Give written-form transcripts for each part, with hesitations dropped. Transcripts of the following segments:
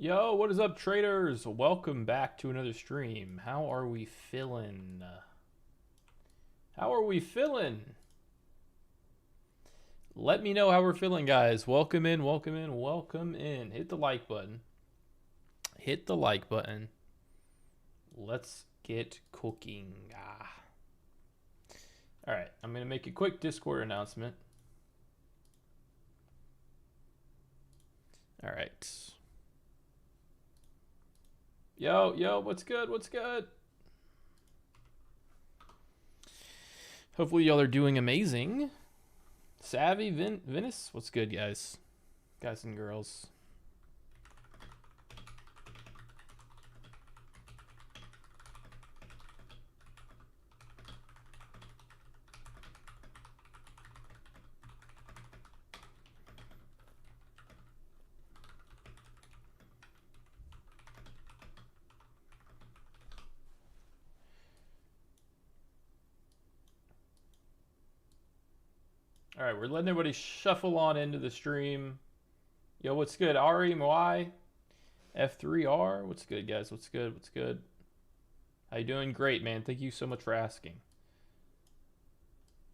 Yo, what is up, traders? Welcome back to another stream. How are we feeling? How are we feeling? Let me know how we're feeling, guys. Welcome in, welcome in, welcome in. Hit the like button. Hit the like button. Let's get cooking. All right, I'm going to make a quick Discord announcement. All right. Yo, what's good? What's good? Hopefully y'all are doing amazing. Savvy, Venice, what's good, guys? Guys and girls. All right, we're letting everybody shuffle on into the stream. Yo, what's good? RMY, F3R, what's good, guys? What's good? What's good? How you doing? Great, man. Thank you so much for asking.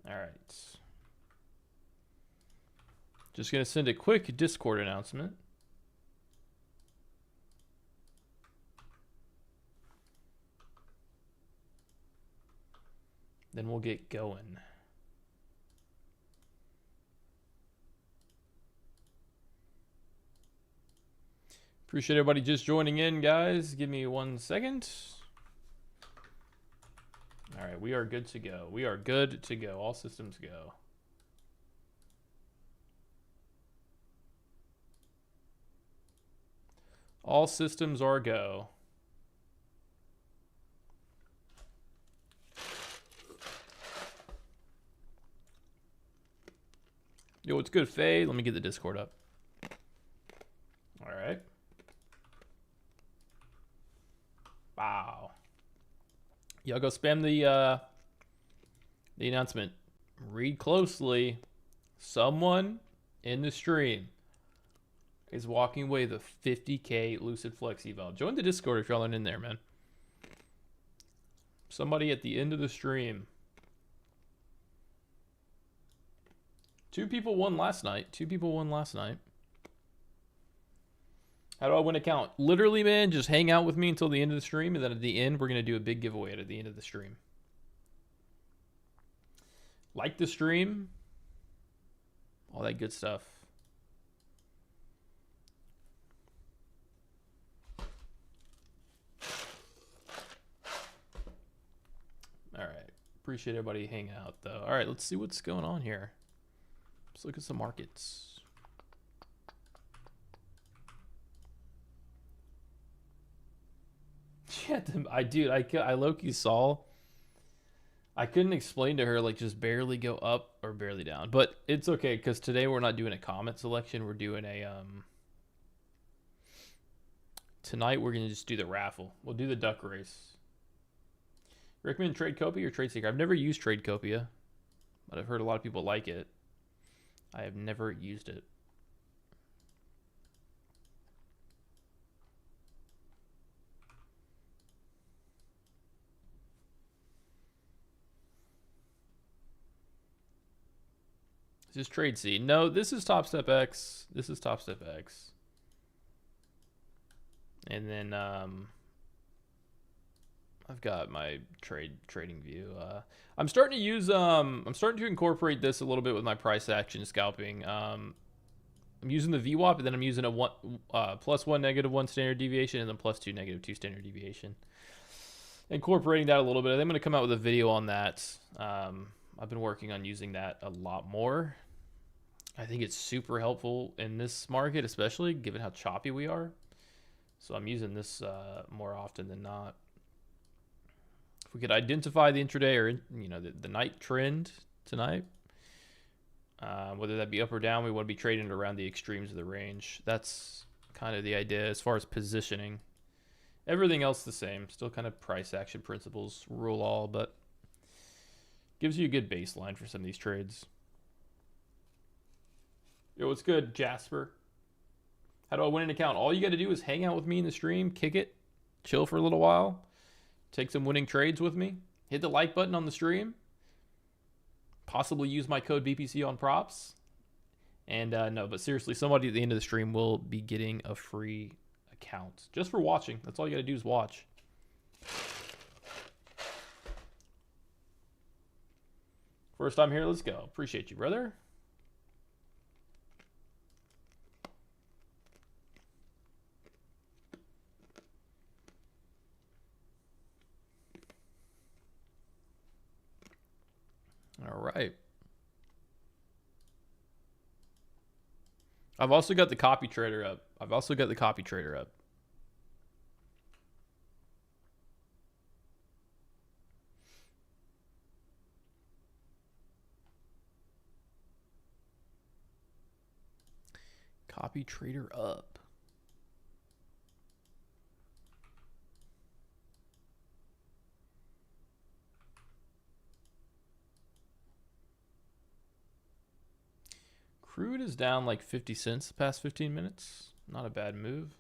All right. Just gonna send a quick Discord announcement. Then we'll get going. Appreciate everybody just joining in, guys. Give me 1 second. All right, we are good to go. We are good to go. All systems go. All systems are go. Yo, what's good, Faye? Let me get the Discord up. All right. Wow. Y'all go spam the announcement. Read closely. Someone in the stream is walking away with a 50K Lucid Flex eval. Join the Discord if y'all aren't in there, man. Somebody at the end of the stream. 2 people won last night. 2 people won last night. How do I win a count? Literally, man, just hang out with me until the end of the stream, and then at the end, we're going to do a big giveaway at the end of the stream. Like the stream. All that good stuff. All right. Appreciate everybody hanging out, though. All right, let's see what's going on here. Let's look at some markets. Yeah, I low-key saw. I couldn't explain to her, like, just barely go up or barely down. But it's okay, because today we're not doing a comment selection. We're doing a, tonight we're going to just do the raffle. We'll do the duck race. Recommend Tradecopia or TradeSeeker? I've never used Tradecopia, but I've heard a lot of people like it. I have never used it. Is this TradeC? No, this is Top Step X. This is Top Step X. And then I've got my trading view. I'm starting to use I'm starting to incorporate this a little bit with my price action scalping. I'm using the VWAP, and then I'm using a +1 -1 standard deviation, and then +2 -2 standard deviation. Incorporating that a little bit. I'm going to come out with a video on that. I've been working on using that a lot more. I think it's super helpful in this market, especially given how choppy we are. So I'm using this more often than not. If we could identify the intraday or the night trend tonight, whether that be up or down, we want to be trading around the extremes of the range. That's kind of the idea as far as positioning. Everything else the same. Still kind of price action principles rule all, but gives you a good baseline for some of these trades. Yo, what's good, Jasper? How do I win an account? All you got to do is hang out with me in the stream, kick it, chill for a little while, take some winning trades with me, hit the like button on the stream, possibly use my code VPC on props. And no, but seriously, somebody at the end of the stream will be getting a free account just for watching. That's all you got to do is watch. First time here, let's go. Appreciate you, brother. All right. I've also got the copy trader up. Copy trader up. Crude is down like 50 cents the past 15 minutes. Not a bad move.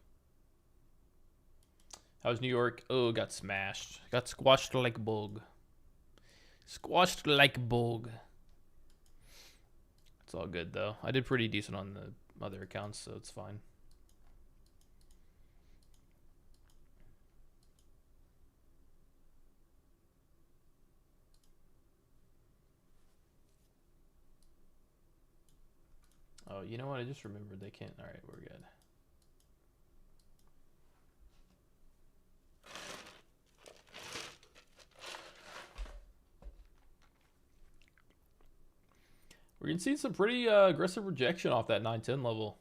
How's New York? Oh, got smashed. Got squashed like a bug. Squashed like a bug. It's all good though. I did pretty decent on the other accounts, so it's fine. Oh, you know what? I just remembered they can't. All right, we're good. We're going to see some pretty aggressive rejection off that 910 level.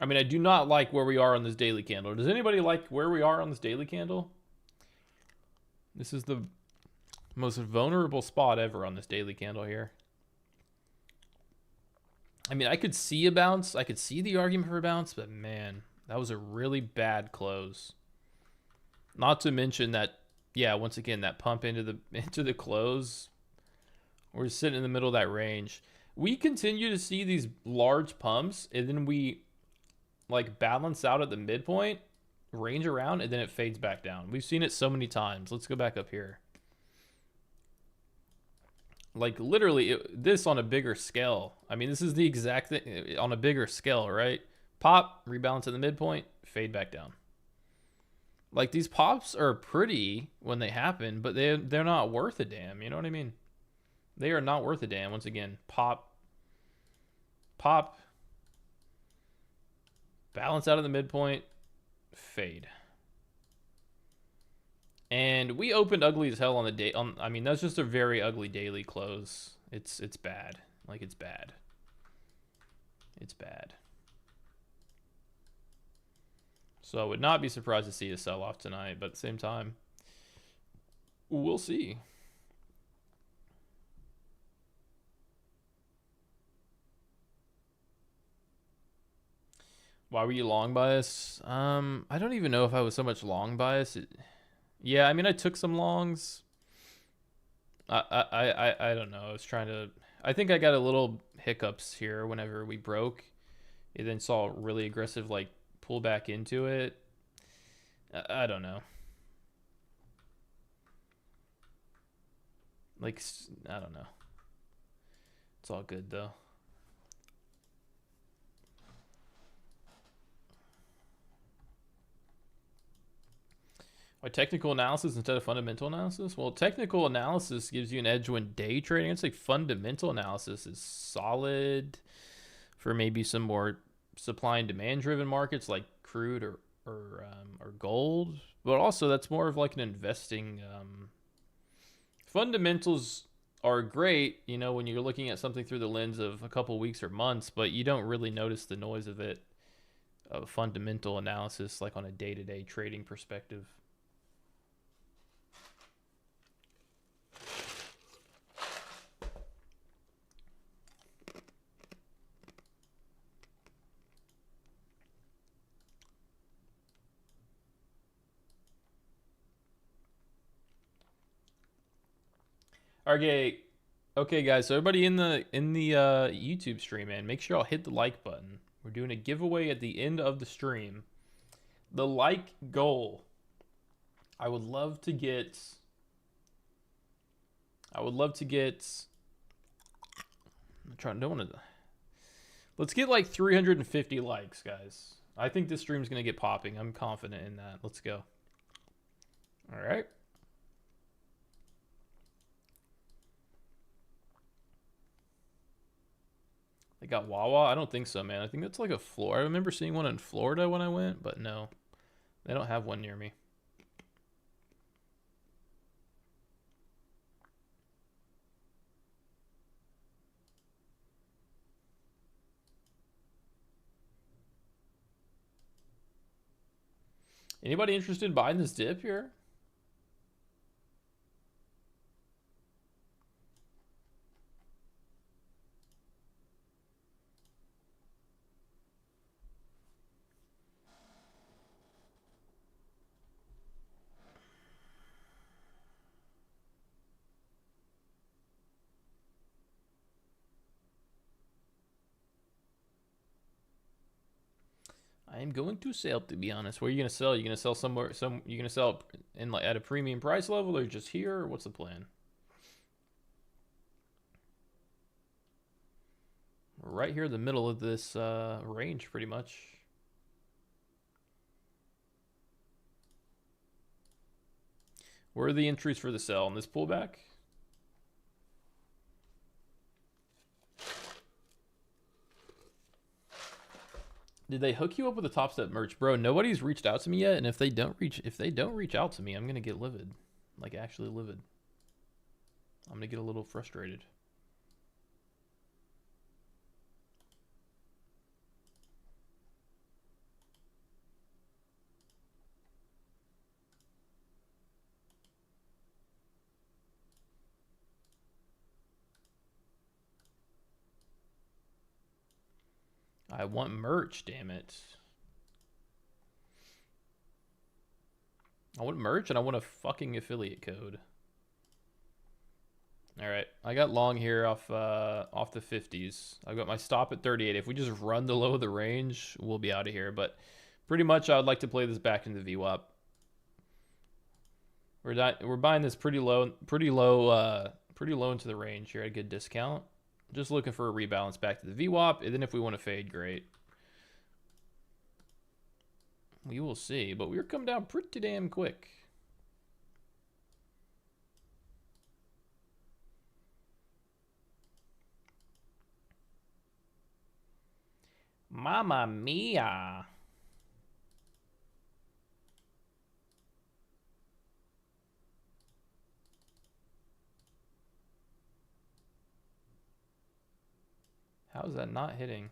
I mean, I do not like where we are on this daily candle. Does anybody like where we are on this daily candle? This is the most vulnerable spot ever on this daily candle here. I mean, I could see a bounce. I could see the argument for a bounce, but man, that was a really bad close. Not to mention that, yeah, once again, that pump into the close. We're sitting in the middle of that range. We continue to see these large pumps, and then we like balance out at the midpoint, range around, and then it fades back down. We've seen it so many times. Let's go back up here. Like literally this on a bigger scale. I mean, this is the exact thing on a bigger scale, right? Pop, rebalance at the midpoint, fade back down. Like these pops are pretty when they happen, but they're not worth a damn. You know what I mean? They are not worth a damn. Once again, pop, balance out of the midpoint, fade. And we opened ugly as hell on the day. I mean, that's just a very ugly daily close. It's bad. Like it's bad. It's bad. So I would not be surprised to see a sell-off tonight, but at the same time, we'll see. Why were you long bias? I don't even know if I was so much long bias. Yeah, I mean, I took some longs. I don't know. I was trying to. I think I got a little hiccups here whenever we broke. It then saw a really aggressive like pull back into it. I don't know. Like I don't know. It's all good though. Why technical analysis instead of fundamental analysis? Well, technical analysis gives you an edge when day trading. I'd say fundamental analysis is solid for maybe some more supply and demand driven markets like crude or gold. But also that's more of like an investing. Fundamentals are great, you know, when you're looking at something through the lens of a couple weeks or months, but you don't really notice the noise of it, of fundamental analysis, like on a day-to-day trading perspective. Okay, okay, guys. So everybody in the YouTube stream, man, make sure y'all hit the like button. We're doing a giveaway at the end of the stream. The like goal. I would love to get. I'm trying. Don't want to. Let's get like 350 likes, guys. I think this stream's gonna get popping. I'm confident in that. Let's go. All right. They got Wawa? I don't think so, man. I think that's like a floor. I remember seeing one in Florida when I went, but no. They don't have one near me. Anybody interested in buying this dip here? I am going to sell, to be honest. Where are you gonna sell? You gonna sell somewhere? You gonna sell in like at a premium price level, or just here? Or what's the plan? We're right here in the middle of this range, pretty much. Where are the entries for the sell on this pullback? Did they hook you up with the Top Step merch, bro? Nobody's reached out to me yet, and if they don't reach out to me, I'm gonna get livid, like actually livid. I'm gonna get a little frustrated. I want merch, damn it. I want merch and I want a fucking affiliate code. All right, I got long here off the 50s. I've got my stop at 38. If we just run the low of the range, we'll be out of here. But pretty much, I would like to play this back into the VWAP. We're buying this pretty low into the range here at a good discount. Just looking for a rebalance back to the VWAP, and then if we want to fade, great. We will see, but we're coming down pretty damn quick. Mamma mia. How is that not hitting?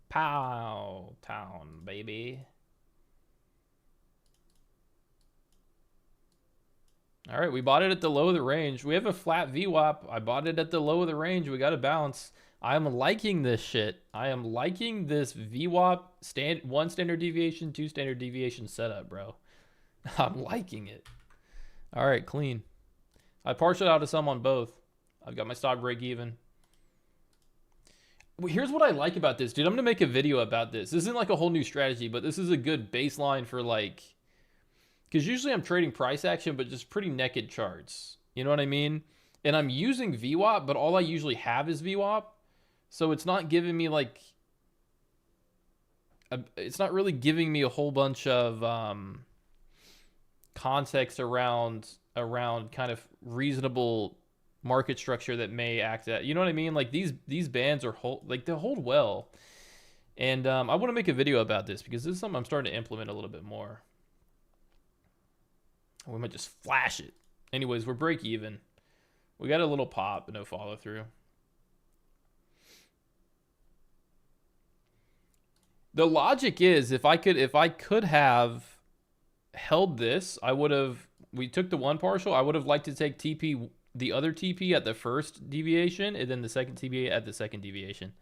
Pow town, baby. All right, we bought it at the low of the range. We have a flat VWAP. I bought it at the low of the range. We got to bounce. I'm liking this shit. I am liking this VWAP one standard deviation, 2 standard deviation setup, bro. I'm liking it. All right, clean. I partialed out of some on both. I've got my stock break even. Here's what I like about this, dude. I'm going to make a video about this. This isn't like a whole new strategy, but this is a good baseline for like, because usually I'm trading price action, but just pretty naked charts. You know what I mean? And I'm using VWAP, but all I usually have is VWAP. So it's not giving me like, it's not really giving me a whole bunch of context around kind of reasonable market structure that may act at, you know what I mean? Like these bands are they hold well. And I want to make a video about this because this is something I'm starting to implement a little bit more. We might just flash it. Anyways, we're break even. We got a little pop, but no follow through. The logic is if I could have held this, I would have, we took the one partial, I would have liked to take TP, the other TP at the first deviation, and then the second TP at the second deviation.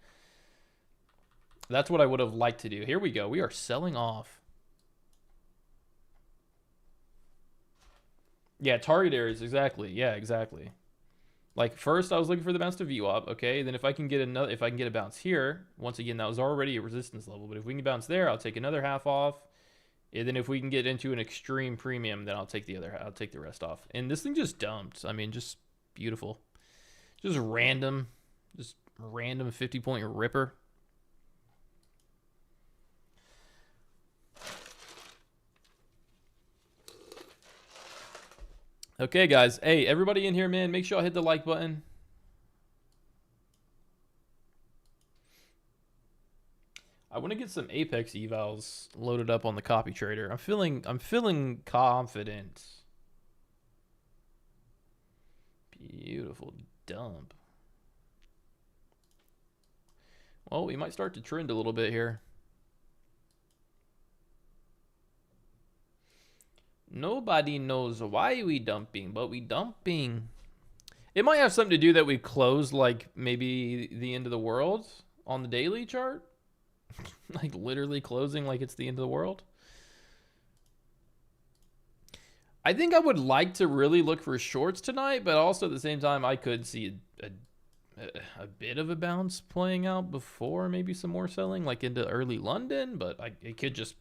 That's what I would have liked to do. Here we go. We are selling off. Yeah, target areas, exactly. Yeah, exactly. Like first I was looking for the bounce to VWAP, okay? Then if I can get a bounce here, once again that was already a resistance level, but if we can bounce there, I'll take another half off. And then if we can get into an extreme premium, then I'll take the rest off. And this thing just dumped. I mean, just beautiful. Just random 50-point ripper. Okay, guys. Hey, everybody in here, man, make sure I hit the like button. I want to get some Apex evals loaded up on the copy trader. I'm feeling confident. Beautiful dump. Well, we might start to trend a little bit here. Nobody knows why we dumping, but we dumping. It might have something to do that we closed like maybe the end of the world on the daily chart. Like literally closing like it's the end of the world. I think I would like to really look for shorts tonight, but also at the same time, I could see a bit of a bounce playing out before maybe some more selling, like into early London. But it could just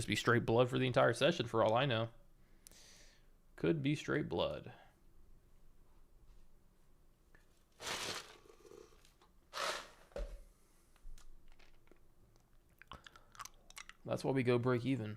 be straight blood for the entire session, for all I know. Could be straight blood. That's why we go break even.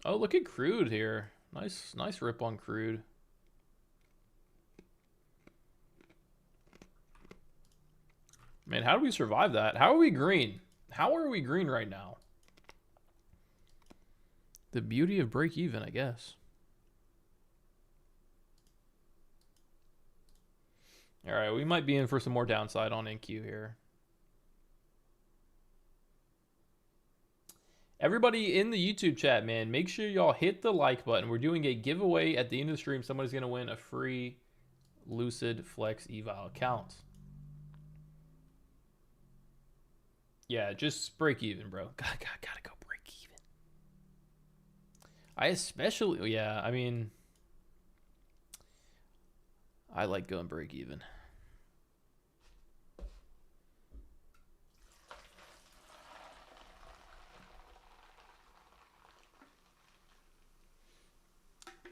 Oh, look at Crude here. Nice rip on Crude. Man, how do we survive that? How are we green? How are we green right now? The beauty of break even, I guess. All right, we might be in for some more downside on NQ here. Everybody in the YouTube chat, man, make sure y'all hit the like button. We're doing a giveaway at the end of the stream. Somebody's going to win a free Lucid Flex eval account. Yeah, just break even, bro. Gotta go break even. I especially, yeah, I mean, I like going break even.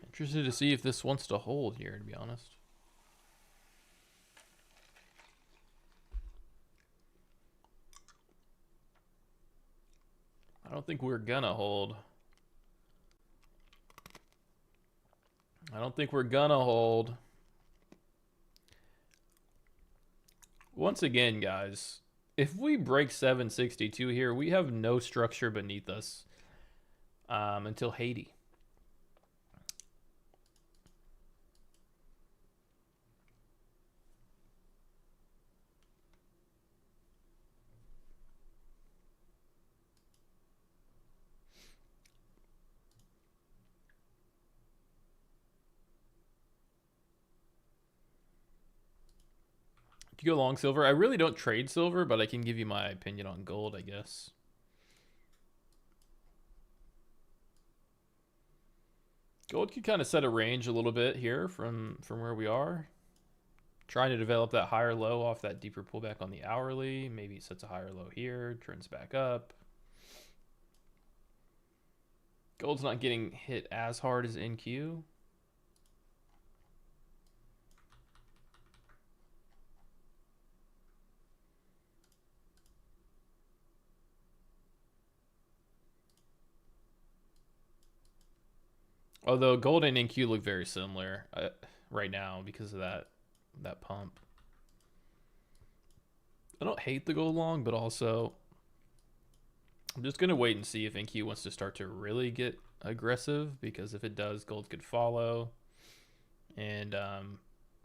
Interested to see if this wants to hold here, to be honest. I don't think we're gonna hold. I don't think we're gonna hold. Once again, guys, if we break 762 here, we have no structure beneath us until Haiti. You go long silver. I really don't trade silver, but I can give you my opinion on gold, I guess. Gold could kind of set a range a little bit here from where we are. Trying to develop that higher low off that deeper pullback on the hourly. Maybe it sets a higher low here, trends back up. Gold's not getting hit as hard as NQ. Although gold and NQ look very similar right now because of that pump. I don't hate the gold long, but also I'm just going to wait and see if NQ wants to start to really get aggressive, because if it does, gold could follow. And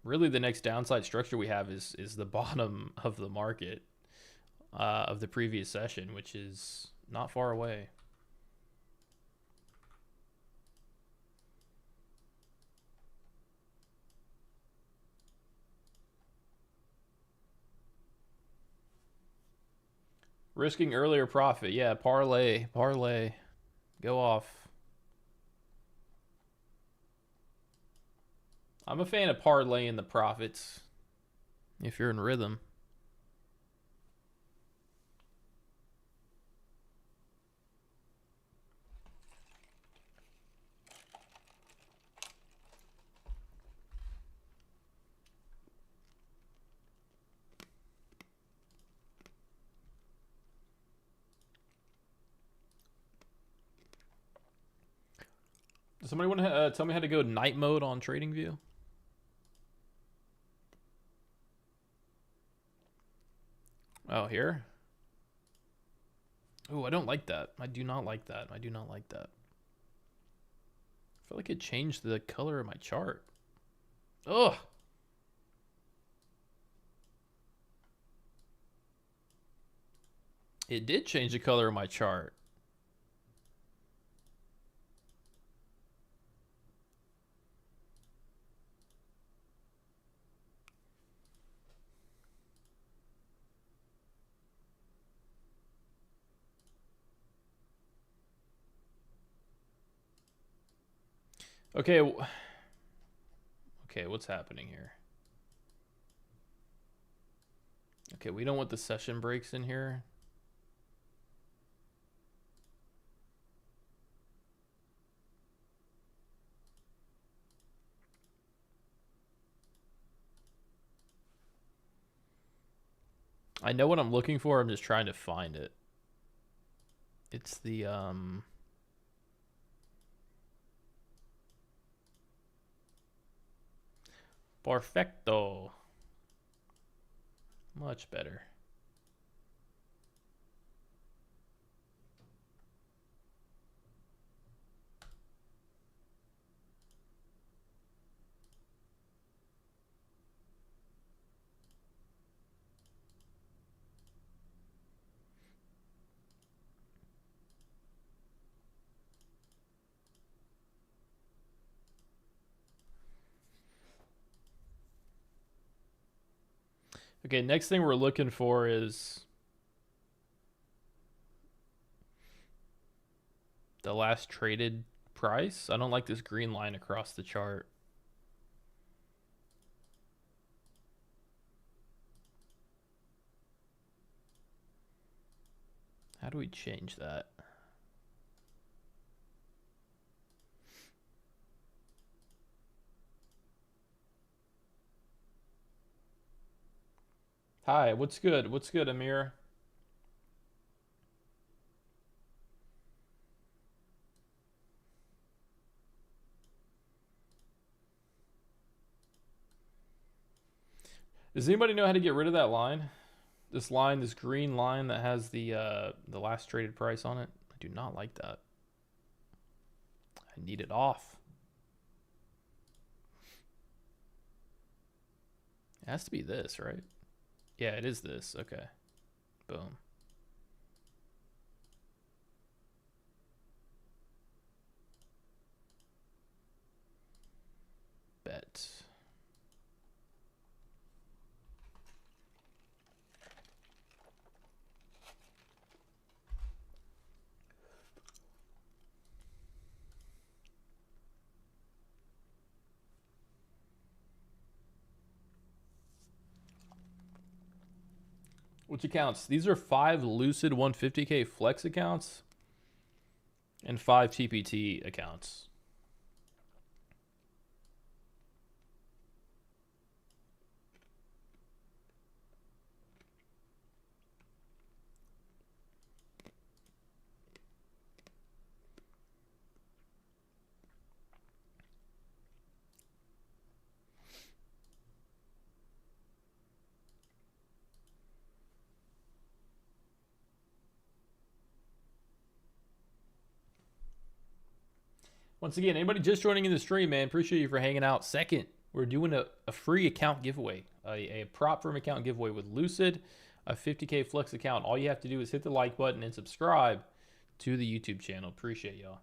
really the next downside structure we have is the bottom of the market of the previous session, which is not far away. Risking earlier profit. Yeah, parlay. Parlay. Go off. I'm a fan of parlaying the profits if you're in rhythm. Does somebody want to tell me how to go night mode on TradingView? Oh, here? Oh, I don't like that. I do not like that. I do not like that. I feel like it changed the color of my chart. Ugh. It did change the color of my chart. Okay. Okay, what's happening here? Okay, we don't want the session breaks in here. I know what I'm looking for. I'm just trying to find it. It's the Perfecto. Much better. Okay, next thing we're looking for is the last traded price. I don't like this green line across the chart. How do we change that? Hi, what's good? What's good, Amir? Does anybody know how to get rid of that line? This line, this green line that has the last traded price on it? I do not like that. I need it off. It has to be this, right? Yeah, it is this. Okay. Boom. Bet. Which accounts? These are 5 Lucid 150K Flex accounts and 5 TPT accounts. Once again, anybody just joining in the stream, man, appreciate you for hanging out. Second, we're doing a free account giveaway, a prop firm account giveaway with Lucid, a 50K Flex account. All you have to do is hit the like button and subscribe to the YouTube channel. Appreciate y'all.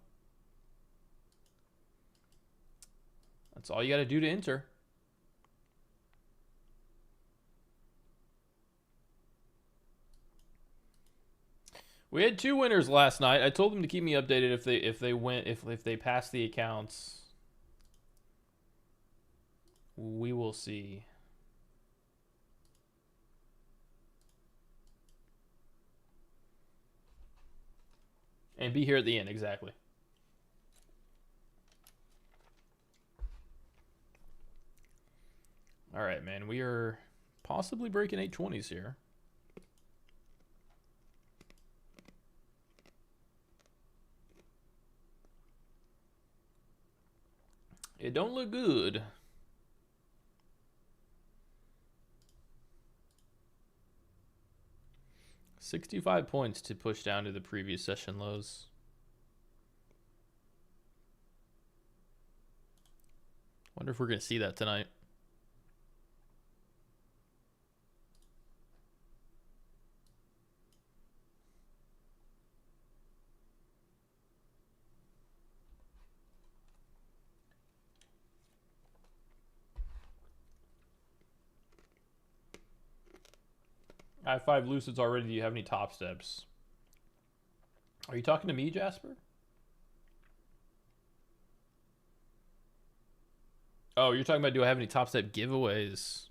That's all you got to do to enter. We had 2 winners last night. I told them to keep me updated if they win if they pass the accounts. We will see. And be here at the end, exactly. All right, man. We are possibly breaking 820s here. It don't look good. $65 points to push down to the previous session lows. Wonder if we're going to see that tonight. I have 5 Lucids already. Do you have any top steps? Are you talking to me, Jasper? Oh, you're talking about do I have any top step giveaways?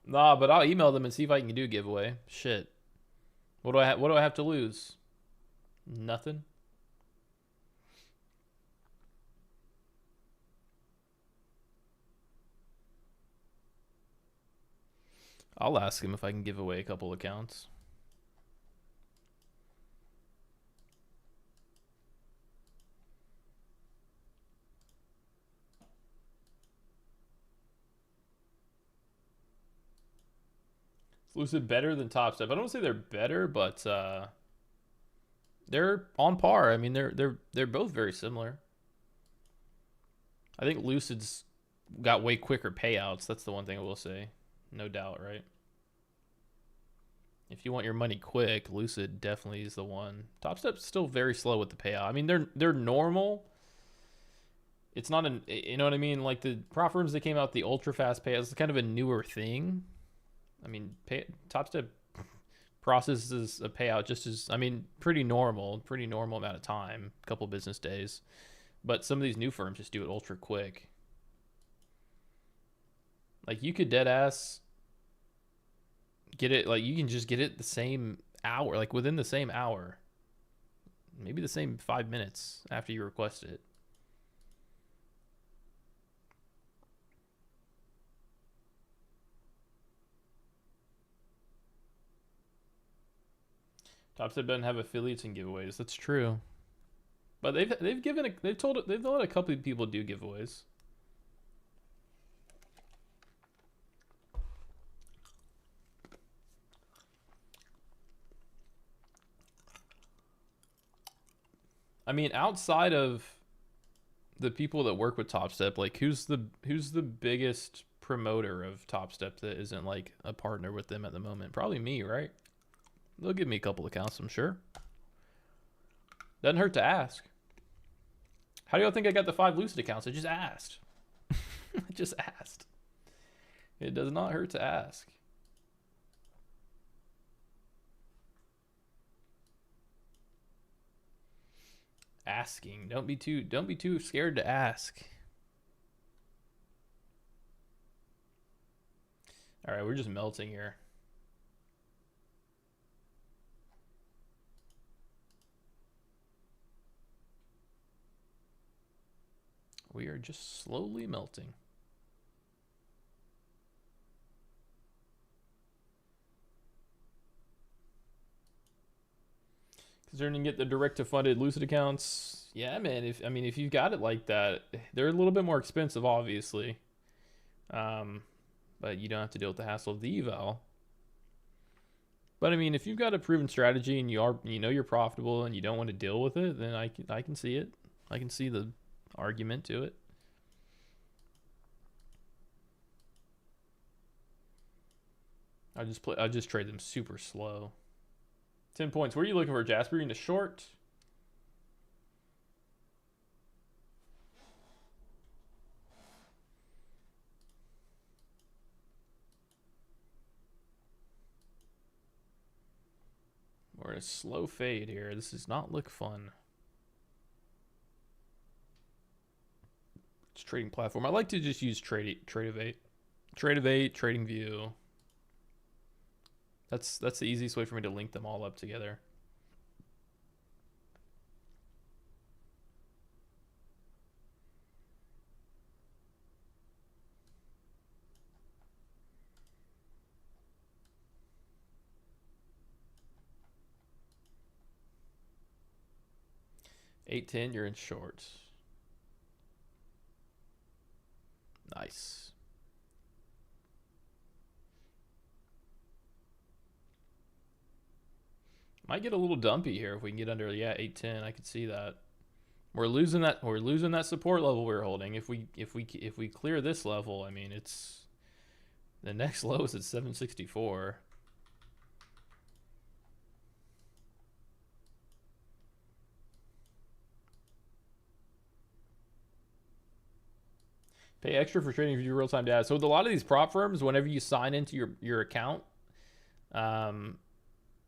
Nah, but I'll email them and see if I can do a giveaway. Shit. What do I have to lose? Nothing. I'll ask him if I can give away a couple accounts. Is Lucid better than Top Step? I don't say they're better, but they're on par. I mean, they're both very similar. I think Lucid's got way quicker payouts. That's the one thing I will say. No doubt, right? If you want your money quick, Lucid definitely is the one. Top Step's still very slow with the payout. I mean, they're normal. It's not an, you know what I mean? Like the prop firms that came out, the ultra fast payouts, it's kind of a newer thing. I mean, Top Step processes a payout just as, I mean, pretty normal amount of time, a couple business days. But some of these new firms just do it ultra quick. Like you could dead ass get it, like you can just get it the same hour, like within the same hour, maybe the same 5 minutes after you request it. Topstep doesn't have affiliates and giveaways. That's true, but they've let a couple of people do giveaways. I mean, outside of the people that work with Top Step, like who's the biggest promoter of Top Step that isn't like a partner with them at the moment? Probably me, right? They'll give me a couple accounts, I'm sure. Doesn't hurt to ask. How do y'all think I got the 5 Lucid accounts? I just asked. I just asked. It does not hurt to ask. Asking. Don't be too scared to ask. All right, we're just melting here. We are just slowly melting. Concerning get the direct to funded Lucid accounts, yeah, man. If you've got it like that, they're a little bit more expensive, obviously. But you don't have to deal with the hassle of the eval. But I mean, if you've got a proven strategy and you know you're profitable and you don't want to deal with it, then I can see it. I can see the argument to it. I just trade them super slow. 10 points. Where are you looking for, Jasper? You in the short? We're a slow fade here. This does not look fun. It's trading platform. I like to just use Trade of 8, Trading View. That's the easiest way for me to link them all up together. $8.10, you're in shorts. Nice. Might get a little dumpy here if we can get under, yeah, 8.10. I could see that. We're losing that support level we were holding. If we clear this level, I mean, it's the next low is at 764. Pay extra for trading view real-time data. So with a lot of these prop firms, whenever you sign into your account, and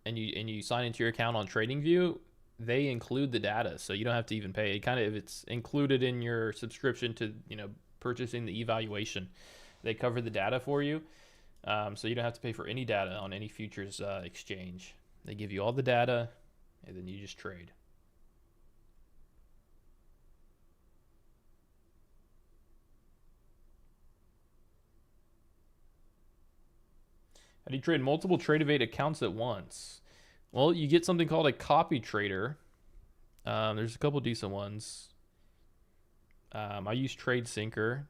you sign into your account on TradingView, they include the data, so you don't have to even pay. It's included in your subscription to purchasing the evaluation. They cover the data for you, so you don't have to pay for any data on any futures exchange. They give you all the data, and then you just trade. How do you trade multiple Trade of 8 accounts at once? Well, you get something called a copy trader. There's a couple decent ones. I use TradeSyncer,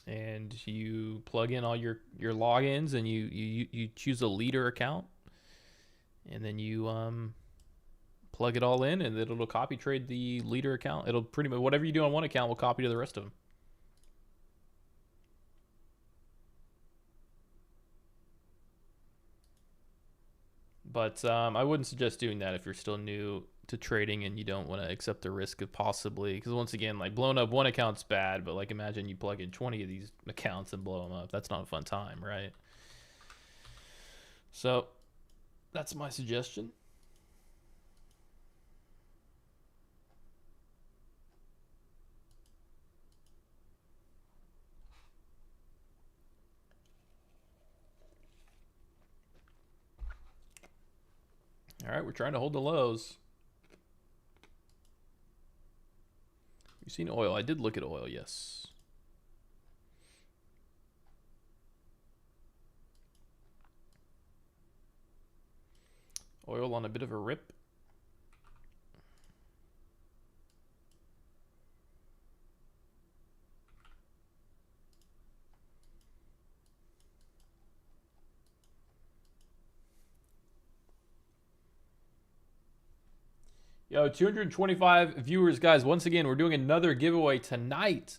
and you plug in all your logins, and you choose a leader account, and then you plug it all in, and it'll copy trade the leader account. It'll pretty much whatever you do on one account will copy to the rest of them. But I wouldn't suggest doing that if you're still new to trading and you don't want to accept the risk of possibly, because once again, like blowing up one account's bad, but like imagine you plug in 20 of these accounts and blow them up. That's not a fun time, right? So that's my suggestion. All right, we're trying to hold the lows. You seen oil? I did look at oil, yes. Oil on a bit of a rip. Yo, 225 viewers, guys. Once again, we're doing another giveaway tonight.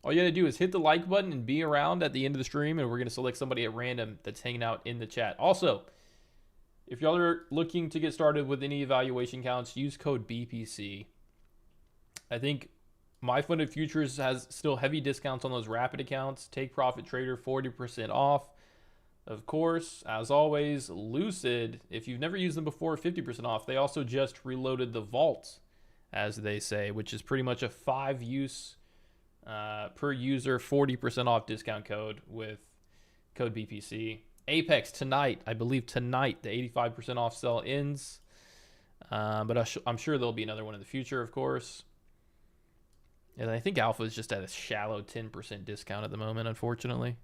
All you gotta do is hit the like button and be around at the end of the stream, and we're gonna select somebody at random that's hanging out in the chat. Also, if y'all are looking to get started with any evaluation counts, use code BPC. I think My Funded Futures has still heavy discounts on those rapid accounts. Take Profit Trader, 40% off. Of course, as always, Lucid, if you've never used them before, 50% off. They also just reloaded the vault, as they say, which is pretty much a 5-use per user, 40% off discount code with code BPC. Apex tonight, I believe tonight, the 85% off sale ends. But I'm sure there'll be another one in the future, of course. And I think Alpha is just at a shallow 10% discount at the moment, unfortunately.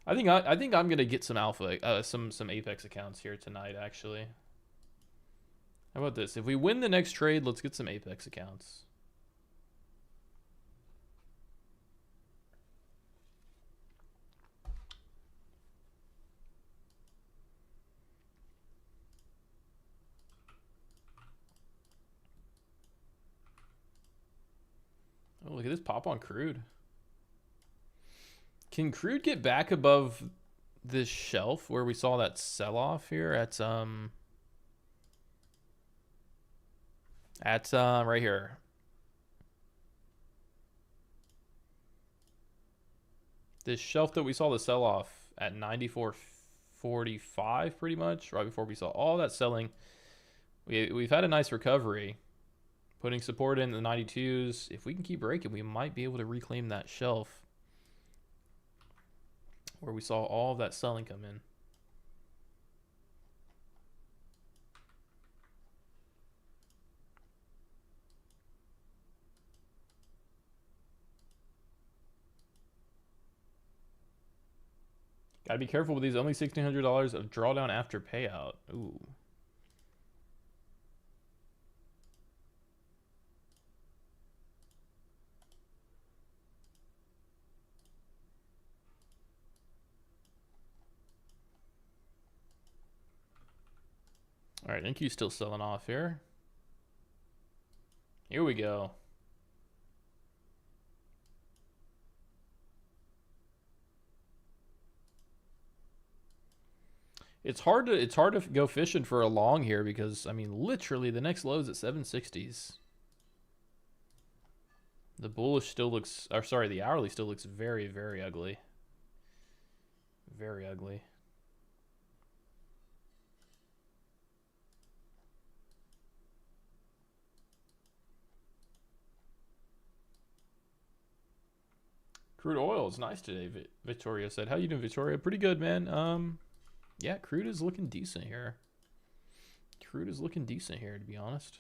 I think I'm gonna get some Alpha, some Apex accounts here tonight. Actually, how about this? If we win the next trade, let's get some Apex accounts. Oh, look at this pop on Crude. Can Crude get back above this shelf where we saw that sell-off here at right here? This shelf that we saw the sell-off at 94.40. 145 pretty much, right before we saw all that selling. We've had a nice recovery, putting support in the 92s. If we can keep breaking, we might be able to reclaim that shelf where we saw all of that selling come in. Gotta be careful with these. Only $1,600 of drawdown after payout. Ooh. All right, NQ's still selling off here. Here we go. It's hard to go fishing for a long here because I mean literally the next low is at 760s. The bullish still looks, or sorry, the hourly still looks very, very ugly. Very ugly. Crude oil is nice today, Victoria said. How you doing, Victoria? Pretty good, man. Yeah, crude is looking decent here. Crude is looking decent here, to be honest.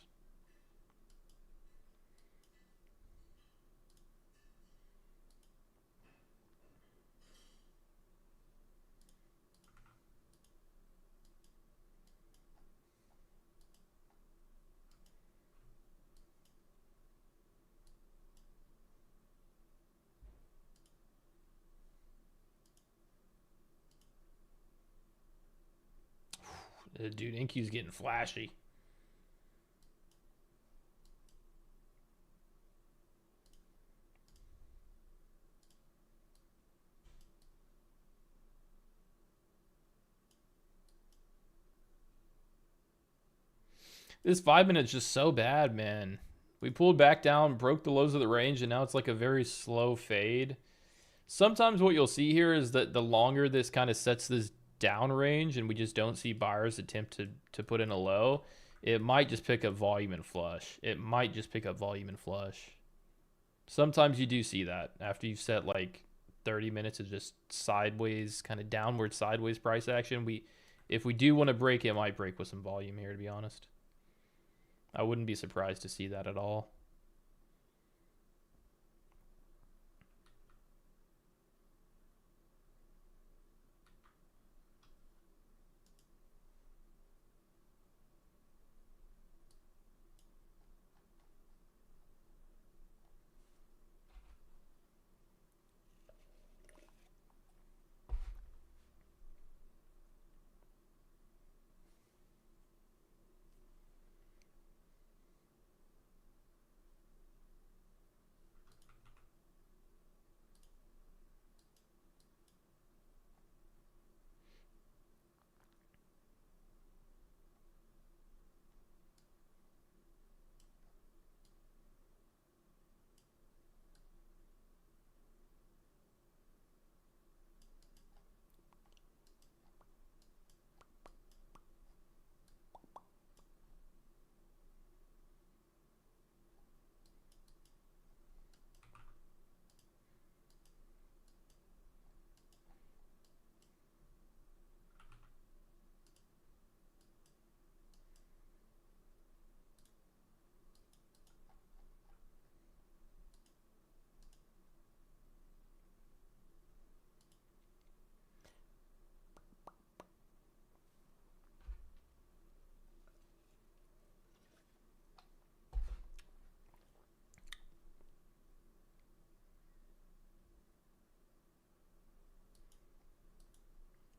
Dude, Inky's getting flashy. This 5 minutes just so bad, man. We pulled back down, broke the lows of the range, and now it's like a very slow fade. Sometimes what you'll see here is that the longer this kind of sets this down range and we just don't see buyers attempt to put in a low, it might just pick up volume and flush. It might just pick up volume and flush. Sometimes you do see that after you've set like 30 minutes of just sideways, kind of downward sideways price action. If we do want to break, it might break with some volume here, to be honest. I wouldn't be surprised to see that at all.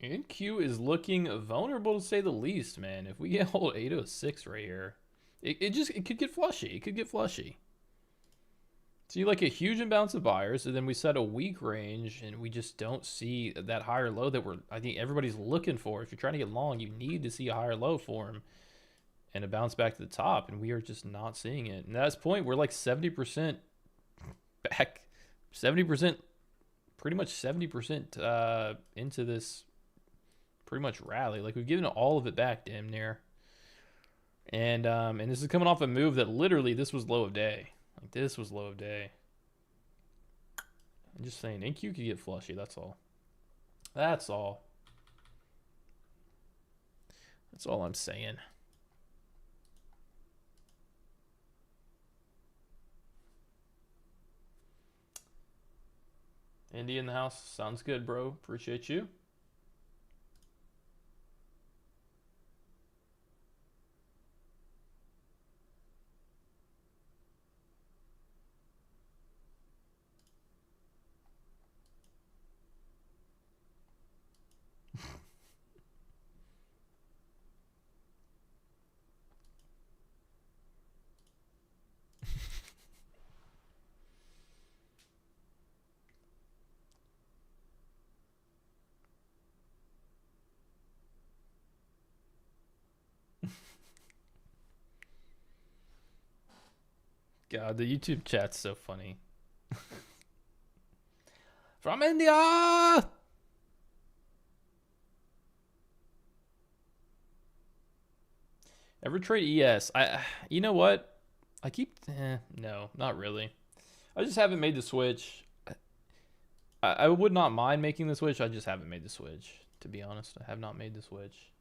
NQ is looking vulnerable to say the least, man. If we get hold 806 right here, it could get flushy. It could get flushy. See like a huge imbalance of buyers, and then we set a weak range, and we just don't see that higher low that I think everybody's looking for. If you're trying to get long, you need to see a higher low form and a bounce back to the top, and we are just not seeing it. And at this point, we're like 70% back, 70%, pretty much 70% into this pretty much rally. Like, we've given all of it back damn near. And this is coming off a move that literally this was low of day. Like, this was low of day. I'm just saying, NQ could get flushy. That's all. That's all. That's all I'm saying. Indy in the house. Sounds good, bro. Appreciate you. God, the YouTube chat's so funny. From India! Ever trade ES? You know what? No, not really. I just haven't made the switch. I would not mind making the switch. I just haven't made the switch. To be honest, I have not made the switch.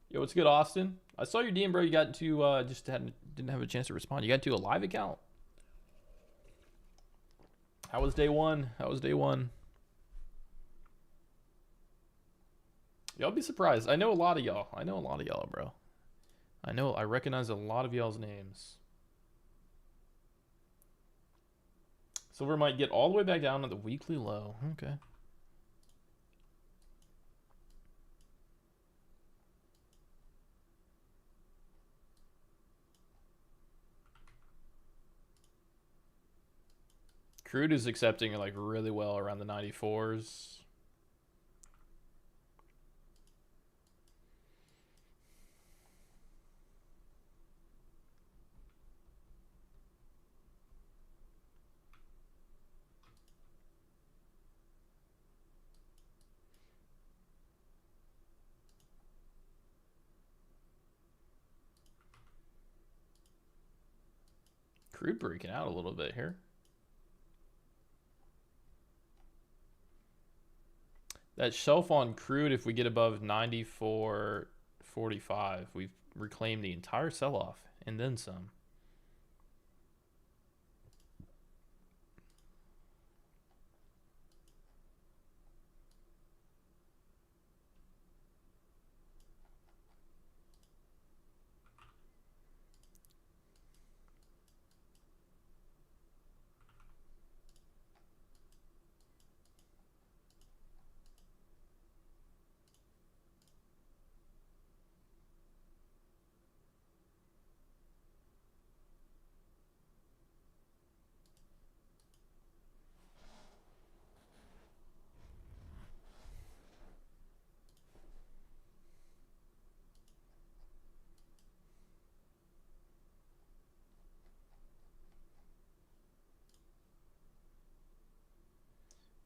Yo, what's good, Austin? I saw your DM, bro. You got into didn't have a chance to respond. You got into a live account. How was day one? How was day one? Y'all be surprised. I know a lot of y'all. I know a lot of y'all, bro. I recognize a lot of y'all's names. Silver might get all the way back down to the weekly low. Okay. Crude is accepting like really well around the 94s. Crude breaking out a little bit here. That shelf on Crude, if we get above 94.45, we've reclaimed the entire sell-off and then some.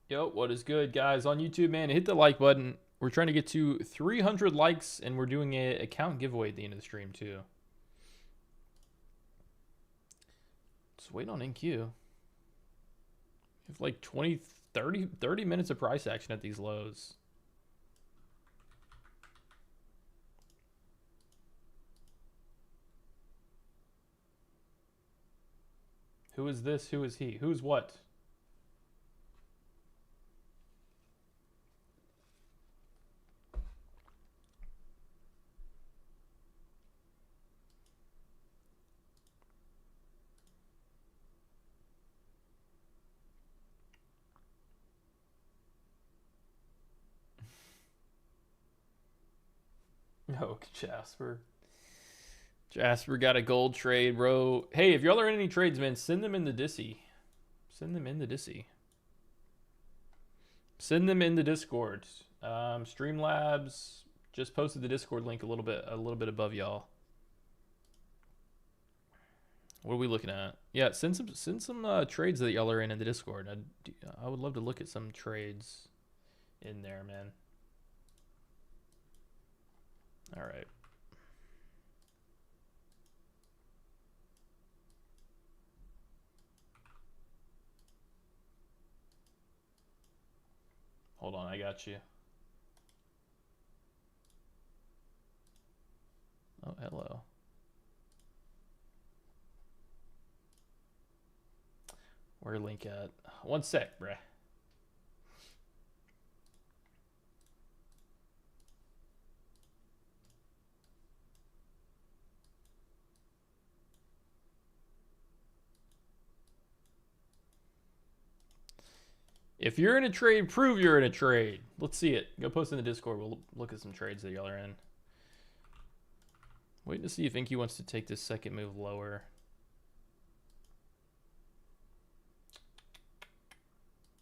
Yo, what is good, guys? On YouTube, man, hit the like button. We're trying to get to 300 likes, and we're doing a account giveaway at the end of the stream, too. Just waiting on NQ. We have like 20, 30 minutes of price action at these lows. Who is this? Who is he? Who's what? Oh, Jasper. Jasper got a gold trade, bro. Hey, if y'all are in any trades, man, send them in the Dissy. Send them in the Dissy. Send them in the Discord. Streamlabs just posted the Discord link a little bit above y'all. What are we looking at? Yeah, send some trades that y'all are in the Discord. I would love to look at some trades in there, man. All right. Hold on, I got you. Oh, hello. Where link at? 1 sec, bruh. If you're in a trade, prove you're in a trade. Let's see it. Go post in the Discord. We'll look at some trades that y'all are in. Waiting to see if Inky wants to take this second move lower.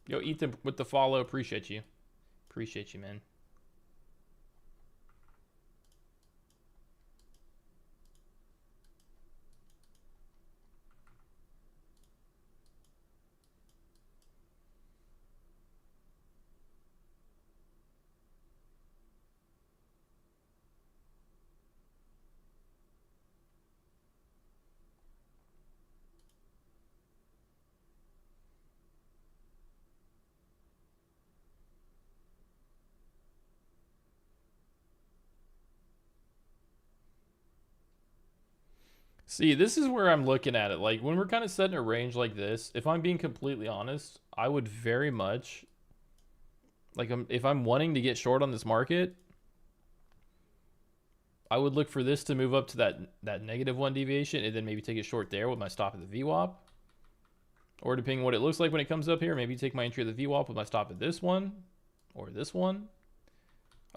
Yo, Ethan with the follow. Appreciate you. Appreciate you, man. See, this is where I'm looking at it. Like, when we're kind of setting a range like this, if I'm being completely honest, I would very much, like, if I'm wanting to get short on this market, I would look for this to move up to that -1 deviation and then maybe take a short there with my stop at the VWAP. Or depending on what it looks like when it comes up here, maybe take my entry at the VWAP with my stop at this one or this one.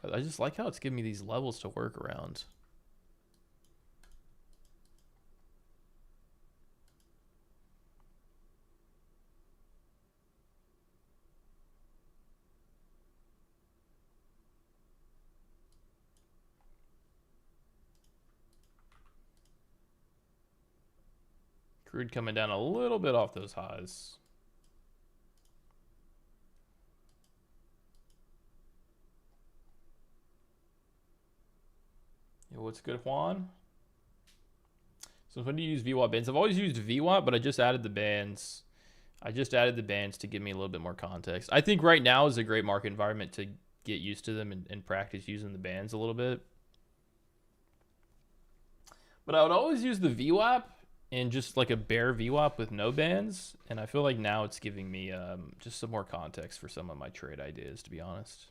I just like how it's giving me these levels to work around. Crude coming down a little bit off those highs. Yo, what's good, Juan? So when do you use VWAP bands? I've always used VWAP, but I just added the bands. I just added the bands to give me a little bit more context. I think right now is a great market environment to get used to them and practice using the bands a little bit. But I would always use the VWAP and just like a bare VWAP with no bands. And I feel like now it's giving me just some more context for some of my trade ideas, to be honest.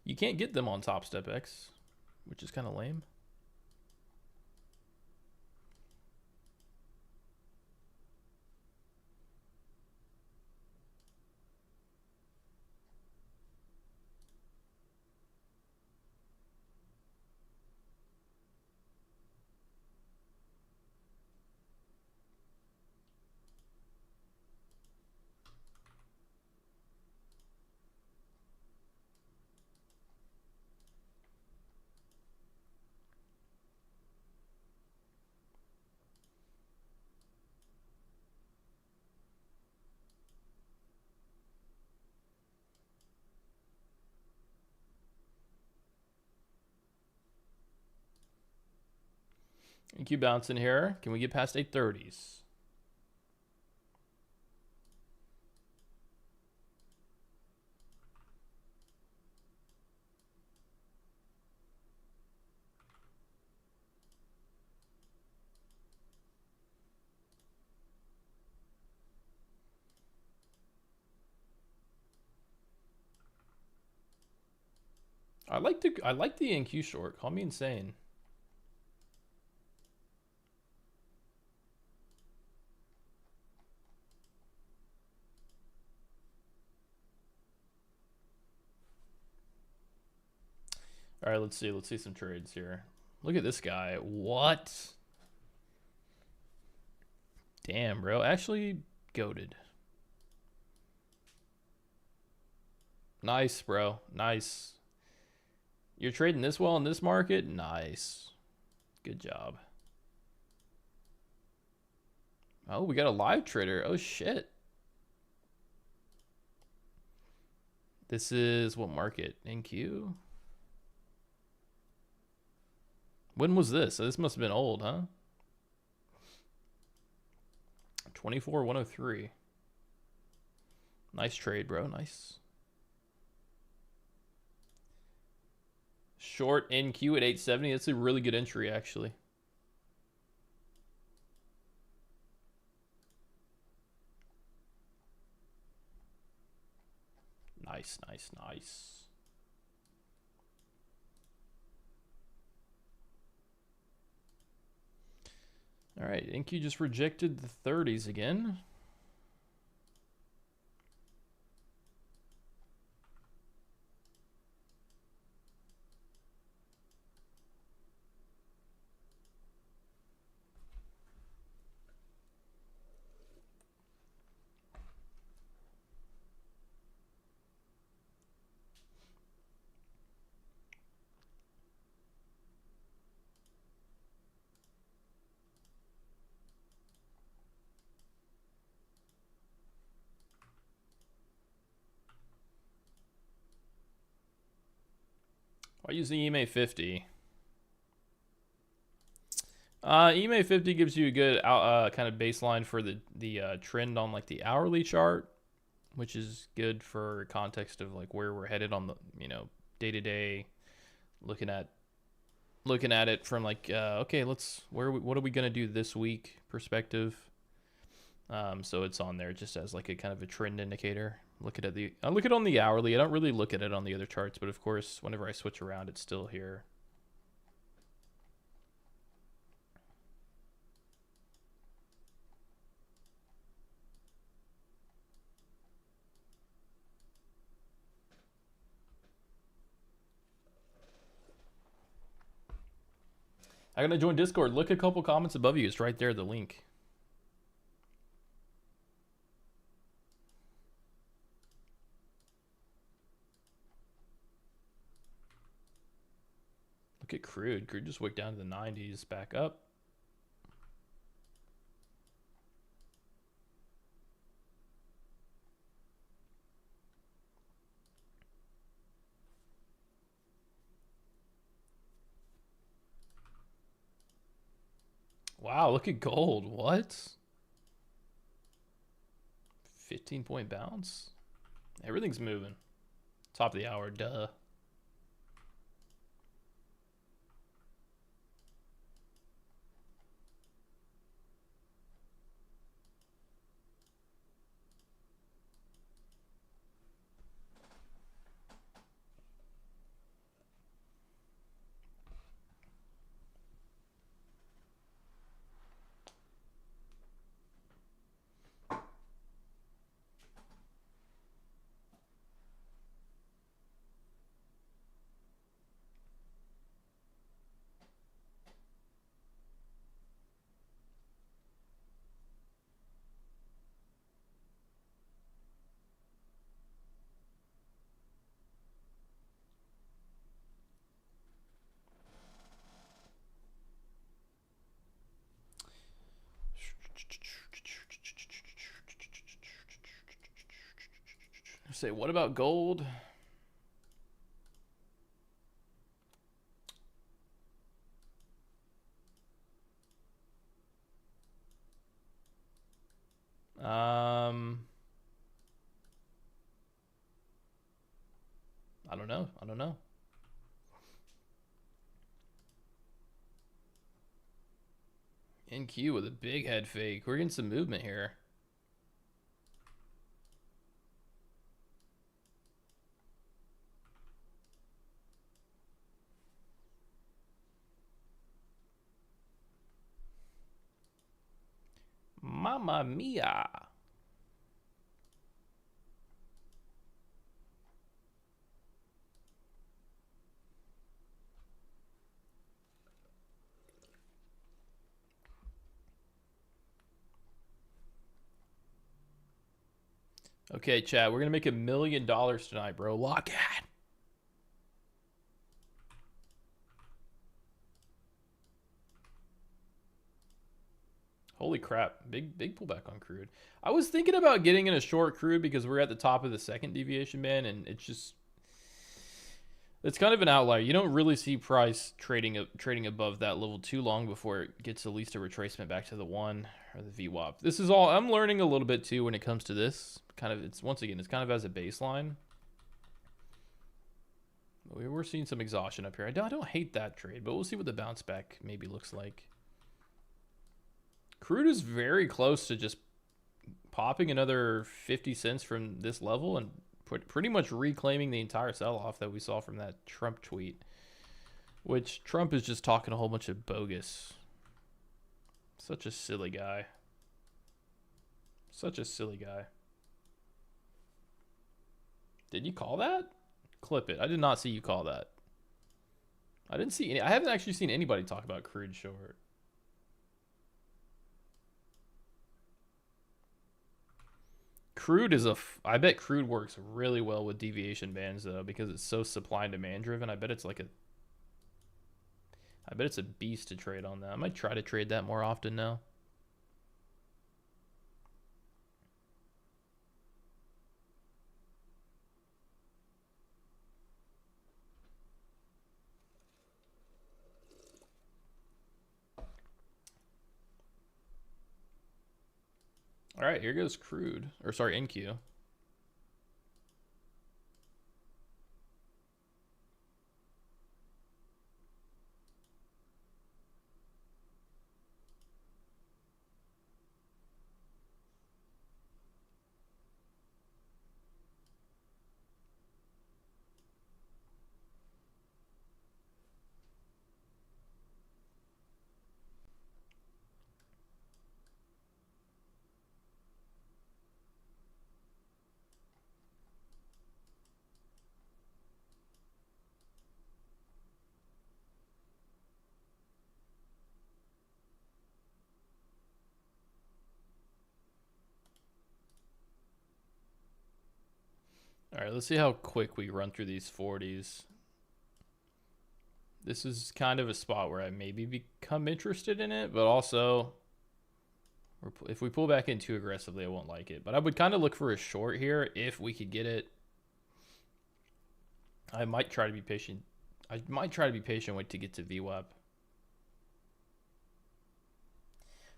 You can't get them on Top Step X, which is kind of lame. EQ bouncing here. Can we get past 830s? I like the NQ short. Call me insane. All right, let's see some trades here. Look at this guy. What? Damn, bro. Actually goated. Nice, bro. Nice. You're trading this well in this market? Nice. Good job. Oh, we got a live trader. Oh, shit. This is what market? NQ? When was this? This must have been old, huh? 24,103. Nice trade, bro. Nice. Short NQ at 870. That's a really good entry, actually. Nice, nice, nice. All right, NQ just rejected the 30s again. Why use the EMA 50? EMA 50 gives you a good kind of baseline for the trend on like the hourly chart, which is good for context of like where we're headed on the, you know, day to day, looking at it from like okay, what are we gonna do this week perspective. So it's on there just as like a kind of a trend indicator. I look at it on the hourly. I don't really look at it on the other charts, but of course, whenever I switch around, it's still here. I'm gonna join Discord. Look a couple comments above you. It's right there, the link. Look at Crude. Crude just wicked down to the 90s, back up. Wow, look at gold. What? 15-point bounce? Everything's moving. Top of the hour, duh. Say, what about gold? I don't know. I don't know. NQ with a big head fake. We're getting some movement here. Mamma mia. Okay, chat, we're going to make $1 million tonight, bro. Lock it. Holy crap. Big pullback on crude. I was thinking about getting in a short crude because we're at the top of the second deviation band, and it's kind of an outlier. You don't really see price trading above that level too long before it gets at least a retracement back to the 1 or the VWAP. This is all I'm learning a little bit too when it comes to this. Kind of, it's kind of as a baseline. We're seeing some exhaustion up here. I don't hate that trade, but we'll see what the bounce back maybe looks like. Crude is very close to just popping another 50 cents from this level and pretty much reclaiming the entire sell-off that we saw from that Trump tweet, which Trump is just talking a whole bunch of bogus. Such a silly guy. Such a silly guy. Did you call that? Clip it. I did not see you call that. I didn't see any. I haven't actually seen anybody talk about crude short. Crude is I bet crude works really well with deviation bands though, because it's so supply and demand driven. I bet it's a beast to trade on that. I might try to trade that more often now. All right, here goes crude, or sorry, NQ. All right, let's see how quick we run through these 40s. This is kind of a spot where I maybe become interested in it, but also if we pull back in too aggressively, I won't like it. But I would kind of look for a short here if we could get it. I might try to be patient. Wait to get to VWAP.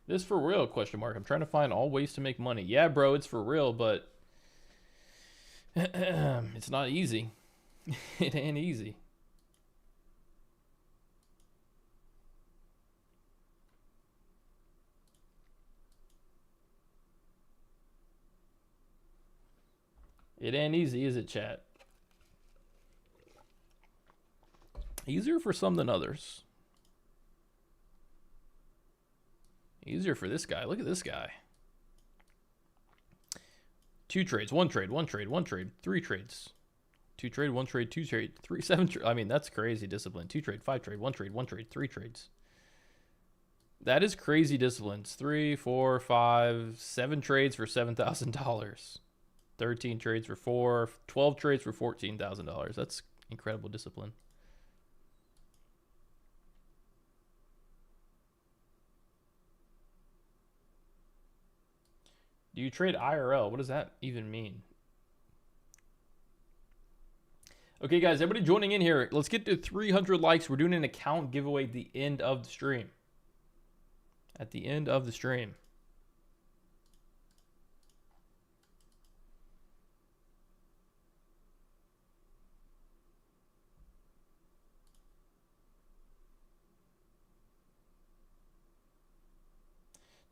This for real, question mark. I'm trying to find all ways to make money. Yeah, bro, it's for real, but it's not easy. It ain't easy. It ain't easy, is it, chat? Easier for some than others. Easier for this guy. Look at this guy. 2 trades, 1 trade, 1 trade, 1 trade, 3 trades. 2 trade, 1 trade, 2 trade, 3, 7 trade. I mean, that's crazy discipline. 2 trade, 5 trade, 1 trade, 1 trade, 3 trades. That is crazy disciplines. 3, 4, 5, 7 trades for $7,000. 13 trades for 12 trades for $14,000. That's incredible discipline. Do you trade IRL? What does that even mean? Okay, guys, everybody joining in here. Let's get to 300 likes. We're doing an account giveaway at the end of the stream. At the end of the stream.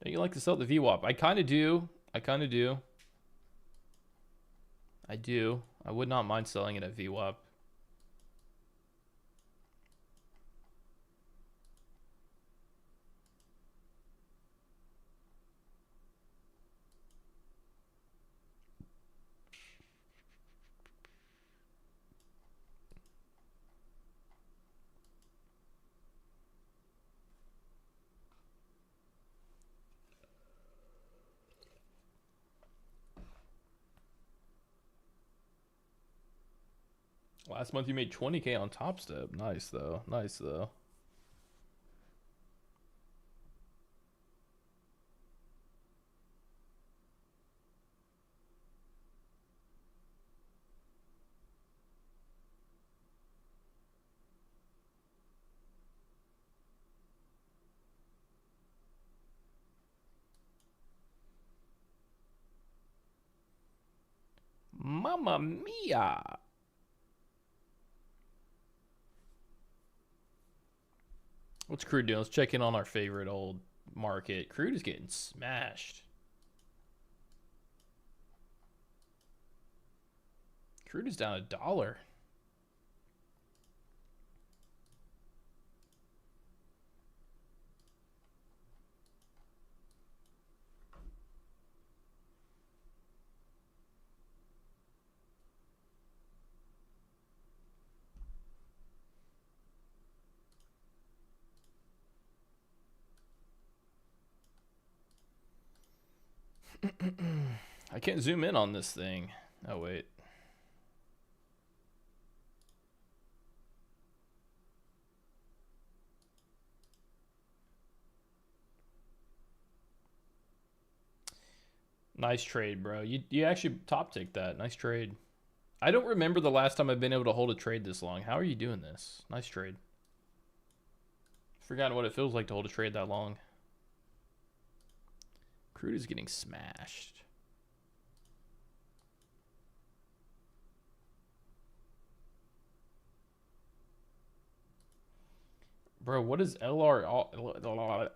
Don't you like to sell the VWAP? I kind of do. I do. I would not mind selling it at VWAP. Last month you made 20K on Top Step. Nice though. Nice though. Mamma mia. What's Crude doing? Let's check in on our favorite old market. Crude is getting smashed. Crude is down $1. I can't zoom in on this thing. Oh, wait. Nice trade, bro. You actually top ticked that. Nice trade. I don't remember the last time I've been able to hold a trade this long. How are you doing this? Nice trade. Forgotten what it feels like to hold a trade that long. Crude is getting smashed. Bro, what is LR?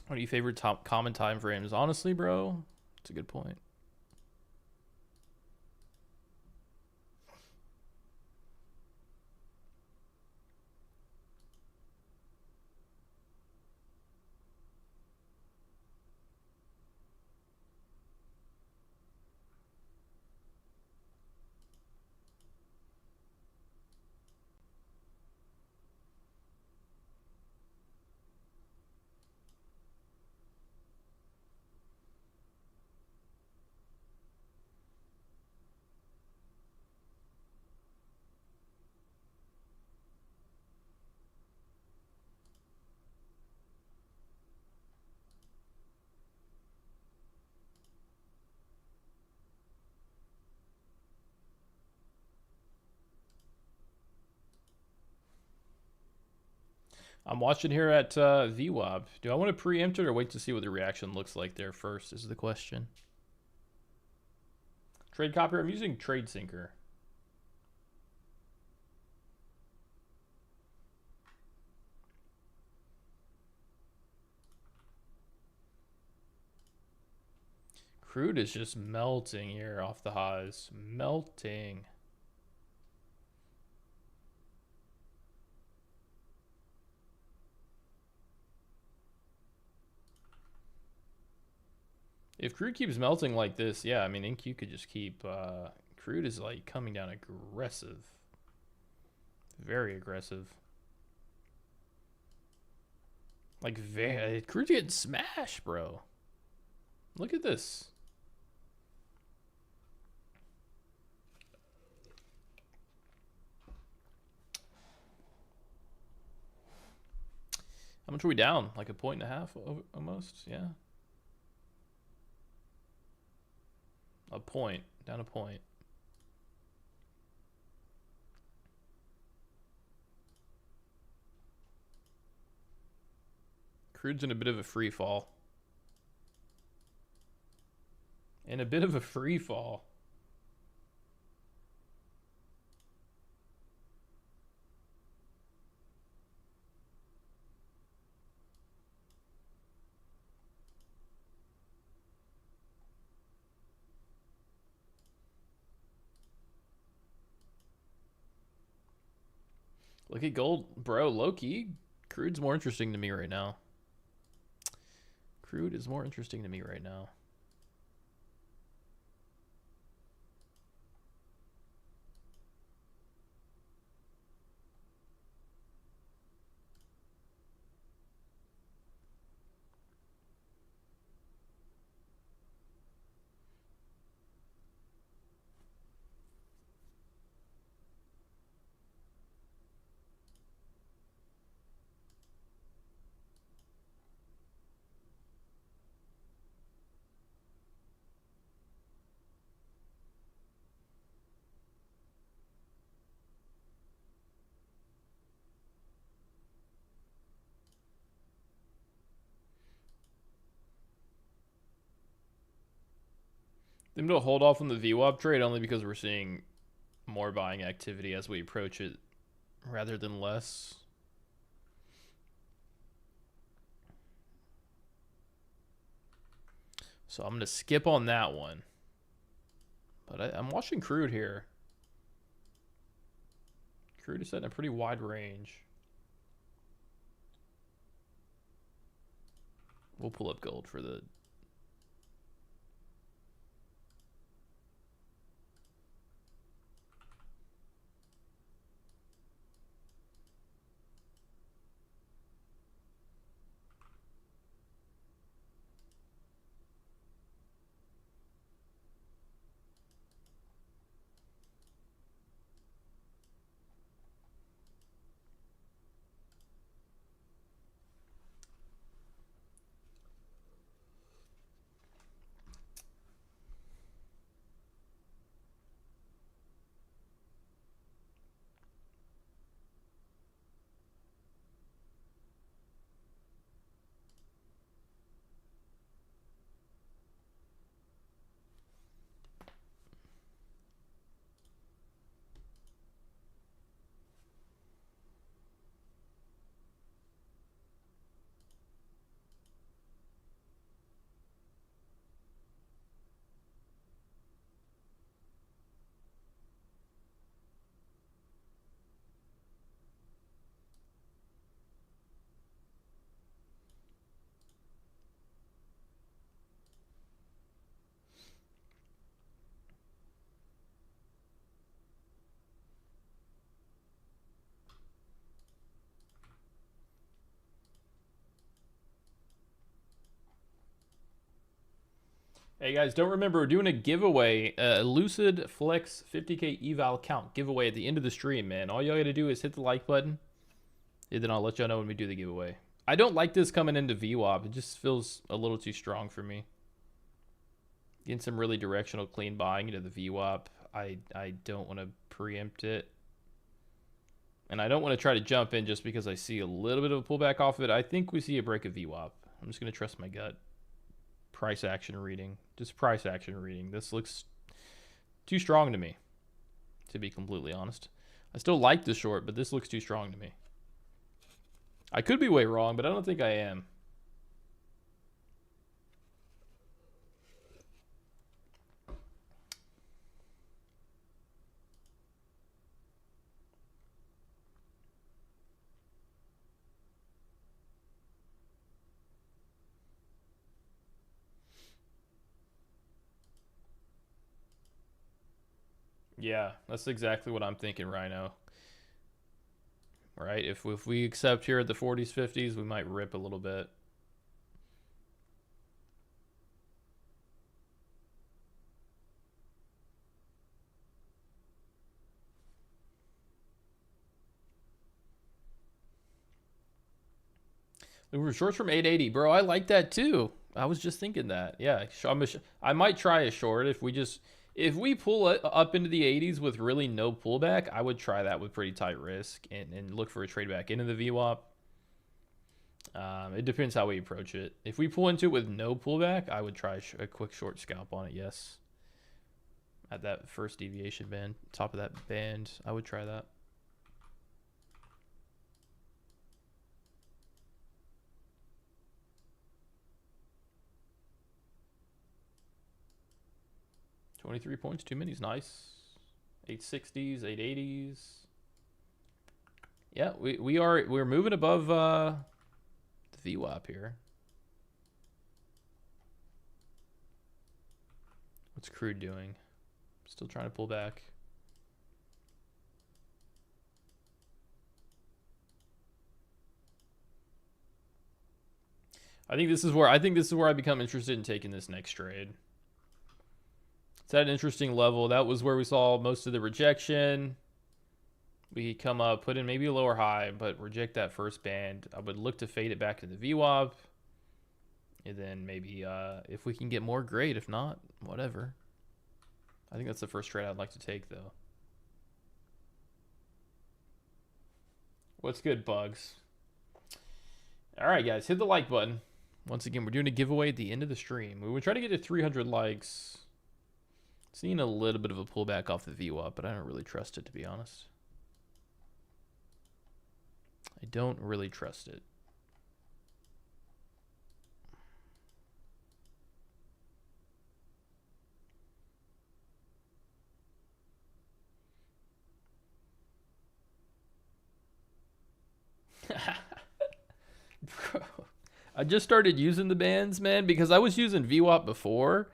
What are your favorite common time frames? Honestly, bro, it's a good point. I'm watching here at VWAP. Do I want to preempt it or wait to see what the reaction looks like there first is the question. Trade copier, I'm using Trade Sinker. Crude is just melting here off the highs. Melting. If Crude keeps melting like this, yeah, I mean, NQ could just keep... Crude is, like, coming down aggressive. Very aggressive. Like, Crude's getting smashed, bro. Look at this. How much are we down? Like a 1.5 almost? Yeah. A point. Down a point. Crude's in a bit of a free fall. In a bit of a free fall. Look at gold. Bro, low-key, Crude's more interesting to me right now. Crude is more interesting to me right now. Them to hold off on the VWAP trade only because we're seeing more buying activity as we approach it rather than less. So I'm going to skip on that one. But I'm watching Crude here. Crude is set in a pretty wide range. We'll pull up gold for the... Hey guys, don't remember, we're doing a giveaway, Lucid Flex 50k eval count giveaway at the end of the stream, man. All y'all gotta do is hit the like button, and then I'll let y'all know when we do the giveaway. I don't like this coming into VWAP. It just feels a little too strong for me. Getting some really directional clean buying into the VWAP. I don't want to preempt it. And I don't want to try to jump in just because I see a little bit of a pullback off of it. I think we see a break of VWAP. I'm just going to trust my gut. Price action reading. Just price action reading. This looks too strong to me, to be completely honest. I still like the short, but this looks too strong to me. I could be way wrong, but I don't think I am. Yeah, that's exactly what I'm thinking, Rhino. Right? If we accept here at the 40s, 50s, we might rip a little bit. Looking for shorts from 880, bro. I like that too. I was just thinking that. Yeah, I might try a short if we pull it up into the 80s with really no pullback. I would try that with pretty tight risk and look for a trade back into the VWAP. It depends how we approach it. If we pull into it with no pullback, I would try a quick short scalp on it. Yes, at that first deviation band, top of that band, I would try that. $23 points, too many's nice. 860s, 880s. Yeah, we're moving above the VWAP here. What's Crude doing? Still trying to pull back. I think this is where I become interested in taking this next trade. It's at an interesting level. That was where we saw most of the rejection. We come up, put in maybe a lower high, but reject that first band. I would look to fade it back to the VWAP. And then maybe if we can get more, great. If not, whatever. I think that's the first trade I'd like to take, though. What's good, Bugs? All right, guys, hit the like button. Once again, we're doing a giveaway at the end of the stream. We would try to get to 300 likes. Seeing a little bit of a pullback off the VWAP, but I don't really trust it, to be honest. I don't really trust it. Bro, I just started using the bands, man, because I was using VWAP before,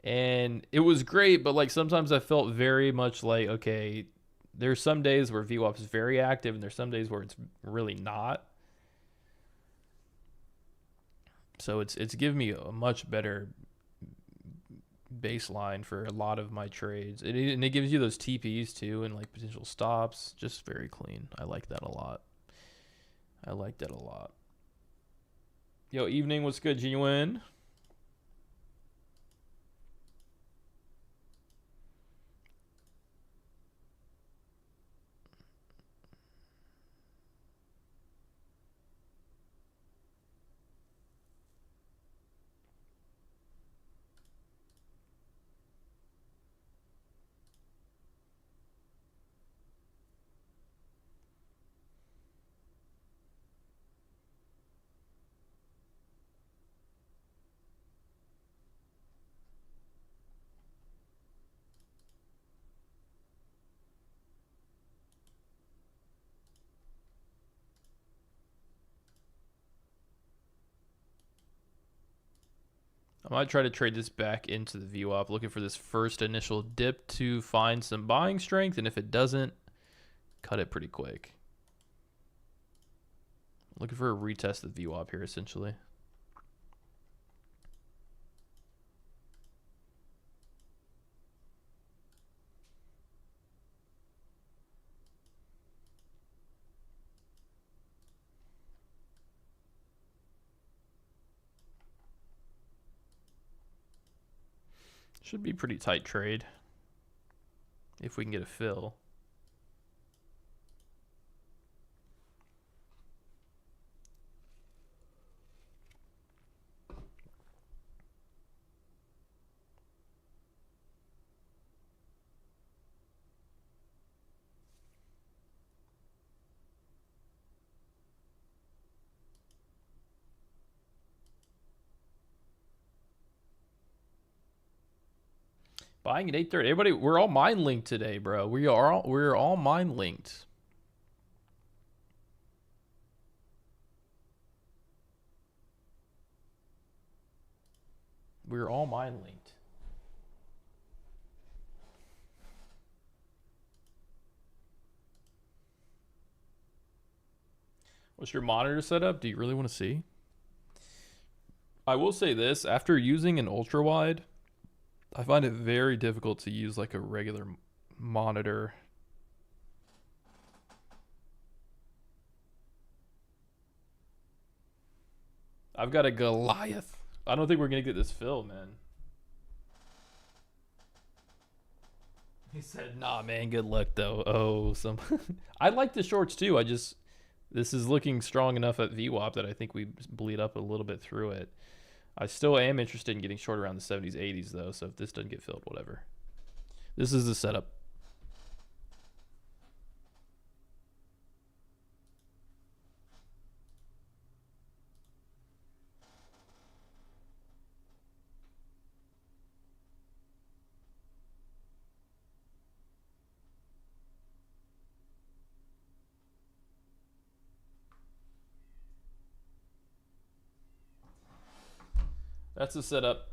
and it was great, but like sometimes I felt very much like, okay, there's some days where VWAP is very active, and there's some days where it's really not. So it's giving me a much better baseline for a lot of my trades. And it gives you those TPs too, and like potential stops. Just very clean. I like that a lot. I like that a lot. Yo, evening, what's good, Genuine? I might try to trade this back into the VWAP, looking for this first initial dip to find some buying strength, and if it doesn't, cut it pretty quick. Looking for a retest of the VWAP here, essentially. Should be pretty tight trade if we can get a fill. Buying at 8:30. Everybody, we're all mine linked today, bro. We're all mine linked. We're all mine linked. What's your monitor setup? Do you really want to see? I will say this, after using an ultra wide, I find it very difficult to use like a regular monitor. I've got a Goliath. I don't think we're going to get this fill, man. He said, nah, man, good luck, though. Oh, some... I like the shorts, too. This is looking strong enough at VWAP that I think we bleed up a little bit through it. I still am interested in getting short around the 70s, 80s, though, so if this doesn't get filled, whatever. This is the setup. That's the setup.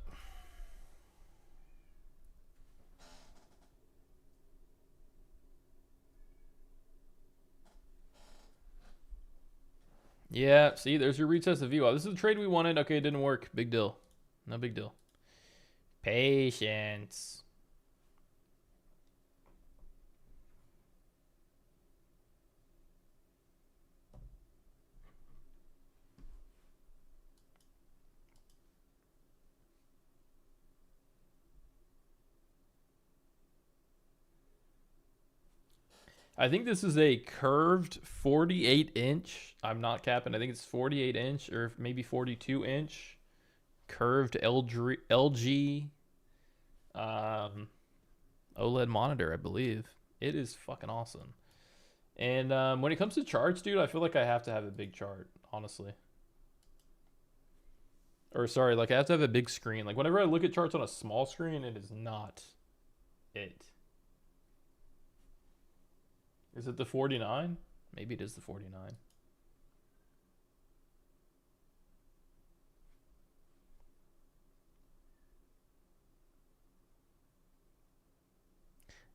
Yeah, see, there's your retest of VWAP. This is the trade we wanted. Okay, it didn't work. Big deal. No big deal. Patience. I think this is a curved 48-inch. I'm not capping. I think it's 48-inch or maybe 42-inch curved LG OLED monitor, I believe. It is fucking awesome. And when it comes to charts, dude, I feel like I have to have a big chart, honestly. Or sorry, like I have to have a big screen. Like whenever I look at charts on a small screen, it is not it. Is it the 49? Maybe it is the 49.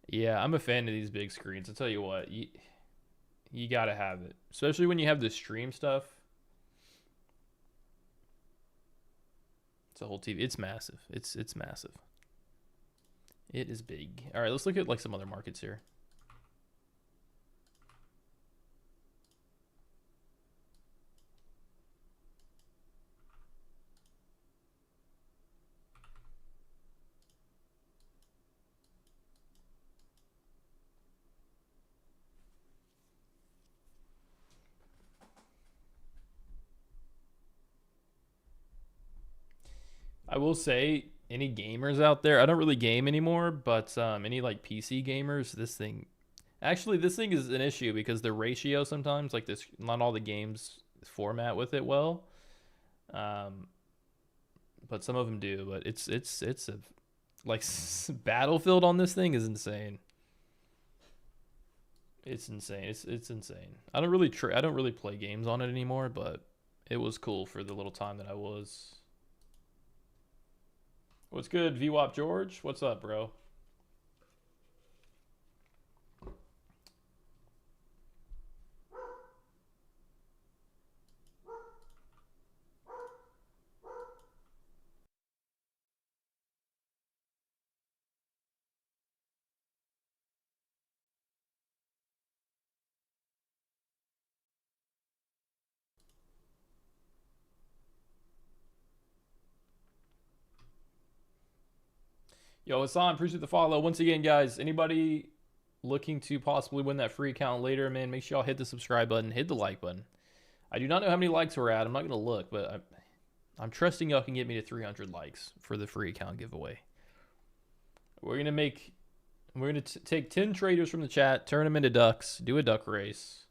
Yeah, I'm a fan of these big screens. I'll tell you what, you gotta have it, especially when you have the stream stuff. It's a whole TV. It's massive. It's massive. It is big. All right, let's look at like some other markets here. I will say, any gamers out there, I don't really game anymore, but any like PC gamers, this thing is an issue because the ratio sometimes, like this, not all the games format with it well, um, but some of them do. But it's a like Battlefield on this thing is insane. It's insane. It's insane. I don't really play games on it anymore, but it was cool for the little time that I was. What's good, VWAP George? What's up, bro? Yo, Hassan, appreciate the follow. Once again, guys, anybody looking to possibly win that free account later, man, make sure y'all hit the subscribe button, hit the like button. I do not know how many likes we're at. I'm not going to look, but I'm trusting y'all can get me to 300 likes for the free account giveaway. We're going to take 10 traders from the chat, turn them into ducks, do a duck race,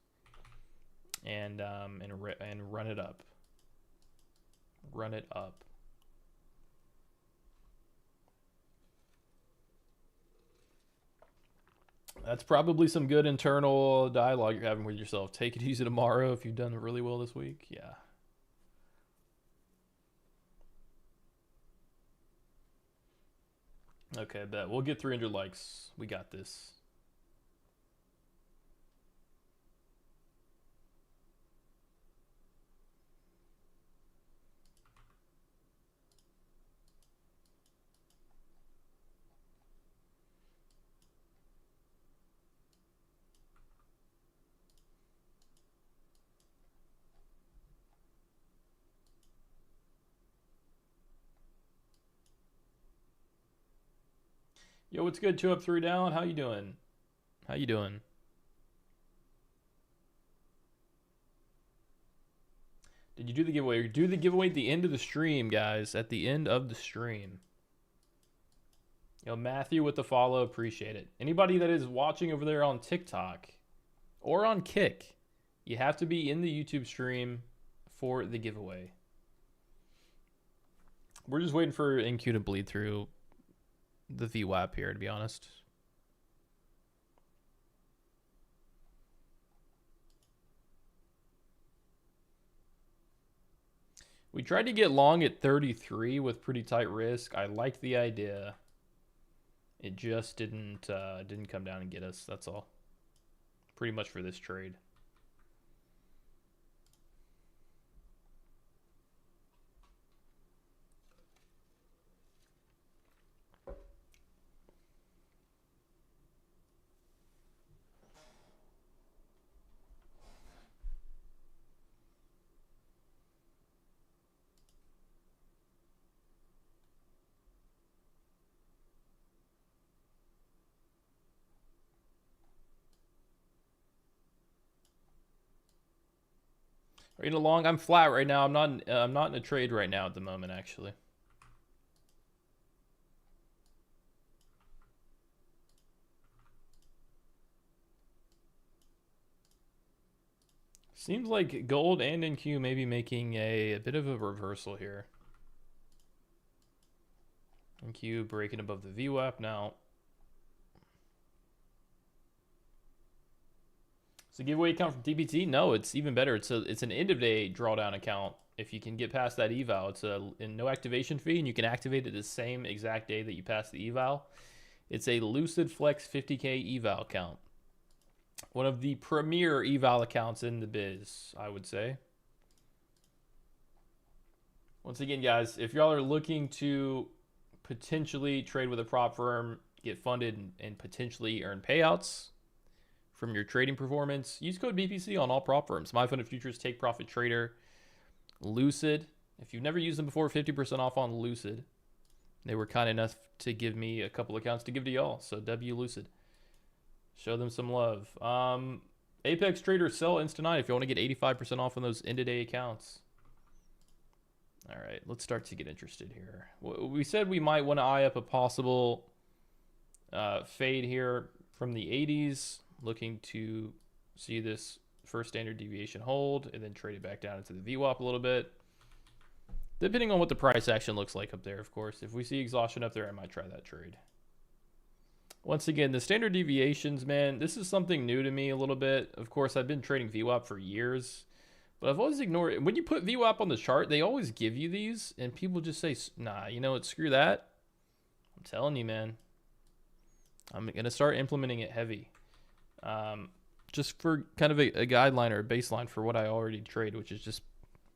and run it up. Run it up. That's probably some good internal dialogue you're having with yourself. Take it easy tomorrow if you've done really well this week. Yeah. Okay, bet. We'll get 300 likes. We got this. Yo, what's good? 2 up, 3 down. How you doing? How you doing? Did you do the giveaway? Do the giveaway at the end of the stream, guys. At the end of the stream. Yo, Matthew with the follow. Appreciate it. Anybody that is watching over there on TikTok or on Kick, you have to be in the YouTube stream for the giveaway. We're just waiting for NQ to bleed through the VWAP here, to be honest. We tried to get long at 33 with pretty tight risk. I liked the idea. It just didn't come down and get us. That's all. Pretty much for this trade. Are you in a long? I'm flat right now. I'm not in a trade right now at the moment, actually. Seems like gold and NQ may be making a bit of a reversal here. NQ breaking above the VWAP now. So giveaway account from TBT? No, it's even better. It's an end of day drawdown account. If you can get past that eval, it's a no activation fee, and you can activate it the same exact day that you pass the eval. It's a Lucid Flex 50K eval account. One of the premier eval accounts in the biz, I would say. Once again, guys, if y'all are looking to potentially trade with a prop firm, get funded, and potentially earn payouts from your trading performance, use code BPC on all prop firms. My Funded Futures, Take Profit Trader, Lucid. If you've never used them before, 50% off on Lucid. They were kind enough to give me a couple accounts to give to y'all. So W Lucid. Show them some love. Apex Trader, sell Insta9 if you want to get 85% off on those end-of-day accounts. All right, let's start to get interested here. We said we might want to eye up a possible fade here from the 80s. Looking to see this first standard deviation hold and then trade it back down into the VWAP a little bit. Depending on what the price action looks like up there, of course. If we see exhaustion up there, I might try that trade. Once again, the standard deviations, man, this is something new to me a little bit. Of course, I've been trading VWAP for years, but I've always ignored it. When you put VWAP on the chart, they always give you these, and people just say, nah, you know what, screw that. I'm telling you, man. I'm going to start implementing it heavy. Just for kind of a guideline or a baseline for what I already trade, which is just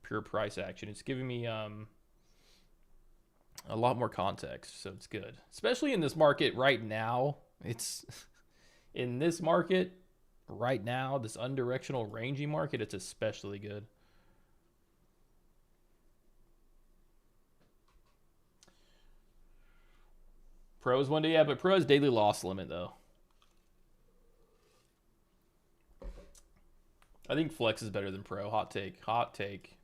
pure price action. It's giving me a lot more context, so it's good. Especially in this market right now. It's in this market right now, this undirectional rangy market, it's especially good. Pros one day, yeah, but Pro has daily loss limit though. I think Flex is better than Pro. Hot take. Hot take.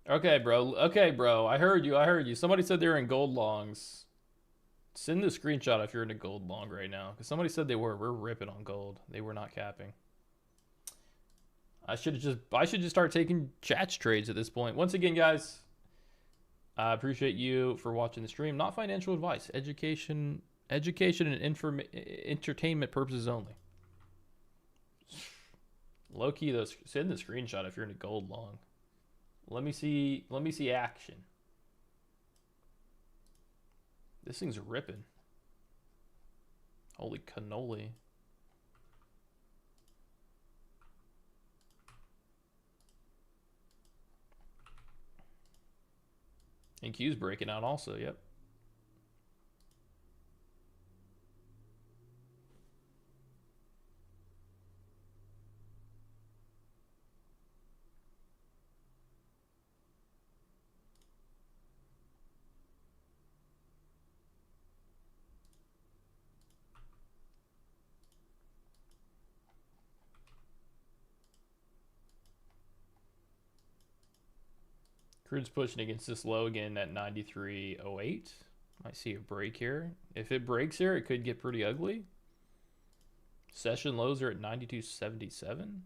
Okay, bro. Okay, bro. I heard you. I heard you. Somebody said they're in gold longs. Send the screenshot if you're in a gold long right now. Because somebody said they were. We're ripping on gold. They were not capping. I should just start taking chats trades at this point. Once again, guys, I appreciate you for watching the stream. Not financial advice. Education and entertainment purposes only. Low key though, send the screenshot if you're in a gold long. Let me see action. This thing's ripping. Holy cannoli. And Q's breaking out also, yep. Crude's pushing against this low again at 93.08. Might see a break here. If it breaks here, it could get pretty ugly. Session lows are at 92.77.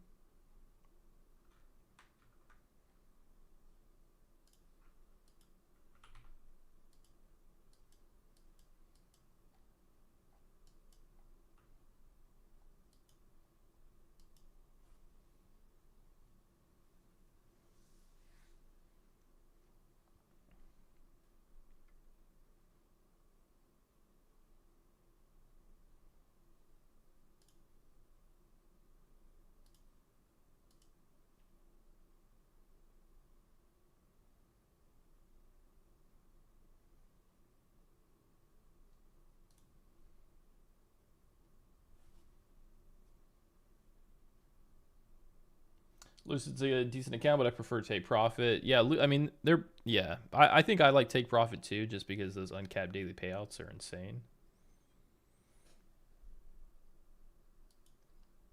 Lucid's a decent account, but I prefer take profit. Yeah, I mean, they're, yeah. I think I like take profit too, just because those uncapped daily payouts are insane.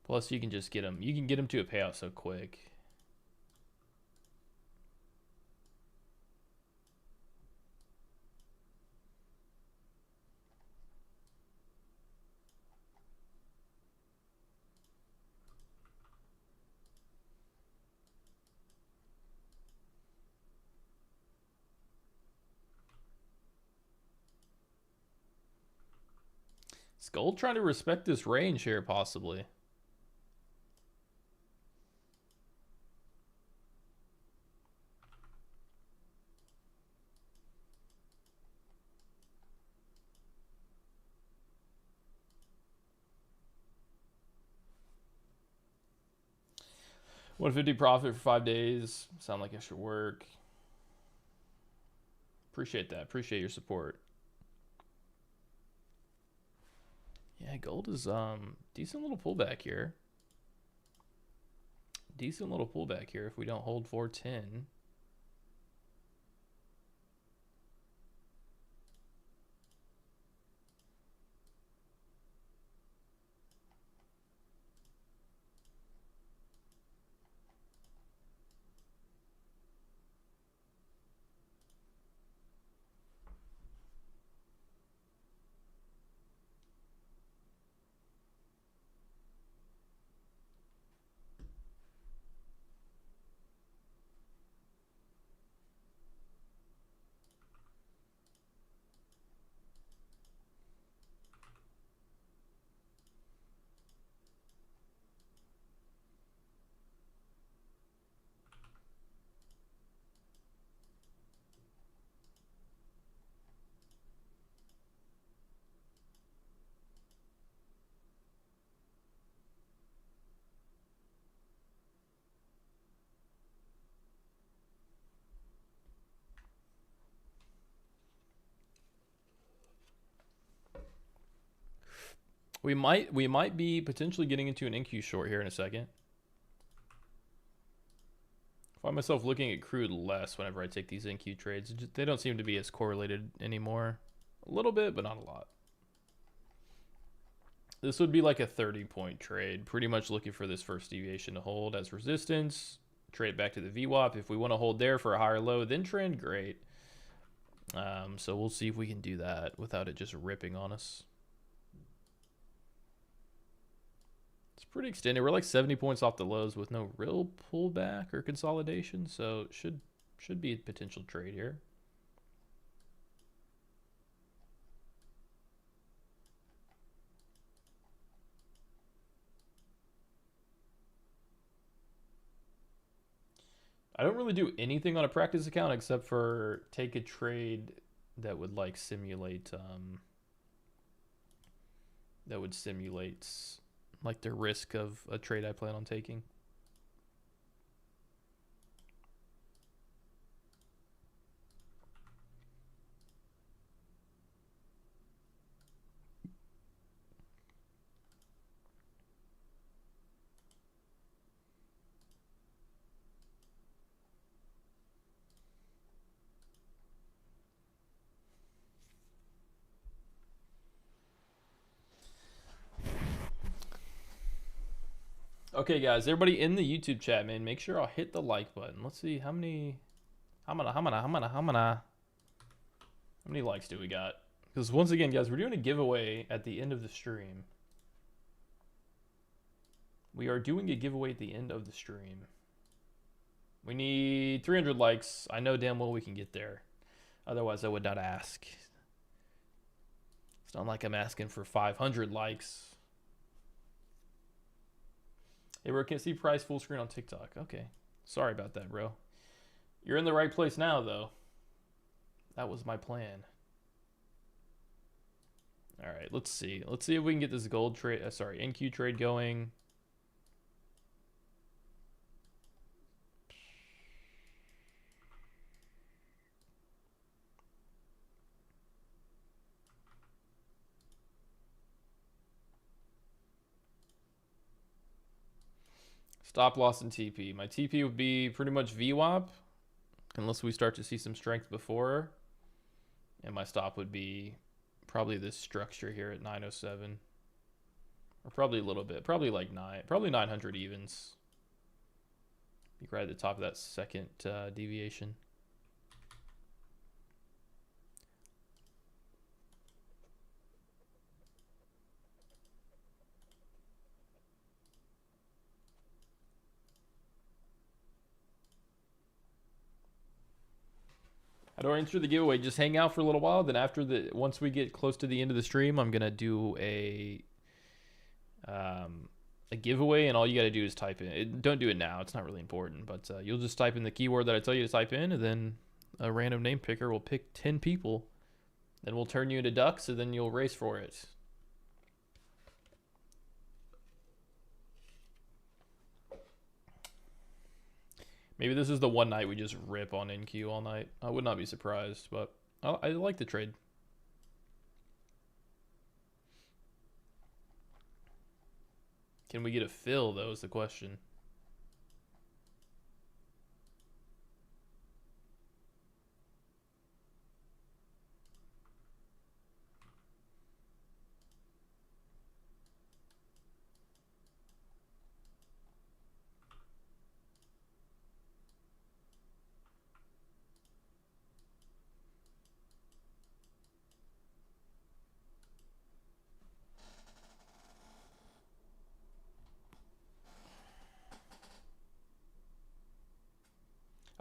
Plus, you can just get them. You can get them to a payout so quick. Is gold trying to respect this range here, possibly? $150 profit for 5 days. Sound like extra work. Appreciate that. Appreciate your support. Yeah, gold is decent little pullback here. Decent little pullback here if we don't hold 410. We might be potentially getting into an NQ short here in a second. I find myself looking at crude less whenever I take these NQ trades. They don't seem to be as correlated anymore. A little bit, but not a lot. This would be like a 30-point trade. Pretty much looking for this first deviation to hold as resistance. Trade back to the VWAP. If we want to hold there for a higher low, then trend, great. So we'll see if we can do that without it just ripping on us. It's pretty extended. We're like 70 points off the lows with no real pullback or consolidation, so it should be a potential trade here. I don't really do anything on a practice account except for take a trade that would like simulate like the risk of a trade I plan on taking. Okay, guys, everybody in the YouTube chat, man, make sure I'll hit the like button. Let's see how many likes do we got? Because once again, guys, we're doing a giveaway at the end of the stream. We are doing a giveaway at the end of the stream. We need 300 likes. I know damn well we can get there. Otherwise, I would not ask. It's not like I'm asking for 500 likes. Hey, bro, can't see price full screen on TikTok. Okay. Sorry about that, bro. You're in the right place now, though. That was my plan. All right, let's see. Let's see if we can get this gold trade, NQ trade going. Stop loss and TP. My TP would be pretty much VWAP, unless we start to see some strength before. And my stop would be probably this structure here at 907. Or probably a little bit. Probably like 900 evens. Be right at the top of that second deviation. How do I enter the giveaway? Just hang out for a little while. Then once we get close to the end of the stream, I'm gonna do a giveaway, and all you gotta do is type in. Don't do it now; it's not really important. But you'll just type in the keyword that I tell you to type in, and then a random name picker will pick 10 people. Then we'll turn you into ducks, and then you'll race for it. Maybe this is the one night we just rip on NQ all night. I would not be surprised, but I like the trade. Can we get a fill, though, is the question.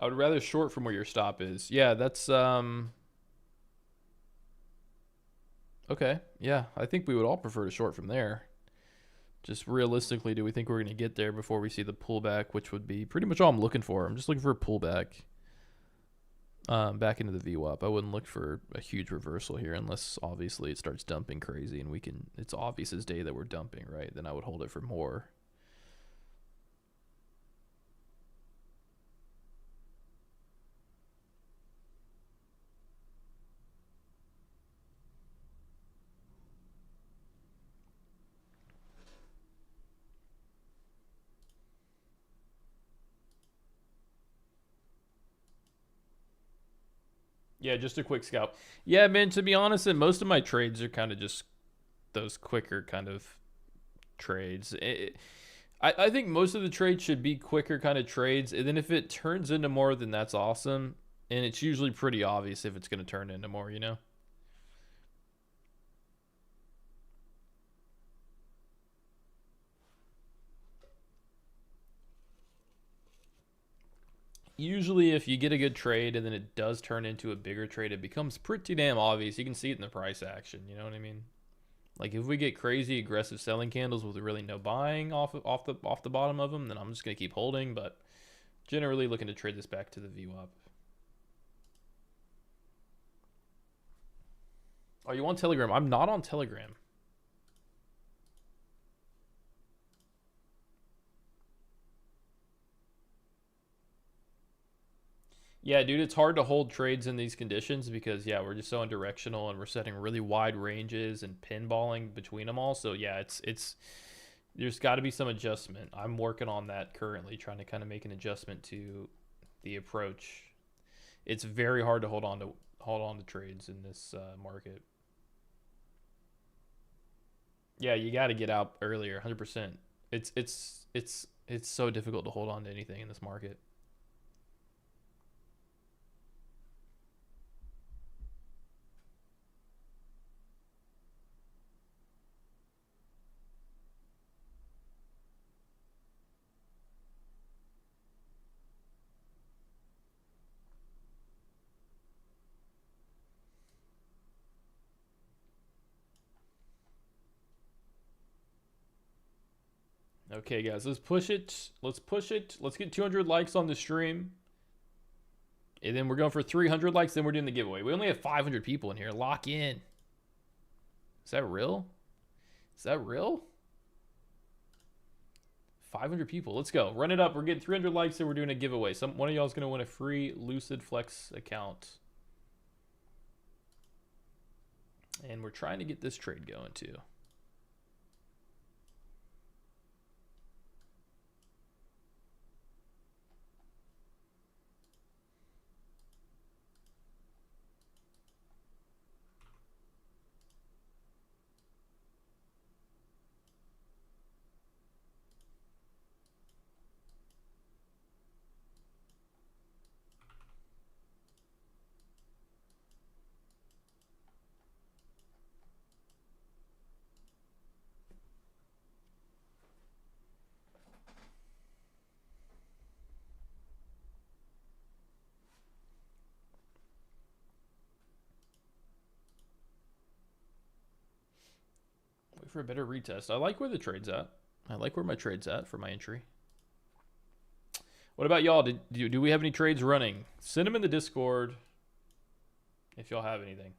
I would rather short from where your stop is. Yeah, that's okay. Yeah, I think we would all prefer to short from there. Just realistically, do we think we're going to get there before we see the pullback, which would be pretty much all I'm looking for. I'm just looking for a pullback back into the VWAP. I wouldn't look for a huge reversal here unless obviously it starts dumping crazy and it's obvious as day that we're dumping, right? Then I would hold it for more. Yeah, just a quick scalp. Yeah, man, to be honest, and most of my trades are kind of just those quicker kind of trades. I think most of the trades should be quicker kind of trades. And then if it turns into more, then that's awesome. And it's usually pretty obvious if it's going to turn into more, you know? Usually if you get a good trade and then it does turn into a bigger trade, it becomes pretty damn obvious. You can see it in the price action, you know what I mean? Like if we get crazy aggressive selling candles with really no buying off the bottom of them, then I'm just going to keep holding, but generally looking to trade this back to the VWAP. Are you on Telegram? I'm not on Telegram. Yeah, dude, it's hard to hold trades in these conditions because, yeah, we're just so undirectional and we're setting really wide ranges and pinballing between them all. So, yeah, there's got to be some adjustment. I'm working on that currently, trying to kind of make an adjustment to the approach. It's very hard to hold on to trades in this market. Yeah, you got to get out earlier, 100%. It's so difficult to hold on to anything in this market. Okay, guys, let's push it. Let's push it. Let's get 200 likes on the stream. And then we're going for 300 likes, then we're doing the giveaway. We only have 500 people in here. Lock in. Is that real? Is that real? 500 people. Let's go. Run it up. We're getting 300 likes, and we're doing a giveaway. One of y'all is going to win a free Lucid Flex account. And we're trying to get this trade going, too. Wait for a better retest. I like where the trade's at. I like where my trade's at for my entry. What about y'all? Do we have any trades running? Send them in the Discord if y'all have anything.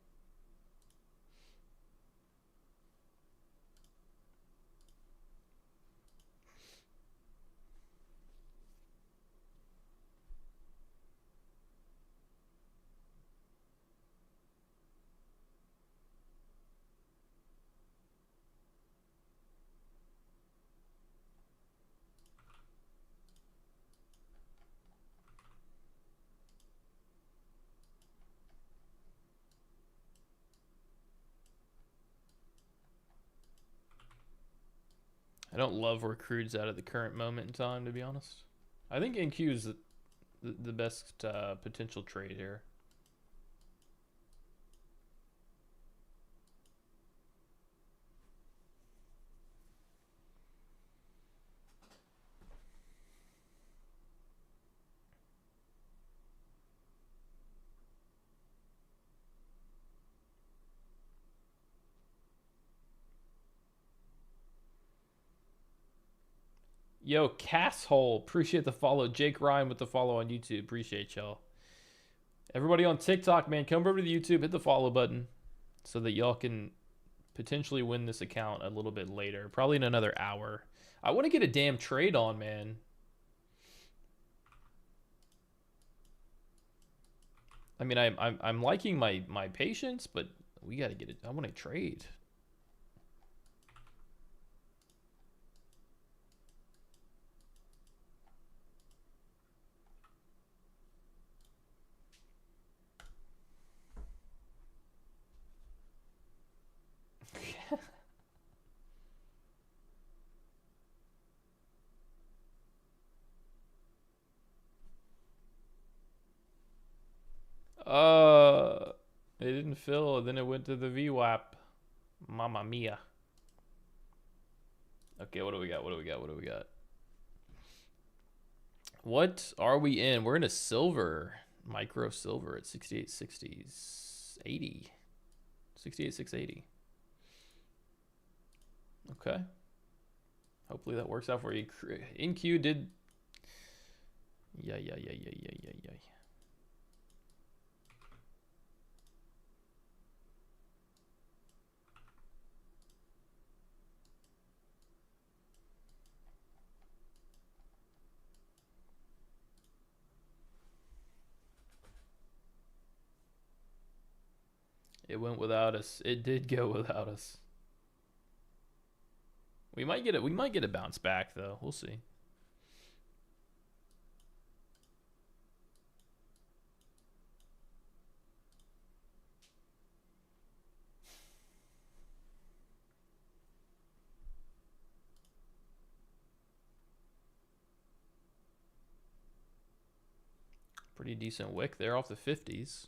I don't love where Crude's at the current moment in time, to be honest. I think NQ is the best potential trade here. Yo, Casshole, appreciate the follow. Jake Ryan with the follow on YouTube. Appreciate y'all. Everybody on TikTok, man, come over to the YouTube, hit the follow button so that y'all can potentially win this account a little bit later. Probably in another hour. I want to get a damn trade on, man. I mean, I'm liking my patience, but we got to get it. I want to trade. It didn't fill, and then it went to the VWAP. Mamma mia. Okay, what do we got? What do we got? What do we got? What are we in? We're in a silver, micro silver at 68.60s, 80, 68.680. Okay. Hopefully that works out for you. NQ did. Yeah. It went without us. It did go without us. We might get it. We might get a bounce back though. We'll see. Pretty decent wick there off the 50s.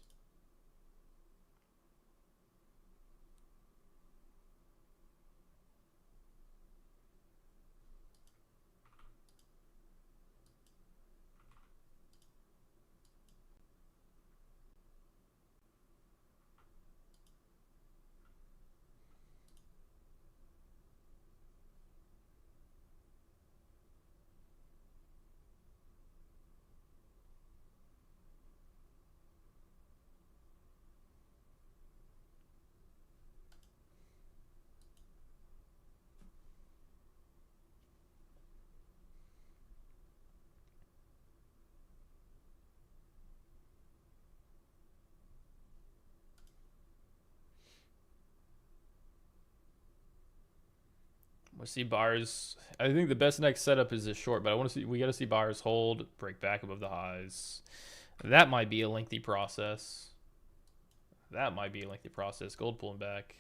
We see buyers. I think the best next setup is this short, but I want to see. We got to see buyers hold, break back above the highs. That might be a lengthy process. Gold pulling back.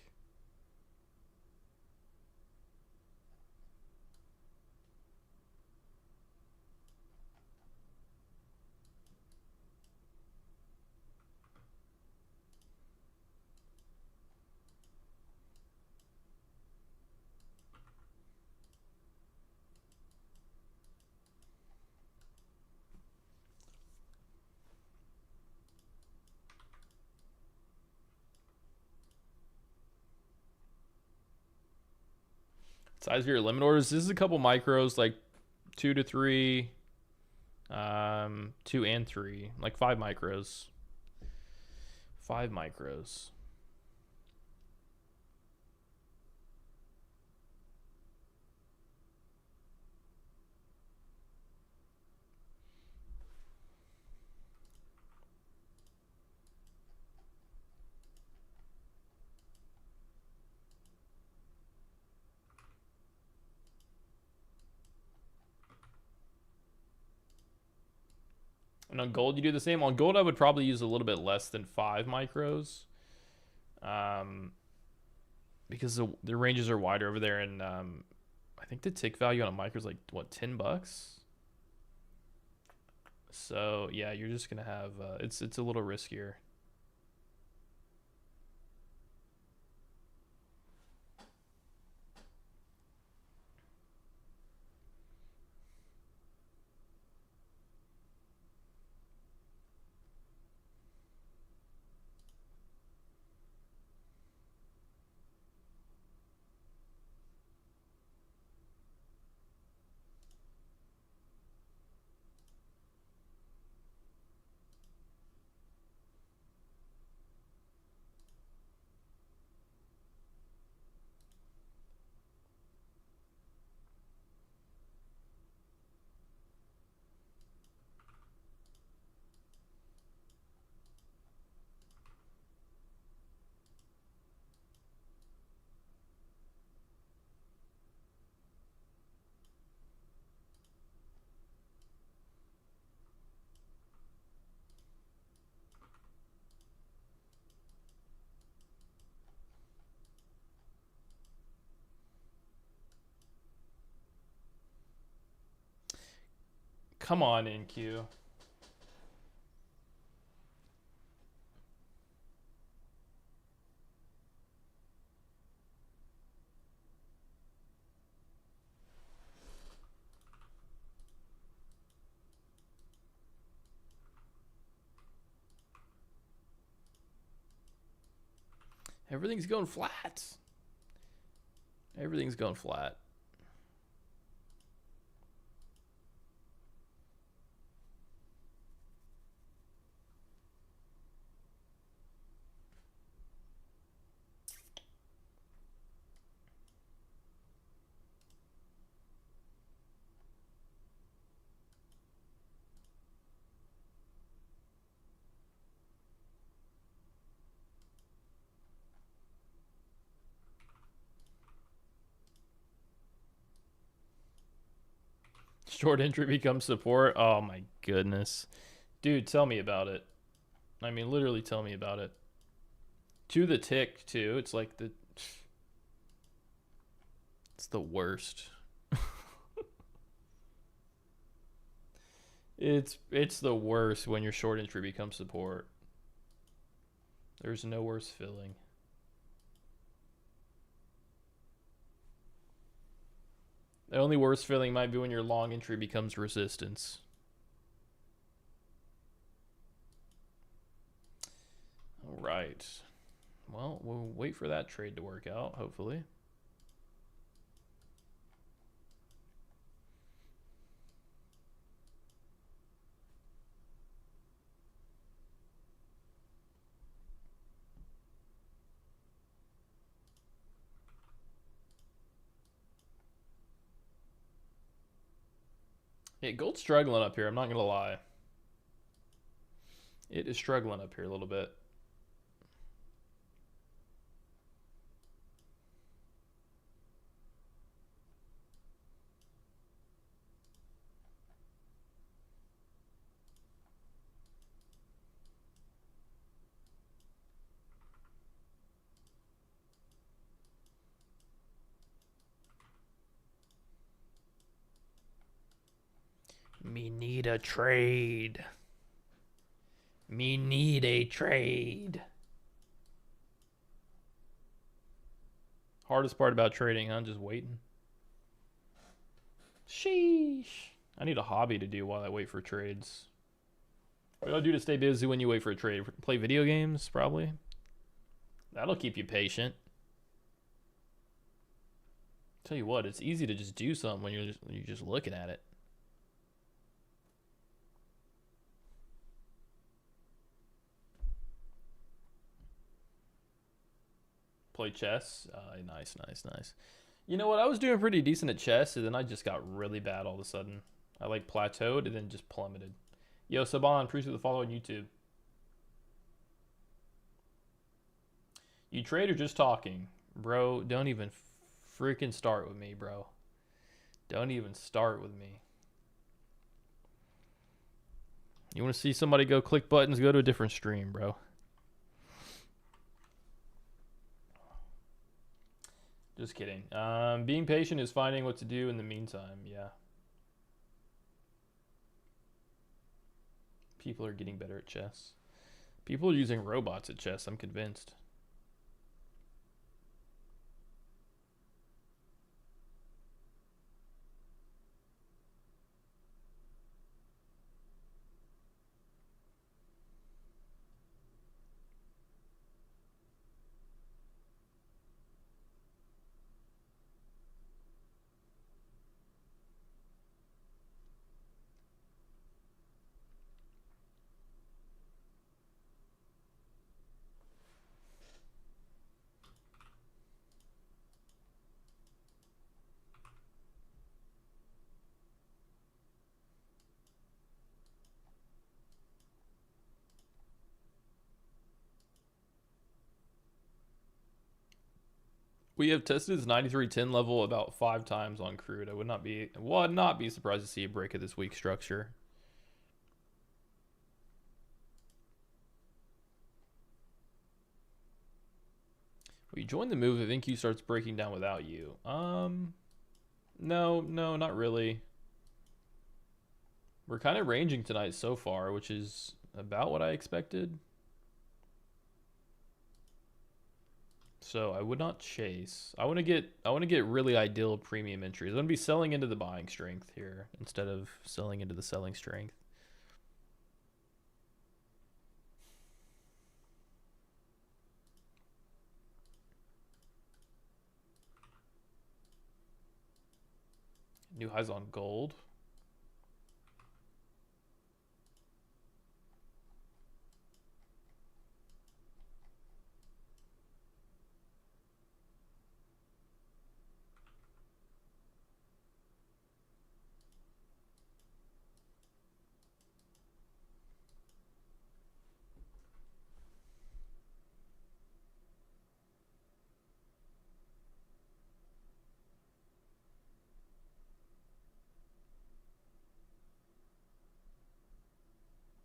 Size of your limit orders. This is a couple micros, like 2 to 3, 2 and 3, like 5 micros. 5 micros. And on gold, you do the same. On gold, I would probably use a little bit less than 5 micros. Because the ranges are wider over there. And I think the tick value on a micro is like, what, $10? So, yeah, you're just going to have, it's a little riskier. Come on, NQ. Everything's going flat. Everything's going flat. Short entry becomes support. Oh my goodness. Dude, tell me about it. I mean, literally tell me about it. To the tick, too. It's like it's the worst. It's the worst when your short entry becomes support. There's no worse feeling. The only worst feeling might be when your long entry becomes resistance. All right. Well, we'll wait for that trade to work out, hopefully. Yeah, gold's struggling up here. I'm not going to lie. It is struggling up here a little bit. Me need a trade. Me need a trade. Hardest part about trading, huh? Just waiting. Sheesh. I need a hobby to do while I wait for trades. What do I do to stay busy when you wait for a trade? Play video games, probably. That'll keep you patient. Tell you what, it's easy to just do something when you're just looking at it. Play chess. Nice, nice, nice. You know what? I was doing pretty decent at chess, and then I just got really bad all of a sudden. I like plateaued and then just plummeted. Yo, Saban, appreciate the follow on YouTube. You trade or just talking? Bro, don't even freaking start with me, bro. Don't even start with me. You want to see somebody go click buttons, go to a different stream, bro. Just kidding. Being patient is finding what to do in the meantime. Yeah. People are getting better at chess. People are using robots at chess, I'm convinced. We have tested this 93.10 level about 5 times on Crude. I would not be surprised to see a break of this weak structure. Will you join the move if NQ starts breaking down without you? No, not really. We're kind of ranging tonight so far, which is about what I expected. So I would not chase. I want to get really ideal premium entries. I'm going to be selling into the buying strength here instead of selling into the selling strength. New highs on gold.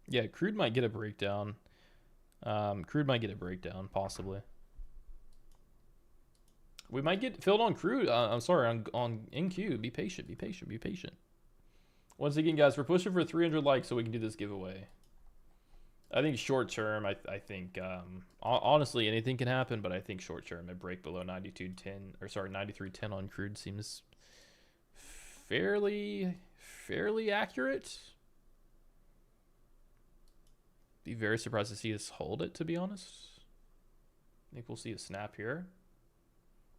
Yeah, Crude might get a breakdown. Crude might get a breakdown, possibly. We might get filled on Crude. I'm sorry, on NQ. Be patient, be patient, be patient. Once again, guys, we're pushing for 300 likes so we can do this giveaway. I think short term, I think, honestly, anything can happen, but I think short term, a break below 92.10, or sorry, 93.10 on Crude seems fairly accurate. Be very surprised to see us hold it, to be honest. I think we'll see a snap here.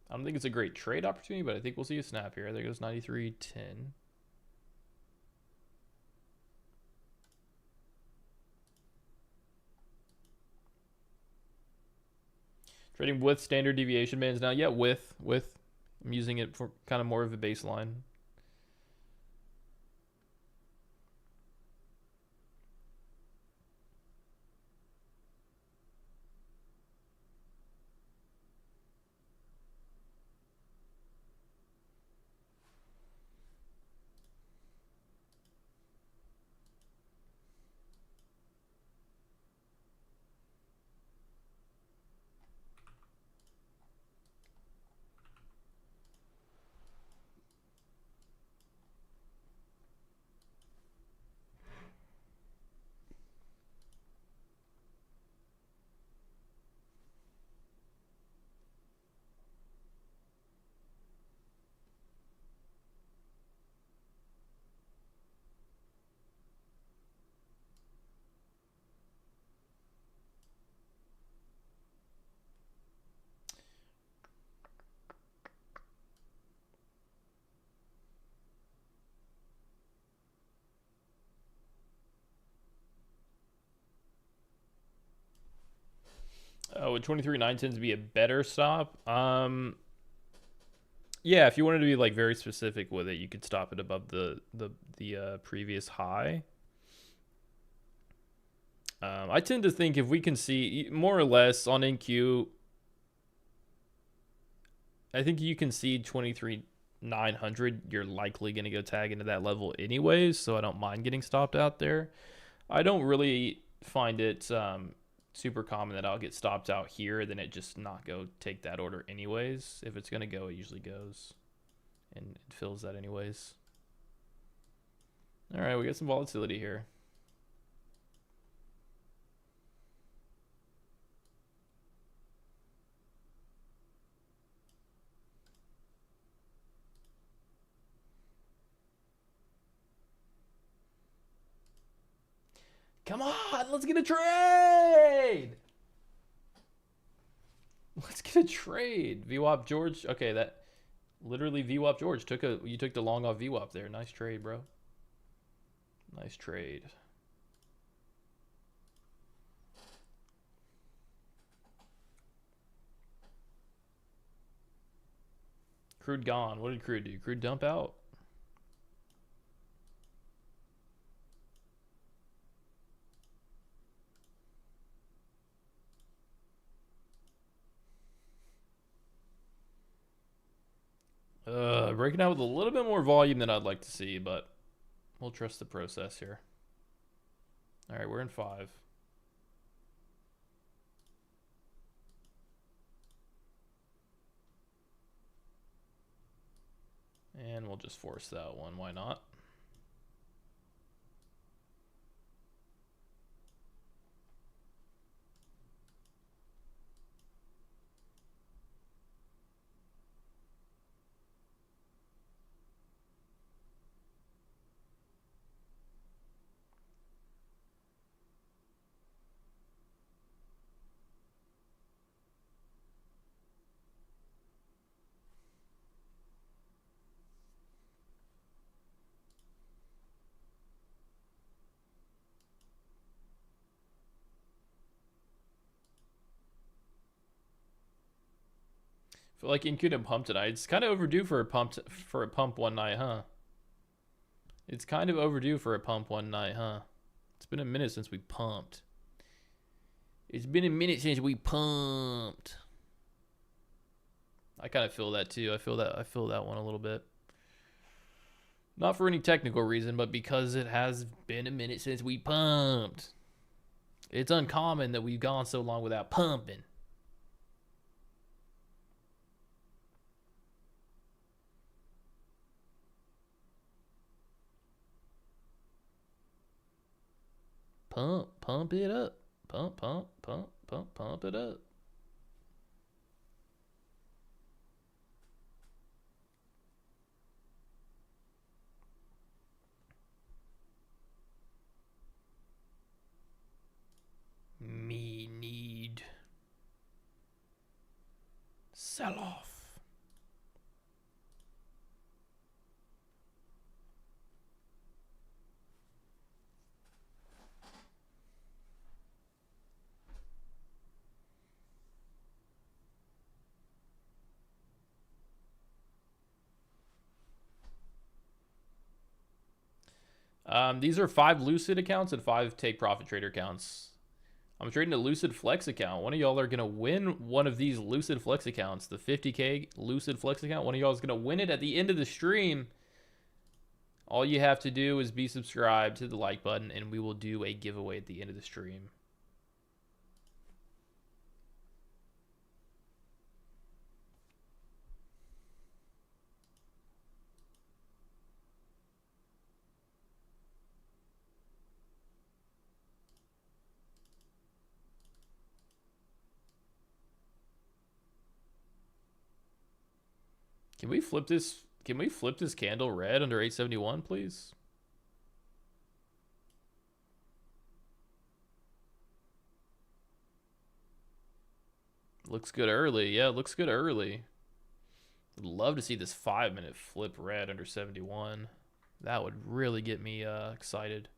I don't think it's a great trade opportunity, but I think we'll see a snap here. There goes 93.10. Trading with standard deviation bands now. Yeah, with. I'm using it for kind of more of a baseline. Oh, would 23.9 tends to be a better stop? Yeah, if you wanted to be like very specific with it, you could stop it above the previous high. I tend to think if we can see more or less on NQ, I think you can see 23.900. You're likely going to go tag into that level anyways, so I don't mind getting stopped out there. I don't really find it super common that I'll get stopped out here, then it just not go take that order anyways. If it's going to go, it usually goes and it fills that anyways. All right, we got some volatility here. Come on, let's get a trade. Let's get a trade. VWAP George. Okay, that literally VWAP George you took the long off VWAP there. Nice trade, bro. Nice trade. Crude gone. What did Crude do? Crude dump out? Breaking out with a little bit more volume than I'd like to see, but we'll trust the process here. All right, we're in 5. And we'll just force that one. Why not? I feel like Incud and pump tonight. It's kind of overdue for a pump one night, huh? It's kind of overdue for a pump one night, huh? It's been a minute since we pumped. It's been a minute since we pumped. I kind of feel that too. I feel that one a little bit. Not for any technical reason, but because it has been a minute since we pumped. It's uncommon that we've gone so long without pumping. Pump it up. Pump it up. Me need sell off. These are 5 Lucid accounts and 5 take profit trader accounts. I'm trading a Lucid Flex account. One of y'all are going to win one of these Lucid Flex accounts. The 50K Lucid Flex account. One of y'all is going to win it at the end of the stream. All you have to do is be subscribed to the like button, and we will do a giveaway at the end of the stream. Can we flip this? Can we flip this candle red under 871, please? Looks good early. Yeah, it looks good early. Would love to see this 5-minute flip red under 71. That would really get me excited.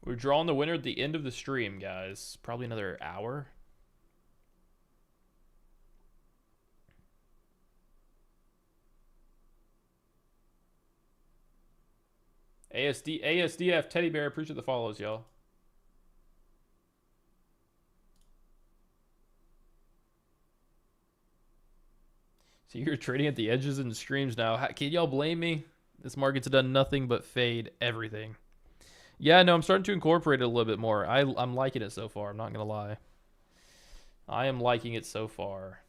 We're drawing the winner at the end of the stream, guys. Probably another hour. ASDF Teddy Bear, appreciate the follows, y'all. So you're trading at the edges and streams now. Can y'all blame me? This market's done nothing but fade everything. Yeah, no, I'm starting to incorporate it a little bit more. I'm liking it so far. I'm not going to lie. I am liking it so far.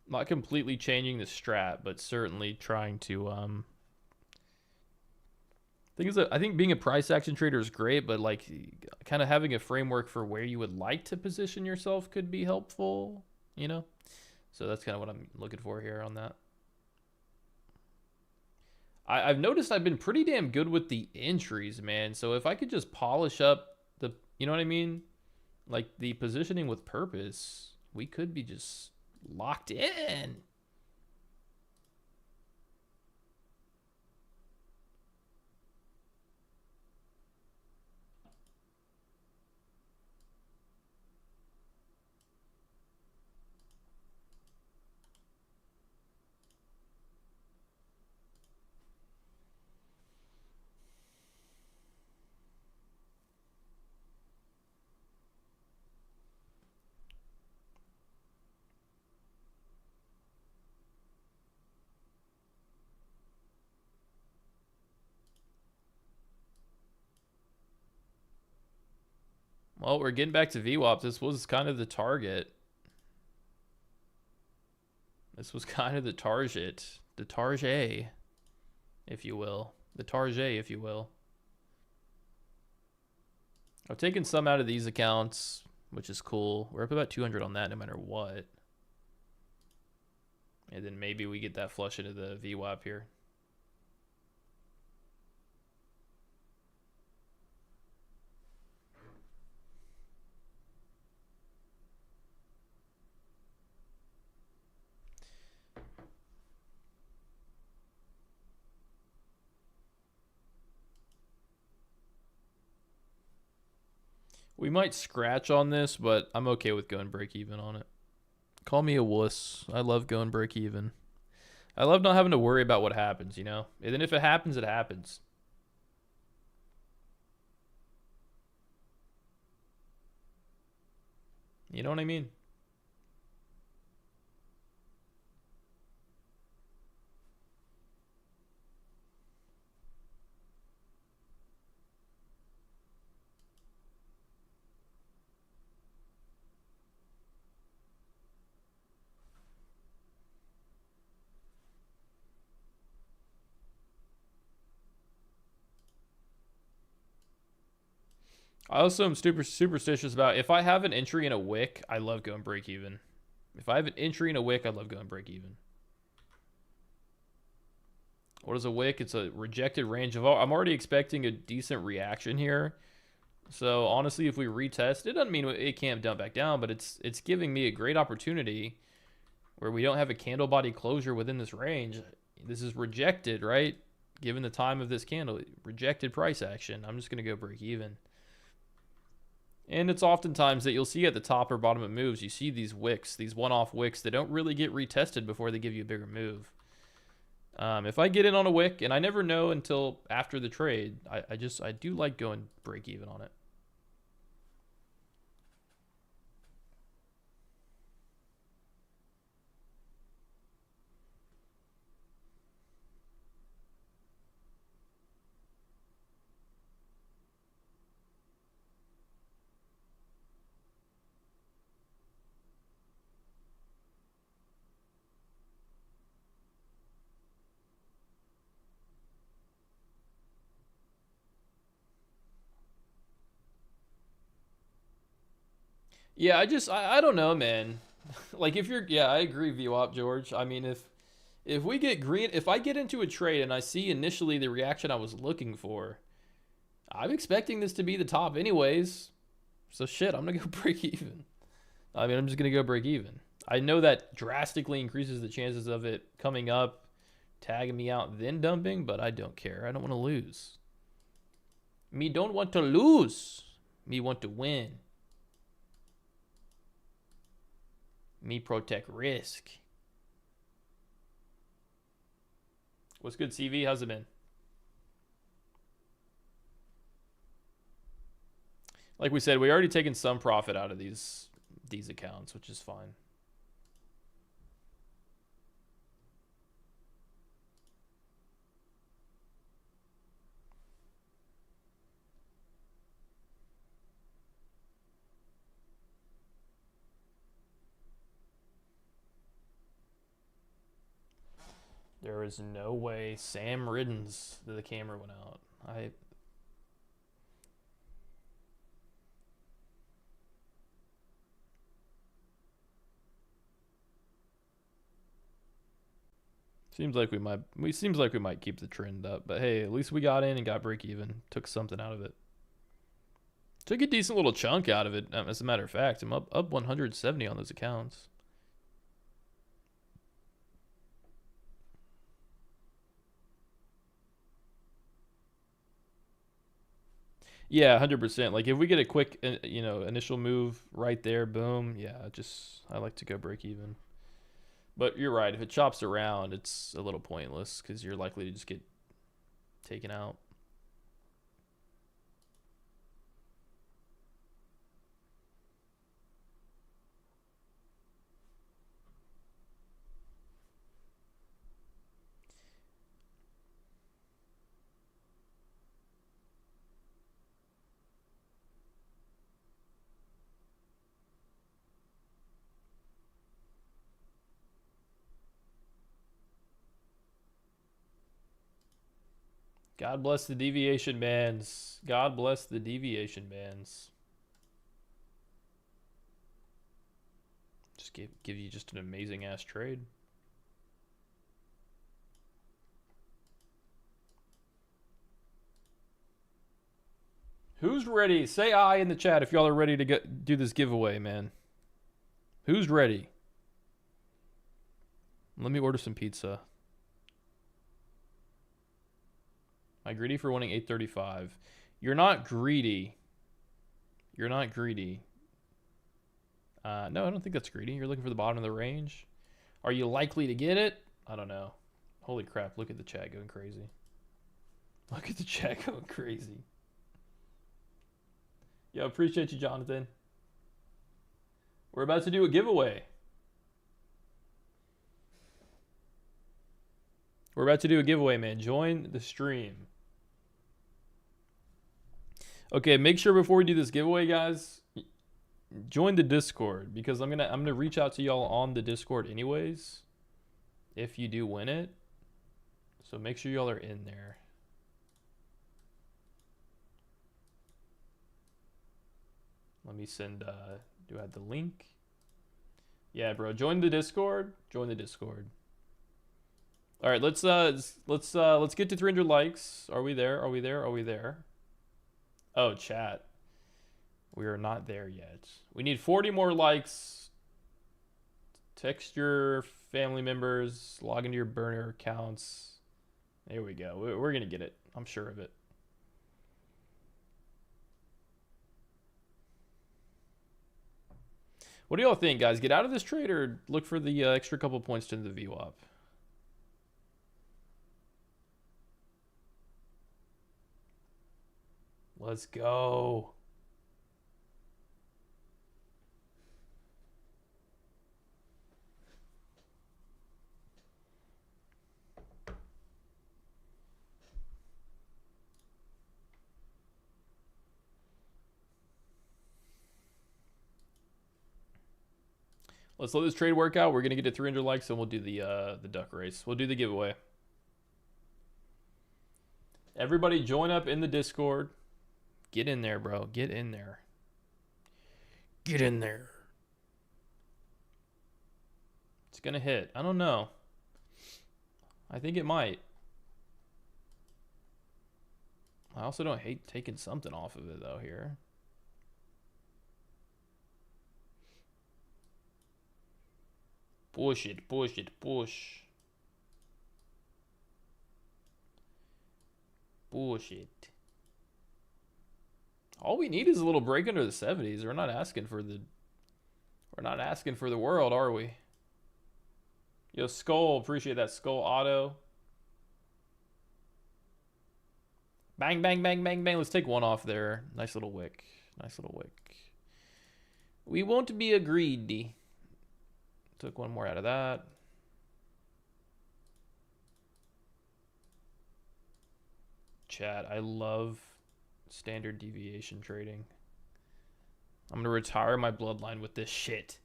Not completely changing the strat, but certainly trying to thing is that I think being a price action trader is great, but like kind of having a framework for where you would like to position yourself could be helpful, you know? So that's kind of what I'm looking for here on that. I've noticed I've been pretty damn good with the entries, man. So if I could just polish up the, you know what I mean? Like the positioning with purpose, we could be just locked in. Well, we're getting back to VWAP. This was kind of the target. This was kind of the target. The target, if you will. The target, if you will. I've taken some out of these accounts, which is cool. We're up about 200 on that no matter what. And then maybe we get that flush into the VWAP here. We might scratch on this, but I'm okay with going break even on it. Call me a wuss. I love going break even. I love not having to worry about what happens, you know? And then if it happens, it happens. You know what I mean? I also am super superstitious about if I have an entry in a wick, I love going break even. If I have an entry in a wick, I love going break even. What is a wick? It's a rejected range of all. I'm already expecting a decent reaction here. So honestly, if we retest, it doesn't mean it can't dump back down, but it's giving me a great opportunity where we don't have a candle body closure within this range. This is rejected, right? Given the time of this candle, rejected price action. I'm just going to go break even. And it's oftentimes that you'll see at the top or bottom of moves, you see these wicks, these one-off wicks that don't really get retested before they give you a bigger move. If I get in on a wick, and I never know until after the trade, I do like going break even on it. Yeah, I don't know, man. Like if you're, yeah, I agree, VWAP, George. I mean, if we get green, if I get into a trade and I see initially the reaction I was looking for, I'm expecting this to be the top anyways. So shit, I'm gonna go break even. I mean, I'm just gonna go break even. I know that drastically increases the chances of it coming up tagging me out then dumping, but I don't care. I don't want to lose. Me don't want to lose. Me want to win. Me protect risk. What's good, CV? How's it been? Like we said, we already taken some profit out of these accounts, which is fine. There is no way Sam Riddens the camera went out. Seems like we might keep the trend up, but hey, at least we got in and got break even. Took something out of it. Took a decent little chunk out of it. As a matter of fact, I'm up 170 on those accounts. Yeah, 100%. Like if we get a quick, initial move right there, boom. Yeah, I like to go break even. But you're right. If it chops around, it's a little pointless because you're likely to just get taken out. God bless the deviation bands. God bless the deviation bands. Just give you just an amazing ass trade. Who's ready? Say I in the chat if y'all are ready to do this giveaway, man. Who's ready? Let me order some pizza. Am I greedy for winning 835? You're not greedy. You're not greedy. No, I don't think that's greedy. You're looking for the bottom of the range. Are you likely to get it? I don't know. Holy crap, look at the chat going crazy. Look at the chat going crazy. Yo, appreciate you, Jonathan. We're about to do a giveaway. We're about to do a giveaway, man. Join the stream. Okay, make sure before we do this giveaway, guys, join the Discord because I'm gonna reach out to y'all on the Discord anyways if you do win it. So make sure y'all are in there. Let me send do I have the link? Yeah, bro, join the Discord. Join the Discord. All right, let's get to 300 likes. Are we there? Are we there? Are we there? Oh, chat. We are not there yet. We need 40 more likes. Text your family members. Log into your burner accounts. There we go. We're going to get it. I'm sure of it. What do y'all think, guys? Get out of this trade or look for the extra couple points to the VWAP? Let's go. Let's let this trade work out. We're gonna get to 300 likes and we'll do the duck race. We'll do the giveaway. Everybody join up in the Discord. Get in there, bro. Get in there. Get in there. It's gonna hit. I don't know. I think it might. I also don't hate taking something off of it though here. Push it, push it, push. Bullshit. All we need is a little break under the 70s. We're not asking for the world, are we? Yo, Skull, appreciate that. Skull Auto. Bang, bang, bang, bang, bang. Let's take one off there. Nice little wick. Nice little wick. We won't be greedy. Took one more out of that. Chat, I love standard deviation trading. I'm going to retire my bloodline with this shit.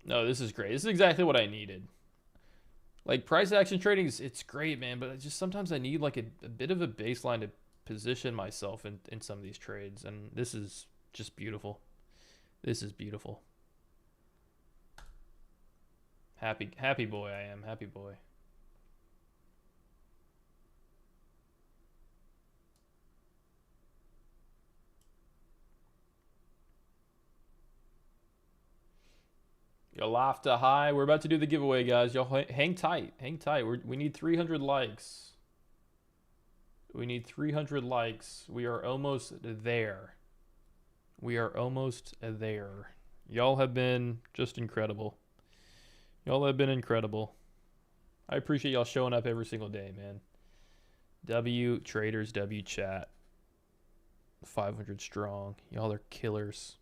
No, this is great. This is exactly what I needed. Like, price action trading, it's great, man, but just sometimes I need like a bit of a baseline to position myself in some of these trades, and this is just beautiful. This is beautiful. Happy boy I am. Happy boy. Yo, Lofta, hi. We're about to do the giveaway, guys. Y'all hang tight. Hang tight. We need 300 likes. We need 300 likes. We are almost there. We are almost there. Y'all have been just incredible. Y'all have been incredible. I appreciate y'all showing up every single day, man. W traders, W chat. 500 strong. Y'all are killers.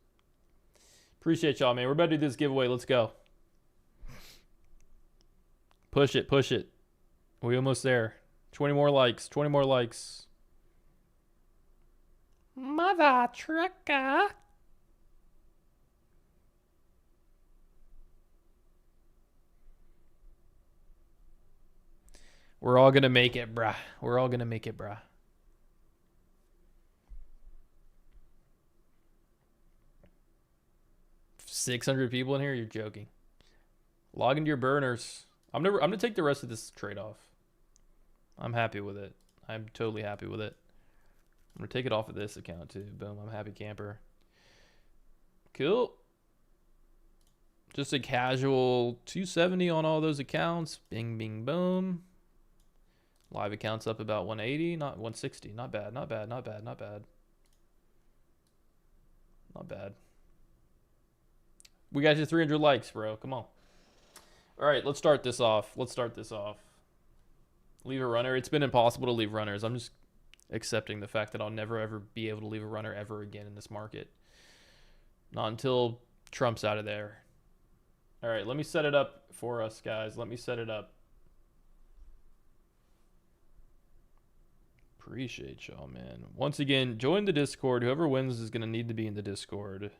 Appreciate y'all, man. We're about to do this giveaway. Let's go. Push it, push it. We almost there. 20 more likes. 20 more likes. Mother trucker. We're all gonna make it, bruh. We're all gonna make it, bruh. $600 people in here? You're joking. Log into your burners. I'm gonna take the rest of this trade off. I'm happy with it. I'm totally happy with it. I'm gonna take it off of this account too. Boom. I'm a happy camper. Cool. Just a casual 270 on all those accounts. Bing, bing, boom. Live accounts up about 180, not 160. Not bad, not bad, not bad, not bad. Not bad. We got you 300 likes, bro. Come on. All right, let's start this off. Let's start this off. Leave a runner. It's been impossible to leave runners. I'm just accepting the fact that I'll never, ever be able to leave a runner ever again in this market. Not until Trump's out of there. All right, let me set it up for us, guys. Let me set it up. Appreciate y'all, man. Once again, join the Discord. Whoever wins is going to need to be in the Discord.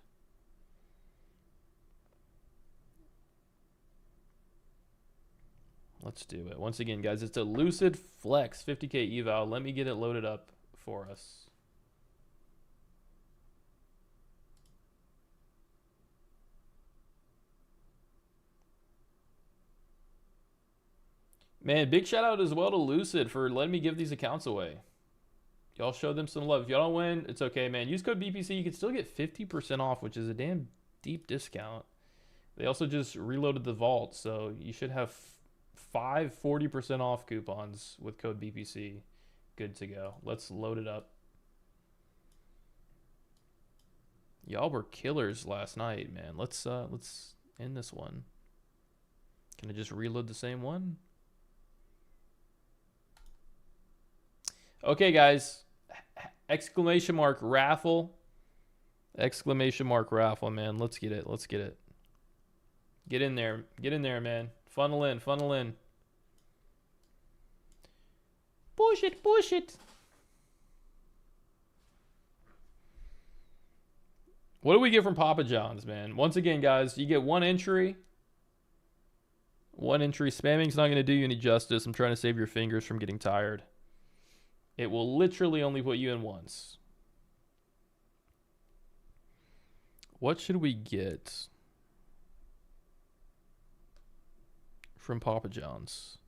Let's do it. Once again, guys, it's a Lucid Flex 50K eval. Let me get it loaded up for us. Man, big shout out as well to Lucid for letting me give these accounts away. Y'all show them some love. If y'all don't win, it's okay, man. Use code BPC. You can still get 50% off, which is a damn deep discount. They also just reloaded the vault, so you should have 5 40% off coupons with code BPC. Good to go. Let's load it up. Y'all were killers last night, man. Let's end this one. Can I just reload the same one? Okay, guys. Exclamation mark raffle. Exclamation mark raffle, man. Let's get it. Let's get it. Get in there. Get in there, man. Funnel in. Funnel in. Push it. Push it. What do we get from Papa John's, man? Once again, guys, you get one entry. One entry. Spamming's not going to do you any justice. I'm trying to save your fingers from getting tired. It will literally only put you in once. What should we get from Papa John's?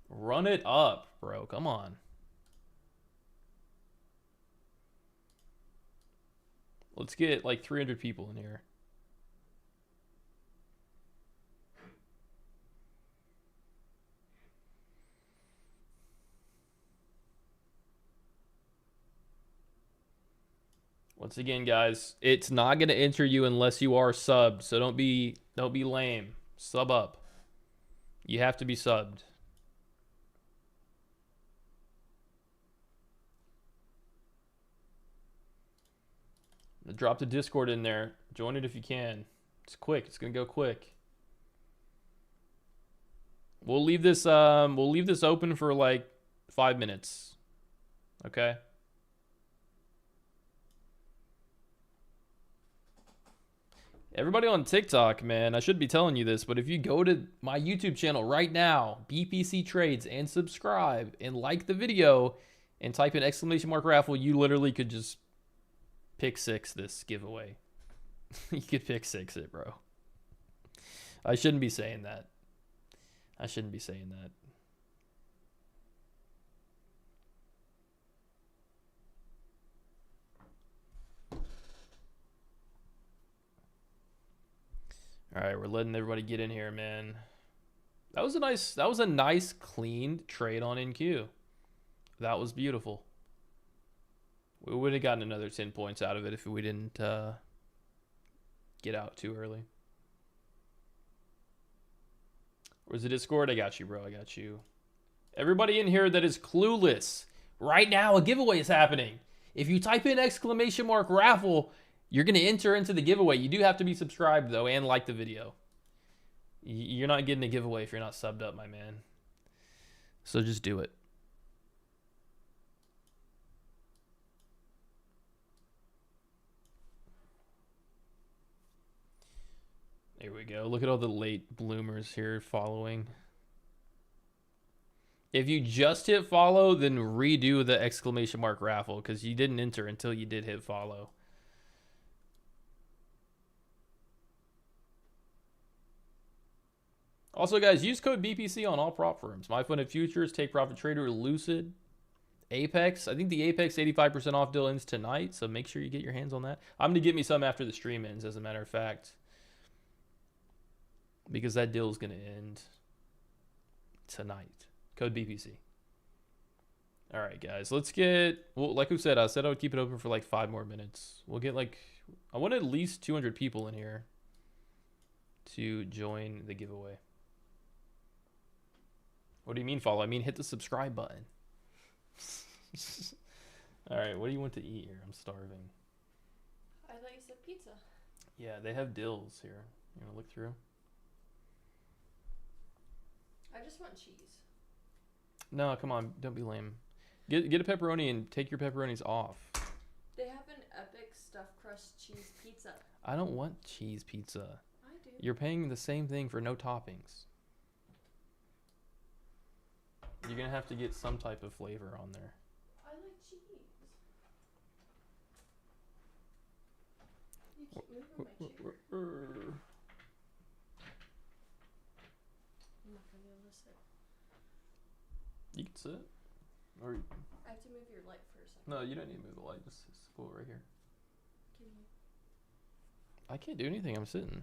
Run it up, bro. Come on. Let's get like 300 people in here. Once again, guys, it's not gonna enter you unless you are subbed. So don't be lame. Sub up. You have to be subbed. Drop the Discord in there. Join it if you can. It's quick. It's gonna go quick. We'll leave this open for like 5 minutes. Okay? Everybody on TikTok, man, I should be telling you this, but if you go to my YouTube channel right now, BPC Trades, and subscribe and like the video and type in !Raffle, you literally could just pick 6 this giveaway. You could pick 6 it, bro. I shouldn't be saying that. I shouldn't be saying that. All right, we're letting everybody get in here, man. That was a nice clean trade on NQ. That was beautiful. We would have gotten another 10 points out of it if we didn't get out too early. Where's the Discord? I got you, bro. I got you. Everybody in here that is clueless, right now a giveaway is happening. If you type in !Raffle, you're going to enter into the giveaway. You do have to be subscribed, though, and like the video. You're not getting a giveaway if you're not subbed up, my man. So just do it. There we go. Look at all the late bloomers here following. If you just hit follow, then redo the !Raffle because you didn't enter until you did hit follow. Also, guys, use code BPC on all prop firms. MyFunded Futures, Take Profit Trader, Lucid, Apex. I think the Apex 85% off deal ends tonight, so make sure you get your hands on that. I'm going to get me some after the stream ends, as a matter of fact, because that deal is going to end tonight. Code BPC. All right, guys, let's get, well, like we said, I said I would keep it open for like 5 more minutes. We'll get like, I want at least 200 people in here to join the giveaway. What do you mean follow? I mean hit the subscribe button. All right, what do you want to eat here? I'm starving. I thought you said pizza. Yeah, they have dills here. You want to look through? I just want cheese. No, come on, don't be lame. Get a pepperoni and take your pepperonis off. They have an epic stuffed crust cheese pizza. I don't want cheese pizza. I do. You're paying the same thing for no toppings. You're going to have to get some type of flavor on there. I like cheese. You keep moving my chair. I'm not going to be able to sit. You can sit. Or I have to move your light for a second. no, you don't need to move the light. Just go right here. Can you? I can't do anything. I'm sitting.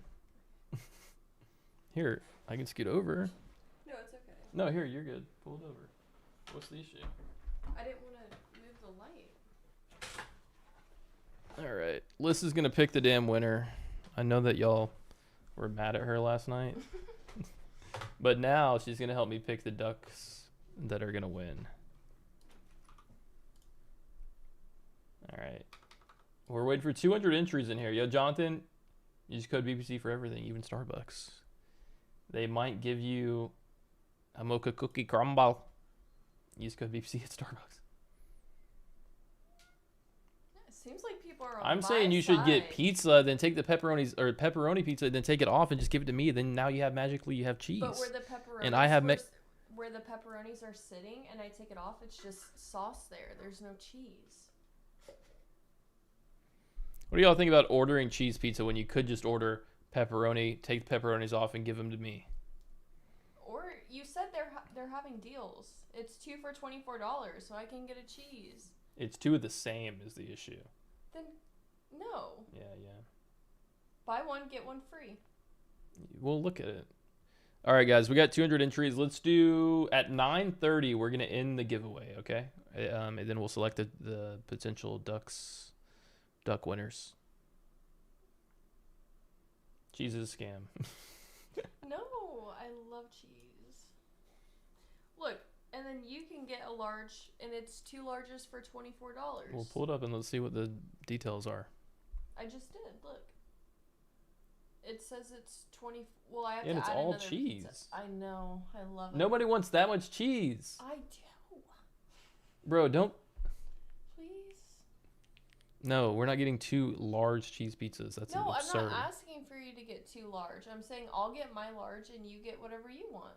Here, I can scoot over. No, it's okay. No, here, you're good. Pull it over. What's the issue? I didn't want to move the light. All right. Liz is going to pick the damn winner. I know that y'all were mad at her last night. But now she's going to help me pick the ducks that are going to win. All right. We're waiting for 200 entries in here. Yo, Jonathan, use code BPC for everything, even Starbucks. They might give you a mocha cookie crumble. Use code BPC at Starbucks. It seems like people are on I'm my saying you should side. get pizza, then take the pepperonis or pepperoni pizza, then take it off and just give it to me. Then now you have magically cheese. But where the pepperonis And I have where the pepperonis are sitting and I take it off, it's just sauce there. There's no cheese. What do y'all think about ordering cheese pizza when you could just order pepperoni, take the pepperonis off, and give them to me? Or you said they're having deals. It's 2 for $24, so I can get a cheese. It's 2 of the same is the issue. Then no. Yeah. Buy one, get one free. We'll look at it. All right, guys, we got 200 entries. Let's do at 9:30. We're gonna end the giveaway, okay? And then we'll select the potential ducks Duck winners. Cheese is a scam. No, I love cheese. Look, and then you can get a large, and it's 2 larges for $24. We'll pull it up and let's see what the details are. I just did. Look. It says it's 20. Well, I have And to it's add all another cheese. pizza. I know. I love it. Nobody wants that much cheese. I do. Bro, don't. Please. No, we're not getting 2 large cheese pizzas. That's No, absurd. I'm not asking for you to get 2 large. I'm saying I'll get my large and you get whatever you want.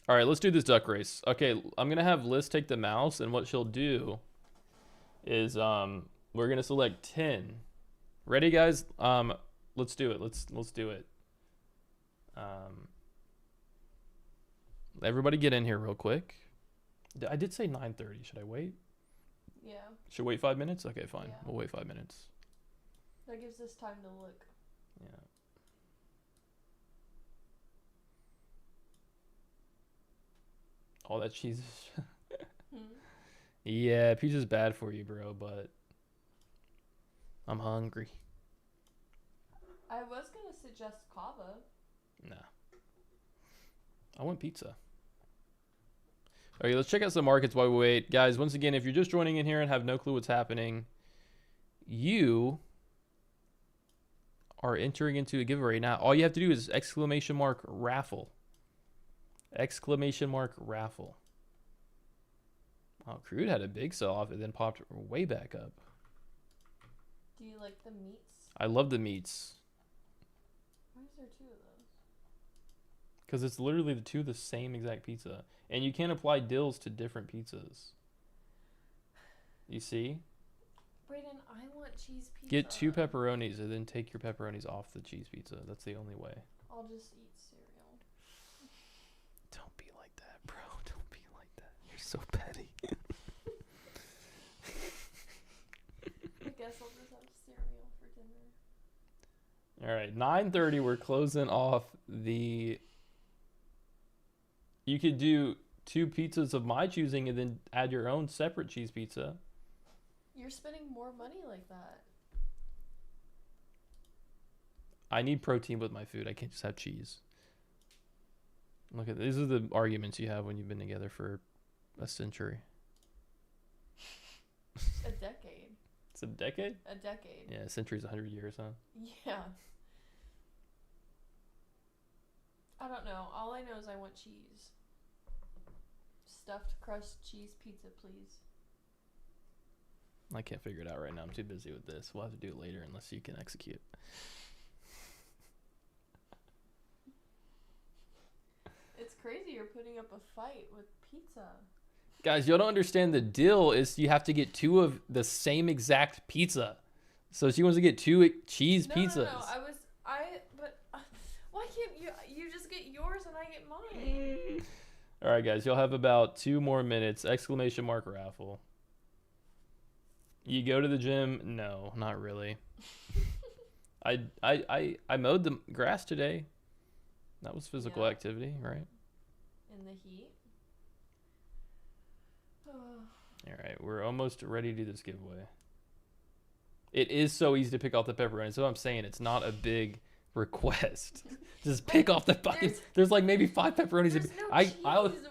All right, let's do this duck race. Okay, I'm gonna have Liz take the mouse, and what she'll do is we're gonna select 10. Ready, guys? Let's do it. Let's do it. Everybody get in here real quick. I did say 9:30. Should I wait? Yeah. Should we wait 5 minutes? Okay, fine. Yeah. We'll wait 5 minutes. That gives us time to look. Yeah. All that cheese. Yeah, pizza's bad for you, bro, but I'm hungry. I was going to suggest kava. Nah. I want pizza. Okay, let's check out some markets while we wait. Guys, once again, if you're just joining in here and have no clue what's happening, you are entering into a giveaway now. All you have to do is !Raffle. !Raffle. Oh, Crude had a big sell-off and then popped way back up. Do you like the meats? I love the meats. Why is there 2 of those? Because it's literally the same exact pizza. And you can't apply dills to different pizzas. You see? Brayden, I want cheese pizza. Get 2 pepperonis and then take your pepperonis off the cheese pizza. That's the only way. I'll just eat cereal. Don't be like that, bro. Don't be like that. You're so petty. I guess I'll just have cereal for dinner. All right, 9:30. We're closing off the. You could do 2 pizzas of my choosing and then add your own separate cheese pizza. You're spending more money like that. I need protein with my food. I can't just have cheese. Look at these are the arguments you have when you've been together for a century. A decade. It's a decade? A decade. Yeah, a century's 100 years, huh? Yeah. I don't know. All I know is I want cheese. Stuffed crust cheese pizza, please. I can't figure it out right now. I'm too busy with this. We'll have to do it later unless you can execute. It's crazy you're putting up a fight with pizza. Guys, y'all don't understand the deal is you have to get 2 of the same exact pizza. So she wants to get 2 cheese pizzas. No. Why can't you just get yours and I get mine? All right, guys, you'll have about 2 more minutes. !Raffle. You go to the gym? No, not really. I mowed the grass today. That was physical activity, right? In the heat. All right, we're almost ready to do this giveaway. It is so easy to pick off the pepperoni. So I'm saying it's not a big request. Just pick off the fucking. There's like maybe 5 pepperonis. There's no cheese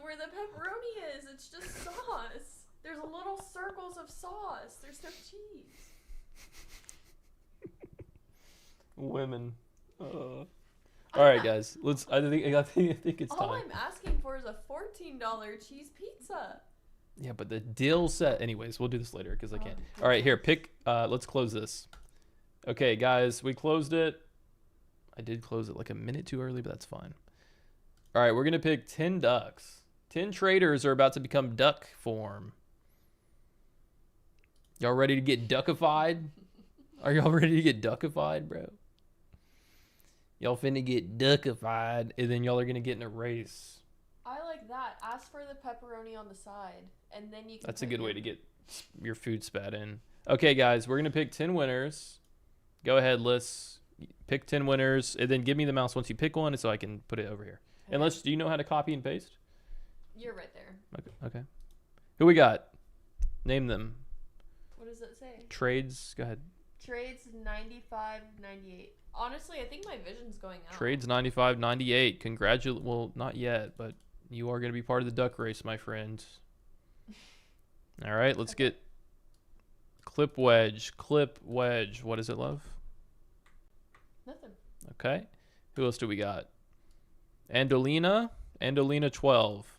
where the pepperoni is. It's just sauce. There's little circles of sauce. There's no cheese. Women. All right, guys. Let's. I think it's time. All I'm asking for is a $14 cheese pizza. Yeah, but the deal set. Anyways, we'll do this later because I can't. All right, here. Pick. Let's close this. Okay, guys, we closed it. I did close it like a minute too early, but that's fine. All right, we're gonna pick 10 ducks. 10 traders are about to become duck form. Y'all ready to get duckified? Are y'all ready to get duckified, bro? Y'all finna get duckified, and then y'all are gonna get in a race. I like that. Ask for the pepperoni on the side, and then you can. That's a good way to get your food spat in. Okay, guys, we're gonna pick 10 winners. Go ahead, Liz. Pick 10 winners, and then give me the mouse once you pick one, so I can put it over here. Okay. Unless, do you know how to copy and paste? You're right there. Okay. Who we got? Name them. What is does it say? Trades, go ahead. Trades 95.98. Honestly, I think my vision's going out. Trades 95.98. Well, not yet, but you are going to be part of the duck race, my friend. All right, let's get clip wedge. Clip wedge. What is it, love? Nothing. Okay. Who else do we got? Andolina. Andolina 12.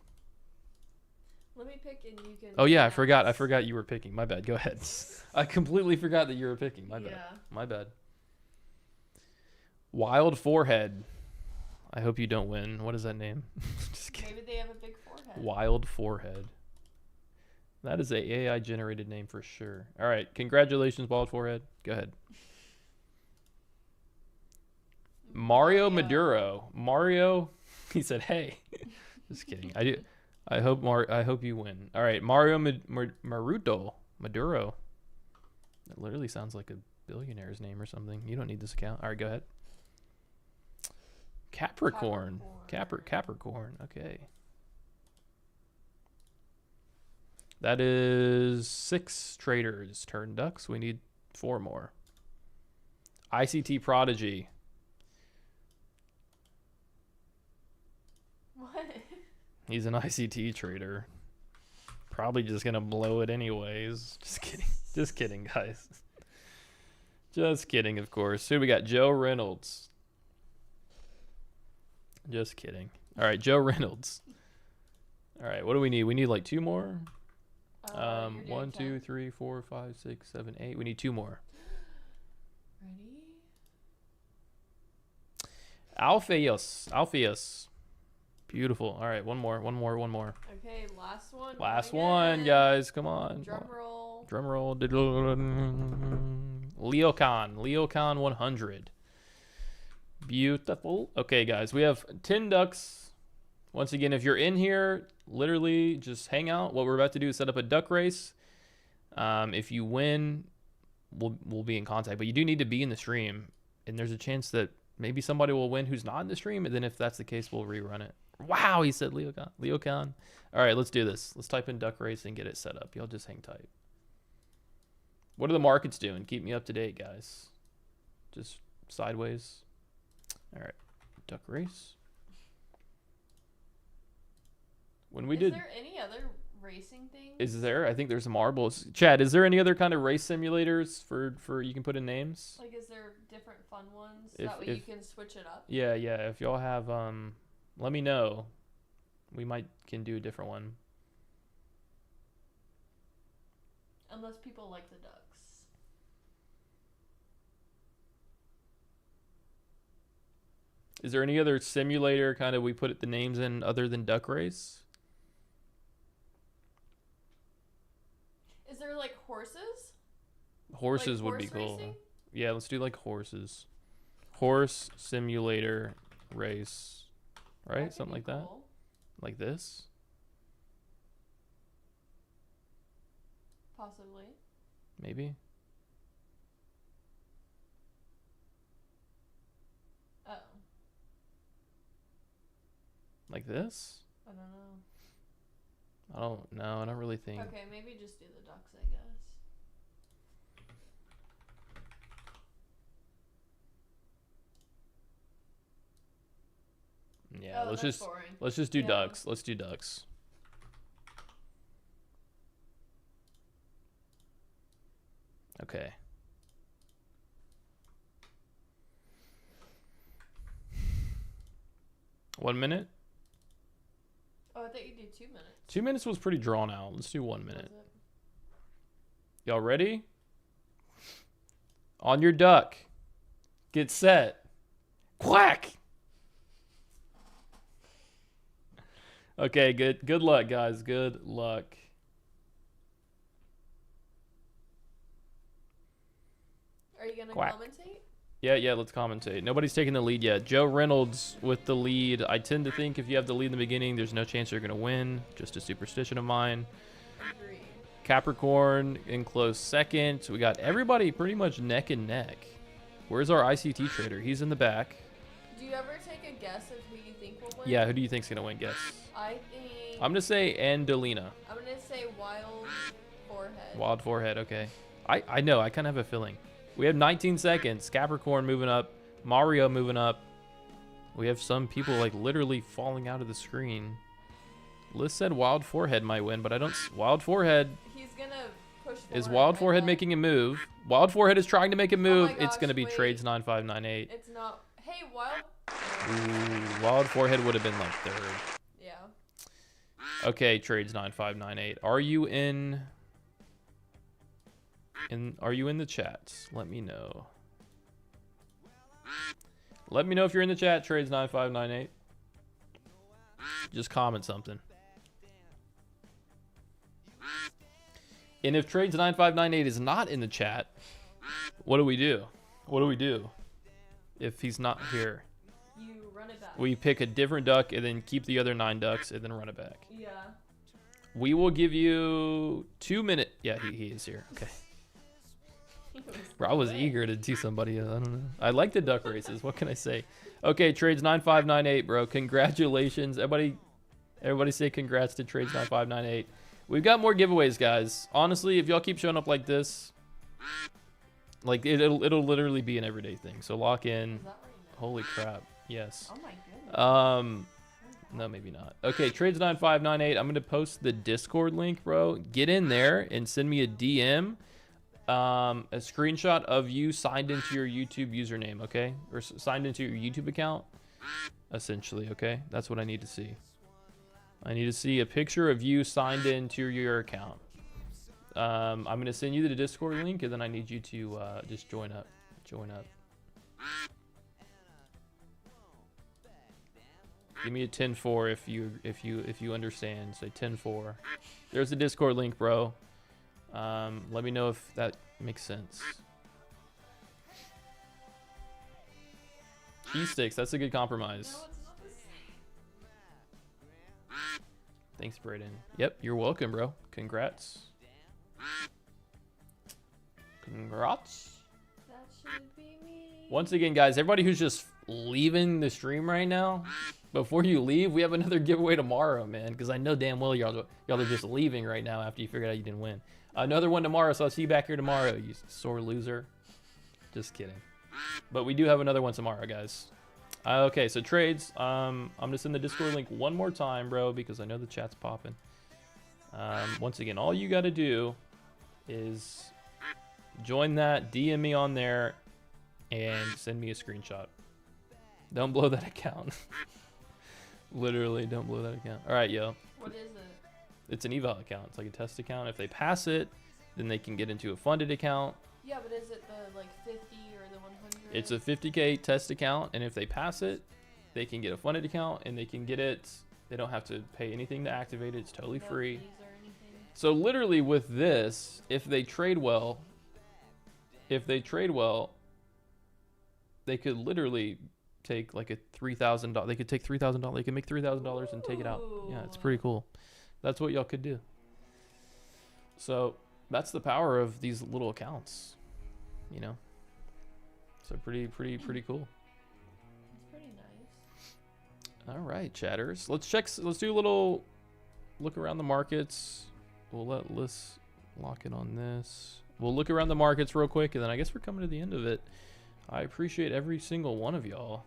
Let me pick and you can. Oh yeah, I forgot you were picking. My bad. Go ahead. I completely forgot that you were picking. My bad. Yeah. My bad. Wild forehead. I hope you don't win. What is that name? Just kidding. Maybe they have a big forehead. Wild forehead. That is a AI generated name for sure. All right, congratulations, Wild forehead. Go ahead. Mario Maduro. Mario. He said, "Hey." Just kidding. I hope you win. All right, Mario Maruto. Maduro. That literally sounds like a billionaire's name or something. You don't need this account. All right, go ahead. Capricorn. Capricorn. Okay. That is 6 traders turn ducks. We need 4 more. ICT Prodigy. What? He's an ICT trader. Probably just gonna blow it anyways. Just kidding. Just kidding, guys. Just kidding, of course. So we got Joe Reynolds. Just kidding. All right, Joe Reynolds. All right, what do we need? We need like 2 more. 1, 2, 3, 4, 5, 6, 7, 8. We need 2 more. Ready? Alpheus. Beautiful. All right, one more. Okay, last one. Last one, guys. Come on. Drum roll. Drum roll. Leocon 100. Beautiful. Okay, guys, we have 10 ducks. Once again, if you're in here, literally just hang out. What we're about to do is set up a duck race. If you win, we'll be in contact. But you do need to be in the stream, and there's a chance that maybe somebody will win who's not in the stream, and then if that's the case, we'll rerun it. Wow, he said Leocon. All right, let's do this. Let's type in duck race and get it set up. Y'all just hang tight. What are the markets doing? Keep me up to date, guys. Just sideways. All right, duck race. Is there any other racing things? Is there? I think there's marbles. Chad, is there any other kind of race simulators for you can put in names? Like, is there different fun ones? That way you can switch it up? Yeah. If y'all have, let me know. We can do a different one. Unless people like the ducks. Is there any other simulator kind of we put the names in other than duck race? Is there like horses? Horses like would be cool. Racing? Yeah, let's do like horses. Horse simulator race. Right? Something like that. Like this? Possibly. Maybe. Oh. Like this? I don't know. I don't know. I don't really think. Okay, maybe just do the ducks, I guess. Yeah, let's just do ducks. Let's do ducks. Okay. One minute? Oh, I thought you did 2 minutes. 2 minutes was pretty drawn out. Let's do 1 minute. Was it? Y'all ready? On your duck. Get set. Quack! Okay, good luck, guys. Good luck. Are you going to Quack. commentate? Yeah, let's commentate. Nobody's taking the lead yet. Joe Reynolds with the lead. I tend to think if you have the lead in the beginning, there's no chance you're going to win. Just a superstition of mine. Agreed. Capricorn in close second. We got everybody pretty much neck and neck. Where's our ICT trader? He's in the back. Do you ever take a guess of who you think will win? Yeah, who do you think's going to win? Guess. I think... I'm going to say Andolina. I'm going to say Wild Forehead. Wild forehead, okay. I know. I kind of have a feeling. We have 19 seconds. Capricorn moving up. Mario moving up. We have some people like literally falling out of the screen. Liz said Wild Forehead might win, but I don't. Wild Forehead. He's gonna push forward. Is Wild Forehead making a move? Wild Forehead is trying to make a move. Gosh, it's gonna be wait. trades 9598. It's not. Hey, Wild. Ooh, Wild Forehead would have been like third. Yeah. Okay, trades 9598. Are you in? Are you in the chats? Let me know. Let me know if you're in the chat. Trades 9598. Just comment something. And if trades 9598 is not in the chat, what do we do? What do we do if he's not here? You run it back. We pick a different duck and then keep the other 9 ducks and then run it back. Yeah. We will give you 2 minutes. Yeah, he is here. Okay. Bro, I was eager to do somebody. I don't know. I like the duck races. What can I say? Okay, trades 9598, bro. Congratulations. Everybody say congrats to trades 9598. We've got more giveaways, guys. Honestly, if y'all keep showing up like this, like it'll literally be an everyday thing. So lock in. Is that what you meant? Holy crap. Yes. Oh my goodness. No, maybe not. Okay, trades 9598. I'm gonna post the Discord link, bro. Get in there and send me a DM. A screenshot of you signed into your YouTube username, okay? Or signed into your YouTube account, essentially, okay? That's what I need to see. I need to see a picture of you signed into your account. I'm going to send you the Discord link, and then I need you to just join up. Join up. Give me a 10-4 if you understand. Say 10-4. There's the Discord link, bro. Let me know if that makes sense. Cheese sticks, that's a good compromise. No, it's not the same. Thanks, Brayden. Yep, you're welcome, bro. Congrats. Congrats. That should be me. Once again, guys, everybody who's just leaving the stream right now, before you leave, we have another giveaway tomorrow, man. Because I know damn well y'all are just leaving right now after you figured out you didn't win. Another one tomorrow, so I'll see you back here tomorrow, you sore loser. Just kidding. But we do have another one tomorrow, guys. Okay, so trades. I'm going to send the Discord link one more time, bro, because I know the chat's popping. Once again, all you got to do is join that, DM me on there, and send me a screenshot. Don't blow that account. Literally, don't blow that account. All right, yo. What is it? It's an eval account. It's like a test account. If they pass it, then they can get into a funded account. Yeah, but is it the like 50 or the 100? It's a 50K test account, and if they pass it, they can get a funded account, and they can get it. They don't have to pay anything to activate it. It's totally free. Fees or anything? So literally with this, if they trade well, they could literally take like a $3,000. They could take $3,000. They could make $3,000 and take it out. Yeah, it's pretty cool. That's what y'all could do. So that's the power of these little accounts, you know. So pretty cool. It's pretty nice. All right, chatters. Let's do a little look around the markets. We'll let Liz lock in on this. We'll look around the markets real quick, and then I guess we're coming to the end of it. I appreciate every single one of y'all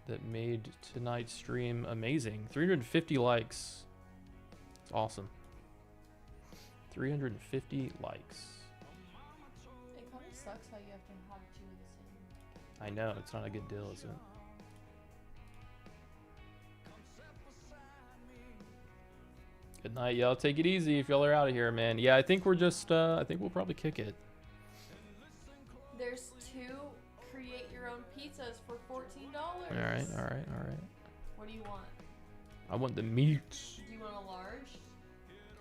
that made tonight's stream amazing. 350 likes. It's awesome. 350 likes. It kind of sucks how you have to have two of the same. I know, it's not a good deal, is it? Good night, y'all. Take it easy if y'all are out of here, man. Yeah, I think we're just, I think we'll probably kick it. There's 2 create your own pizzas for $14. All right. What do you want? I want the meats. Do you want a large?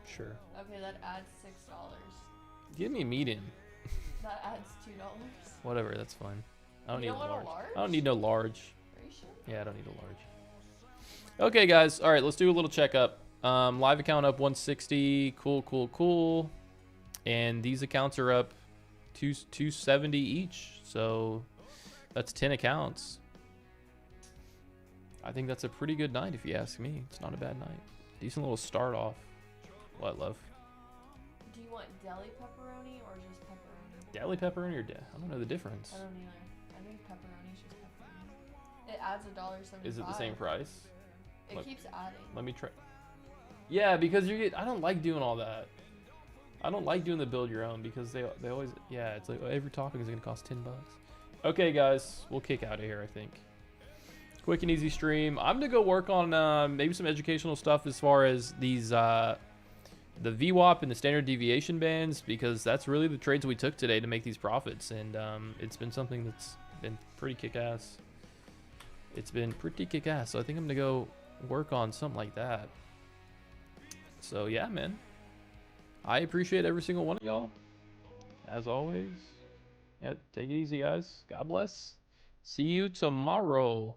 Sure. Okay, that adds $6. Give me a medium. That adds $2. Whatever, that's fine. I don't You need don't a want a large. large? I don't need no large. Are you sure? Yeah, I don't need a large. Okay, guys. All right, let's do a little checkup. Live account up 160. Cool. And these accounts are up 270 each. So that's 10 accounts. I think that's a pretty good night if you ask me. It's not a bad night. Decent little start off. What, love? Do you want deli pepperoni or just pepperoni? Deli pepperoni or I don't know the difference. I don't either. I think pepperoni's just pepperoni. It adds $1.75. Is it the same price? It keeps adding. Let me try. Yeah, because I don't like doing all that. I don't like doing the build your own because they always, yeah, it's like every topping is gonna cost $10. Okay, guys, we'll kick out of here. I think. Quick and easy stream. I'm gonna go work on maybe some educational stuff as far as these the VWAP and the standard deviation bands, because that's really the trades we took today to make these profits, and it's been something that's been pretty kick-ass. It's been pretty kick-ass, so I think I'm gonna go work on something like that. So yeah, man, I appreciate every single one of y'all as always. Yeah, take it easy, guys. God bless. See you tomorrow.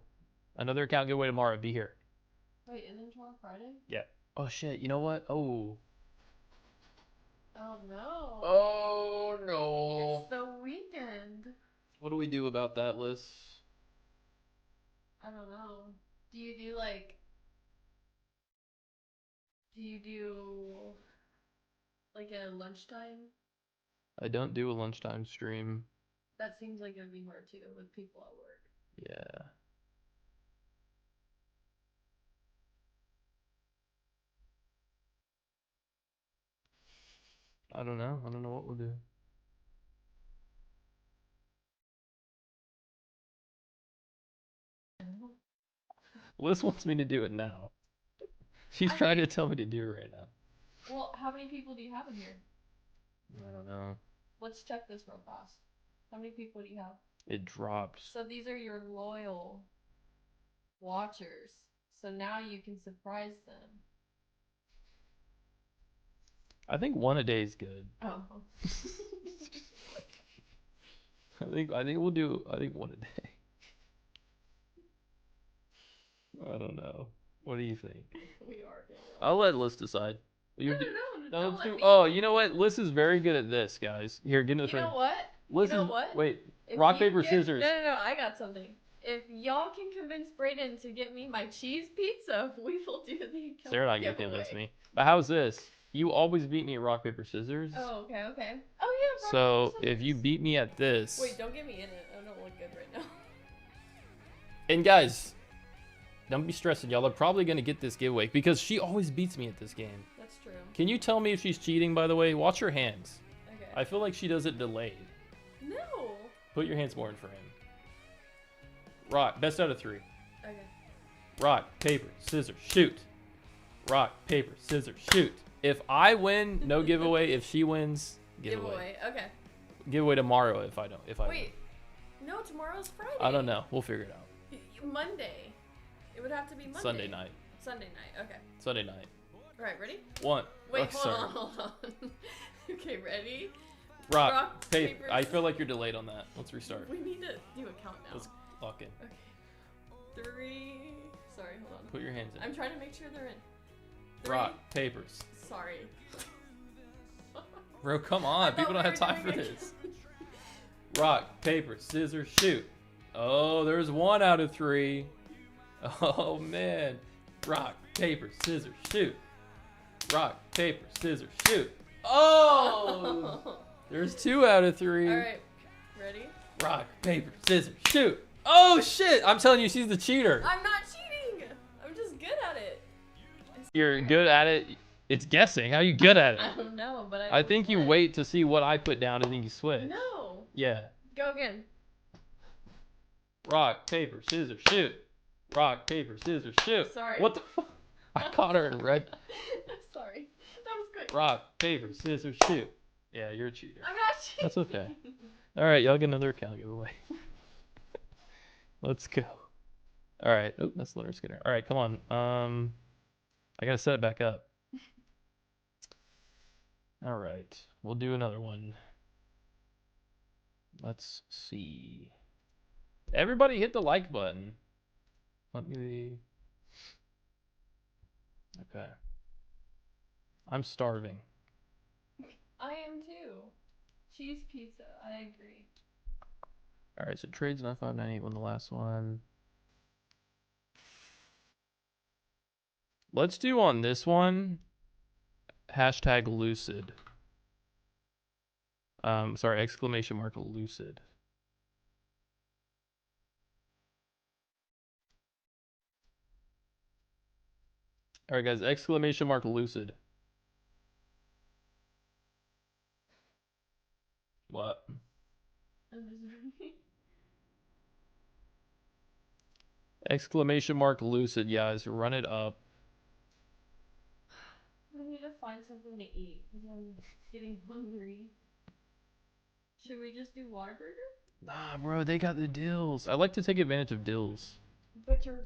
Another account giveaway tomorrow. Be here. Wait, isn't tomorrow Friday? Yeah. Oh shit, you know what? Oh no. Oh no. It's the weekend. What do we do about that, Liz? I don't know. Do you do a lunchtime? I don't do a lunchtime stream. That seems like it would be hard too with people at work. Yeah. I don't know. I don't know what we'll do. Liz wants me to do it now. She's trying to tell me to do it right now. Well, how many people do you have in here? I don't know. Let's check this real fast. How many people do you have? It dropped. So these are your loyal watchers. So now you can surprise them. I think one a day is good. Oh. I think we'll do one a day. I don't know. What do you think? We are good. I'll let Liz decide. No, let's do. Oh, you know what? Liz is very good at this, guys. Here, get in the frame. You know what? Liz you know what? Wait. Rock, paper, scissors. No, I got something. If y'all can convince Brayden to get me my cheese pizza, we will do the Sarah not gonna convince me. But how's this? You always beat me at rock, paper, scissors. Oh, okay. Oh, yeah. So if you beat me at this. Wait, don't get me in it. I don't look good right now. And guys, don't be stressing. Y'all are probably gonna get this giveaway because she always beats me at this game. That's true. Can you tell me if she's cheating, by the way? Watch her hands. Okay. I feel like she does it delayed. No. Put your hands more in frame. Rock, best out of 3. Okay. Rock, paper, scissors, shoot. Rock, paper, scissors, shoot. If I win, no giveaway. If she wins, giveaway. Okay. Giveaway tomorrow if I don't. Wait. No, tomorrow's Friday. I don't know. We'll figure it out. Monday. It would have to be Monday. Sunday night. Sunday night. Okay. Sunday night. All right, ready? 1. Wait, oh, hold on. Okay, ready? Rock, paper. I feel like you're delayed on that. Let's restart. We need to do a countdown. Let's lock in. Okay. 3. Sorry, hold on. Put your hands in. I'm trying to make sure they're in. 3. Rock, papers. Sorry. Bro, come on. People don't have time for this. Rock, paper, scissors, shoot. Oh, there's 1 out of 3. Oh, man. Rock, paper, scissors, shoot. Rock, paper, scissors, shoot. Oh! There's 2 out of 3. All right. Ready? Rock, paper, scissors, shoot. Oh, shit. I'm telling you, she's the cheater. I'm not cheating. I'm just good at it. You're good at it. It's guessing. How are you good at it? I don't know, but I think you wait to see what I put down and then you switch. No. Yeah. Go again. Rock, paper, scissors, shoot. Rock, paper, scissors, shoot. Sorry. What the fuck? I caught her in red. Sorry. That was quick. Rock, paper, scissors, shoot. Yeah, you're a cheater. I'm not cheating. That's okay. All right, y'all get another account giveaway. Let's go. All right. Oh, that's Leonard Skinner. All right, come on. I gotta set it back up. All right, we'll do another one. Let's see. Everybody hit the like button. Let me. Okay. I'm starving. I am too. Cheese pizza. I agree. All right, so trades 9598 won the last one. Let's do on this one. Hashtag Lucid. Sorry, exclamation mark Lucid. All right, guys, exclamation mark Lucid. What? Exclamation mark Lucid, guys, run it up. I need to find something to eat because I'm getting hungry. Should we just do Whataburger? Nah, bro, they got the deals. I like to take advantage of deals. But you're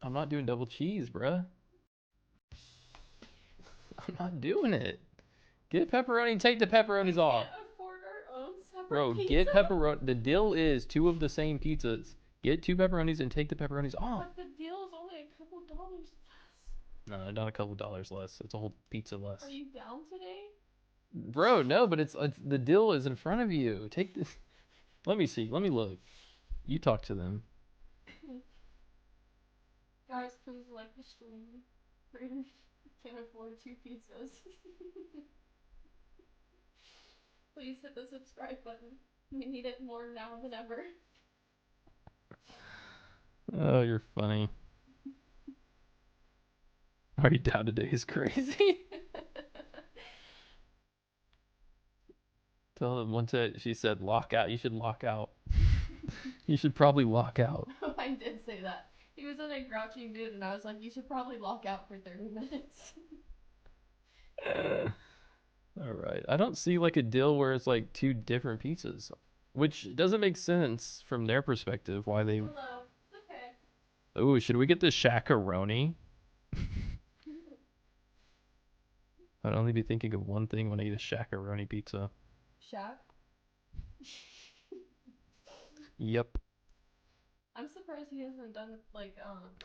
I'm not doing double cheese, bruh. I'm not doing it. Get pepperoni and take the pepperonis off. We can't afford our own separate Bro, pizza. get pepperoni. The deal is 2 of the same pizzas. Get 2 pepperonis and take the pepperonis off. But the deal is only a couple dollars less. No, not a couple dollars less. It's a whole pizza less. Are you down today? Bro, no, but it's the deal is in front of you. Take this. Let me see. Let me look. You talk to them. Guys, please like the stream. We can't afford 2 pizzas. Please hit the subscribe button. We need it more now than ever. Oh, you're funny. Are you down today is crazy. Tell them once she said lock out. You should lock out. You should probably lock out. I did say that. He was in a grouchy mood, and I was like, you should probably lock out for 30 minutes. All right. I don't see like a deal where it's like 2 different pizzas, which doesn't make sense from their perspective. Why they? Hello. It's okay. Oh, should we get the shakaroni? I'd only be thinking of one thing when I eat a shakaroni pizza. Shaq? Yep. I'm surprised he hasn't done like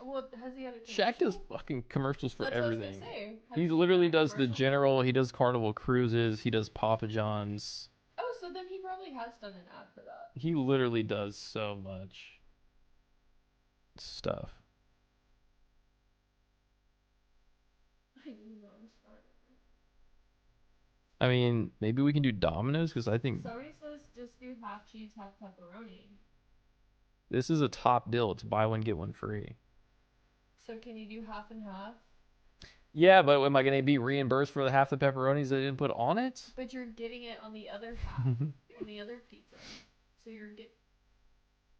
well, has he had a Shaq commercial? does fucking commercials for That's what I was everything. gonna say. He Has literally done a does the commercial? General. He does Carnival Cruises. He does Papa John's. Oh, so then he probably has done an ad for that. He literally does so much stuff. I know, I'm sorry. I mean, maybe we can do Domino's because I think Somebody says just do half cheese, half pepperoni. this is a top deal. It's buy one get one free. So can you do half and half? Yeah, but am I gonna be reimbursed for the half the pepperonis that I didn't put on it? But you're getting it on the other half, on the other pizza. So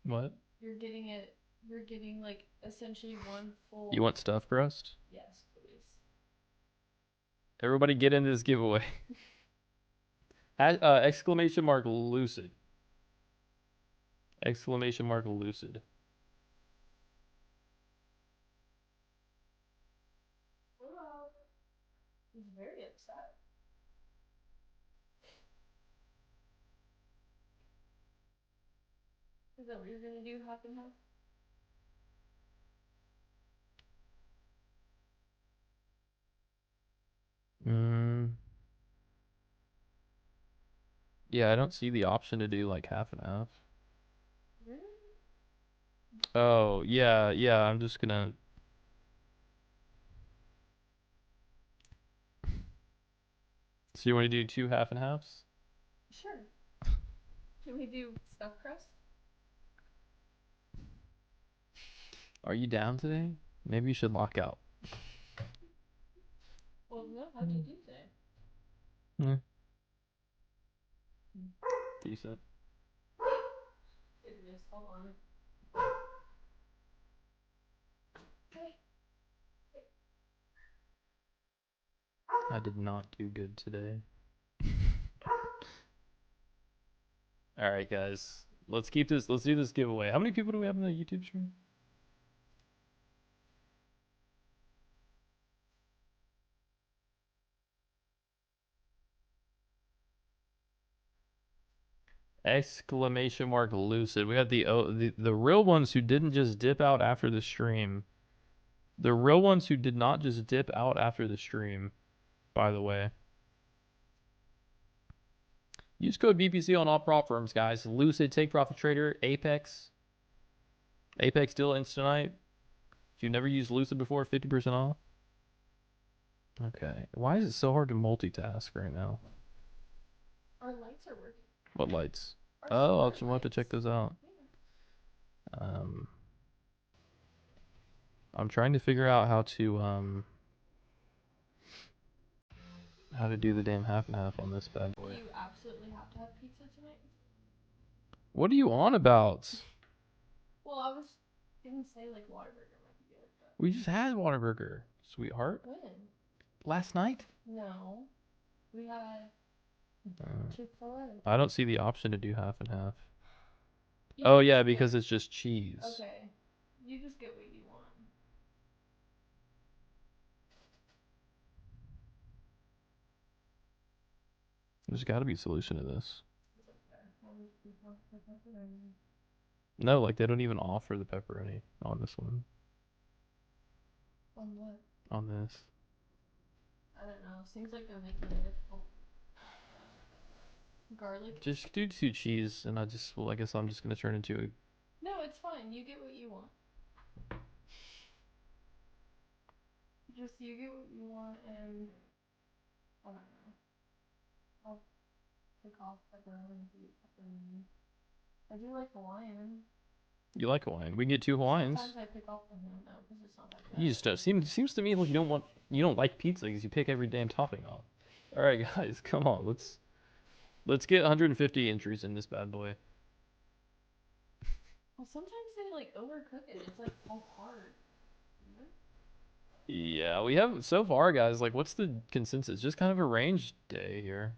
What? you're getting it. You're getting like essentially one full. You want stuffed crust? Yes, please. Everybody get into this giveaway. Exclamation mark Lucid. Exclamation mark Lucid. Hello. He's very upset. Is that what you're gonna do, half and half? Yeah, I don't see the option to do like half and half. Really? Oh, yeah, I'm just gonna. So you want to do 2 half and halves? Sure. Can we do stuffed crust? Are you down today? Maybe you should lock out. Well, no, how'd you do today? Yeah. Decent. Goodness, hold on. Hey. I did not do good today. All right, guys. Let's keep this. Let's do this giveaway. How many people do we have in the YouTube stream? Exclamation mark Lucid. We got the real ones who didn't just dip out after the stream. The real ones who did not just dip out after the stream, by the way. Use code BPC on all prop firms, guys. Lucid, Take Profit Trader, Apex. Apex deal ends tonight. If you've never used Lucid before, 50% off. Okay. Why is it so hard to multitask right now? Our lights are working. What lights? Our Oh, I'll smart have to check lights. those out. Yeah. I'm trying to figure out how to do the damn half and half on this bad boy. You absolutely have to have pizza tonight. What are you on about? Well, I was gonna say like Whataburger might be good, but We just had Whataburger, sweetheart. when? Last night? No, we had Chick-fil-A. I don't see the option to do half and half. You Oh can yeah, just because get- it's just cheese. Okay, you just get what you want. There's got to be a solution to this. It's okay. What was the pepperoni? No, like they don't even offer the pepperoni on this one. On what? On this. I don't know. Seems like they're making it difficult. Garlic? Just do 2 cheese, and I guess I'm just gonna turn into a. No, it's fine. You get what you want. Just you get what you want, and I don't know. I'll pick off pepperoni if you eat pepperoni. I do like Hawaiian. You like Hawaiian? We can get 2 Hawaiians. Sometimes I pick off the ham though, because it's not that bad. You just seems to me like you don't like pizza because you pick every damn topping off. All right, guys, come on, let's get 150 entries in this bad boy. Well, sometimes they like overcook it. It's like all hard. Yeah, we have so far, guys. Like, what's the consensus? Just kind of a range day here.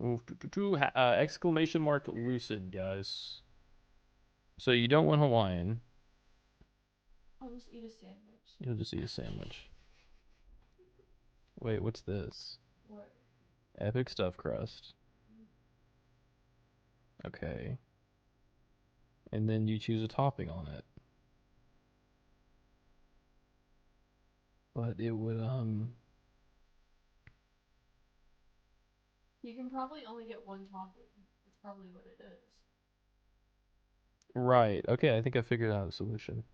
Ooh, exclamation mark Lucid, guys. So you don't want Hawaiian. I'll just eat a sandwich. You'll just eat a sandwich. Wait, what's this? What? Epic stuffed crust. Okay. And then you choose a topping on it. But it would You can probably only get one topping. That's probably what it is. Right. Okay, I think I figured out a solution.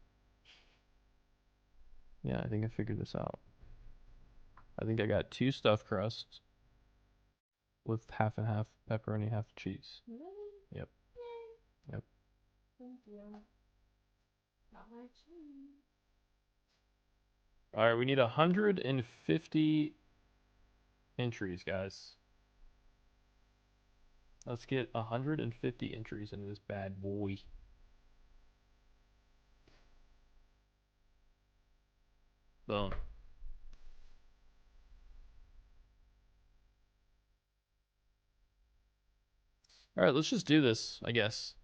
Yeah, I think I figured this out. I think I got 2 stuffed crusts with half and half pepperoni, half cheese. Really? Yep. Yay. Yep. Thank you. Got my cheese. All right, we need 150 entries, guys. Let's get 150 entries into this bad boy. Boom. All right, let's just do this, I guess.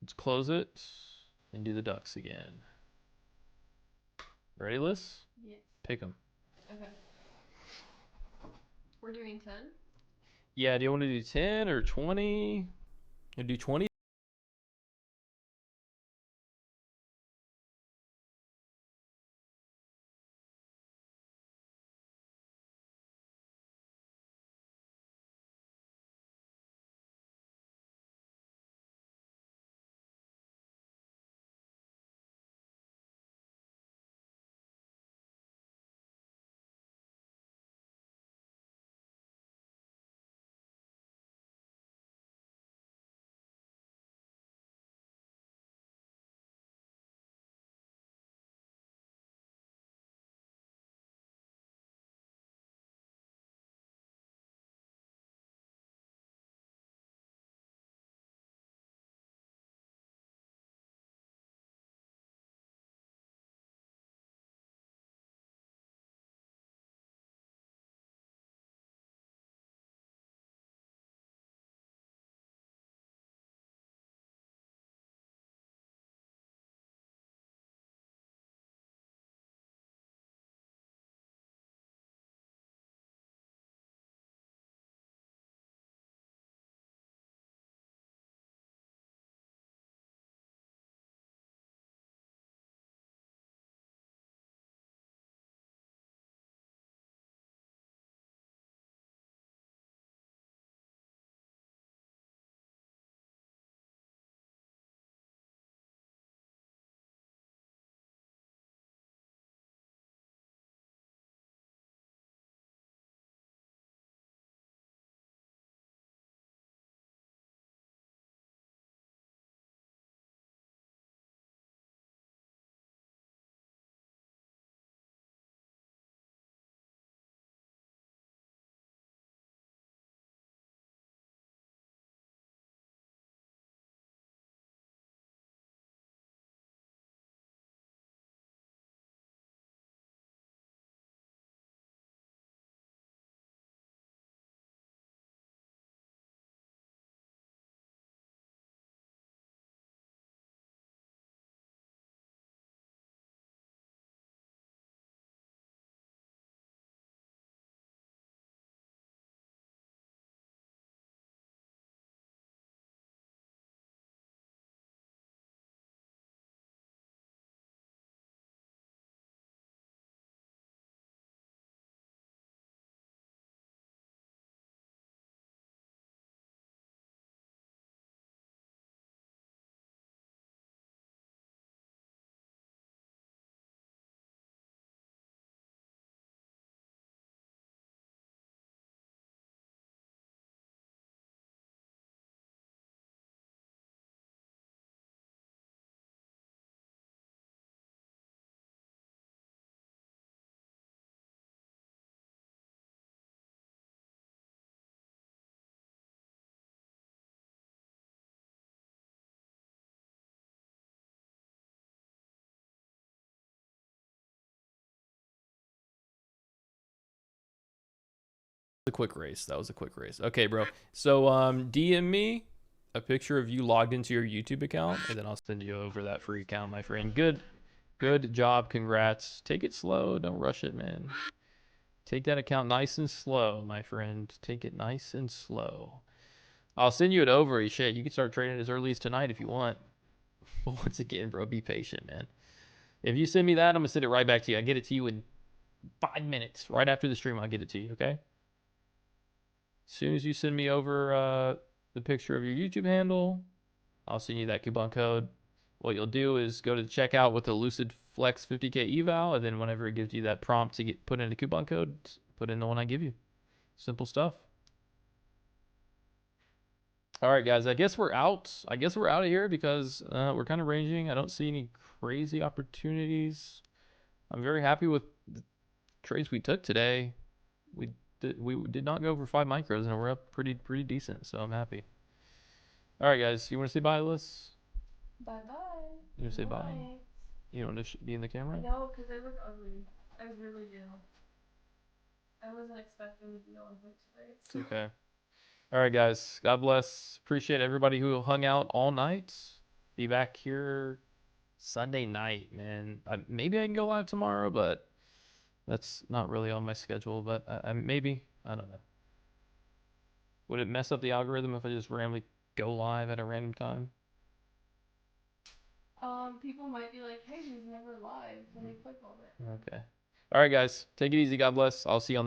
Let's close it and do the ducks again. Ready, Liz? Yes. Pick them. Okay. We're doing 10? Yeah, do you want to do 10 or 20? You do 20? a quick race. That was a quick race. Okay, bro. So DM me a picture of you logged into your YouTube account, and then I'll send you over that free account, my friend. Good job. Congrats. Take it slow. Don't rush it, man. Take that account nice and slow, my friend. Take it nice and slow. I'll send you it over. Shit, you can start trading as early as tonight if you want. But once again, bro, be patient, man. If you send me that, I'm gonna send it right back to you. I get it to you in 5 minutes. Right after the stream, I'll get it to you, okay? As soon as you send me over the picture of your YouTube handle, I'll send you that coupon code. What you'll do is go to the checkout with the Lucid Flex 50K eval, and then whenever it gives you that prompt to put in a coupon code, put in the one I give you. Simple stuff. All right, guys. I guess we're out. I guess we're out of here because we're kind of ranging. I don't see any crazy opportunities. I'm very happy with the trades we took today. We did not go over 5 micros, and we're up pretty decent. So I'm happy. All right, guys. You want to say bye, Liz? Bye bye. You want to say bye? Bye. You don't want to be in the camera? No, because I look ugly. I really do. I wasn't expecting to be on here today. It's okay. All right, guys. God bless. Appreciate everybody who hung out all night. Be back here Sunday night, man. Maybe I can go live tomorrow, but that's not really on my schedule. But maybe. I don't know. Would it mess up the algorithm if I just randomly go live at a random time? People might be like, hey, he's never live when they click on it. Okay. All right, guys. Take it easy. God bless. I'll see you on the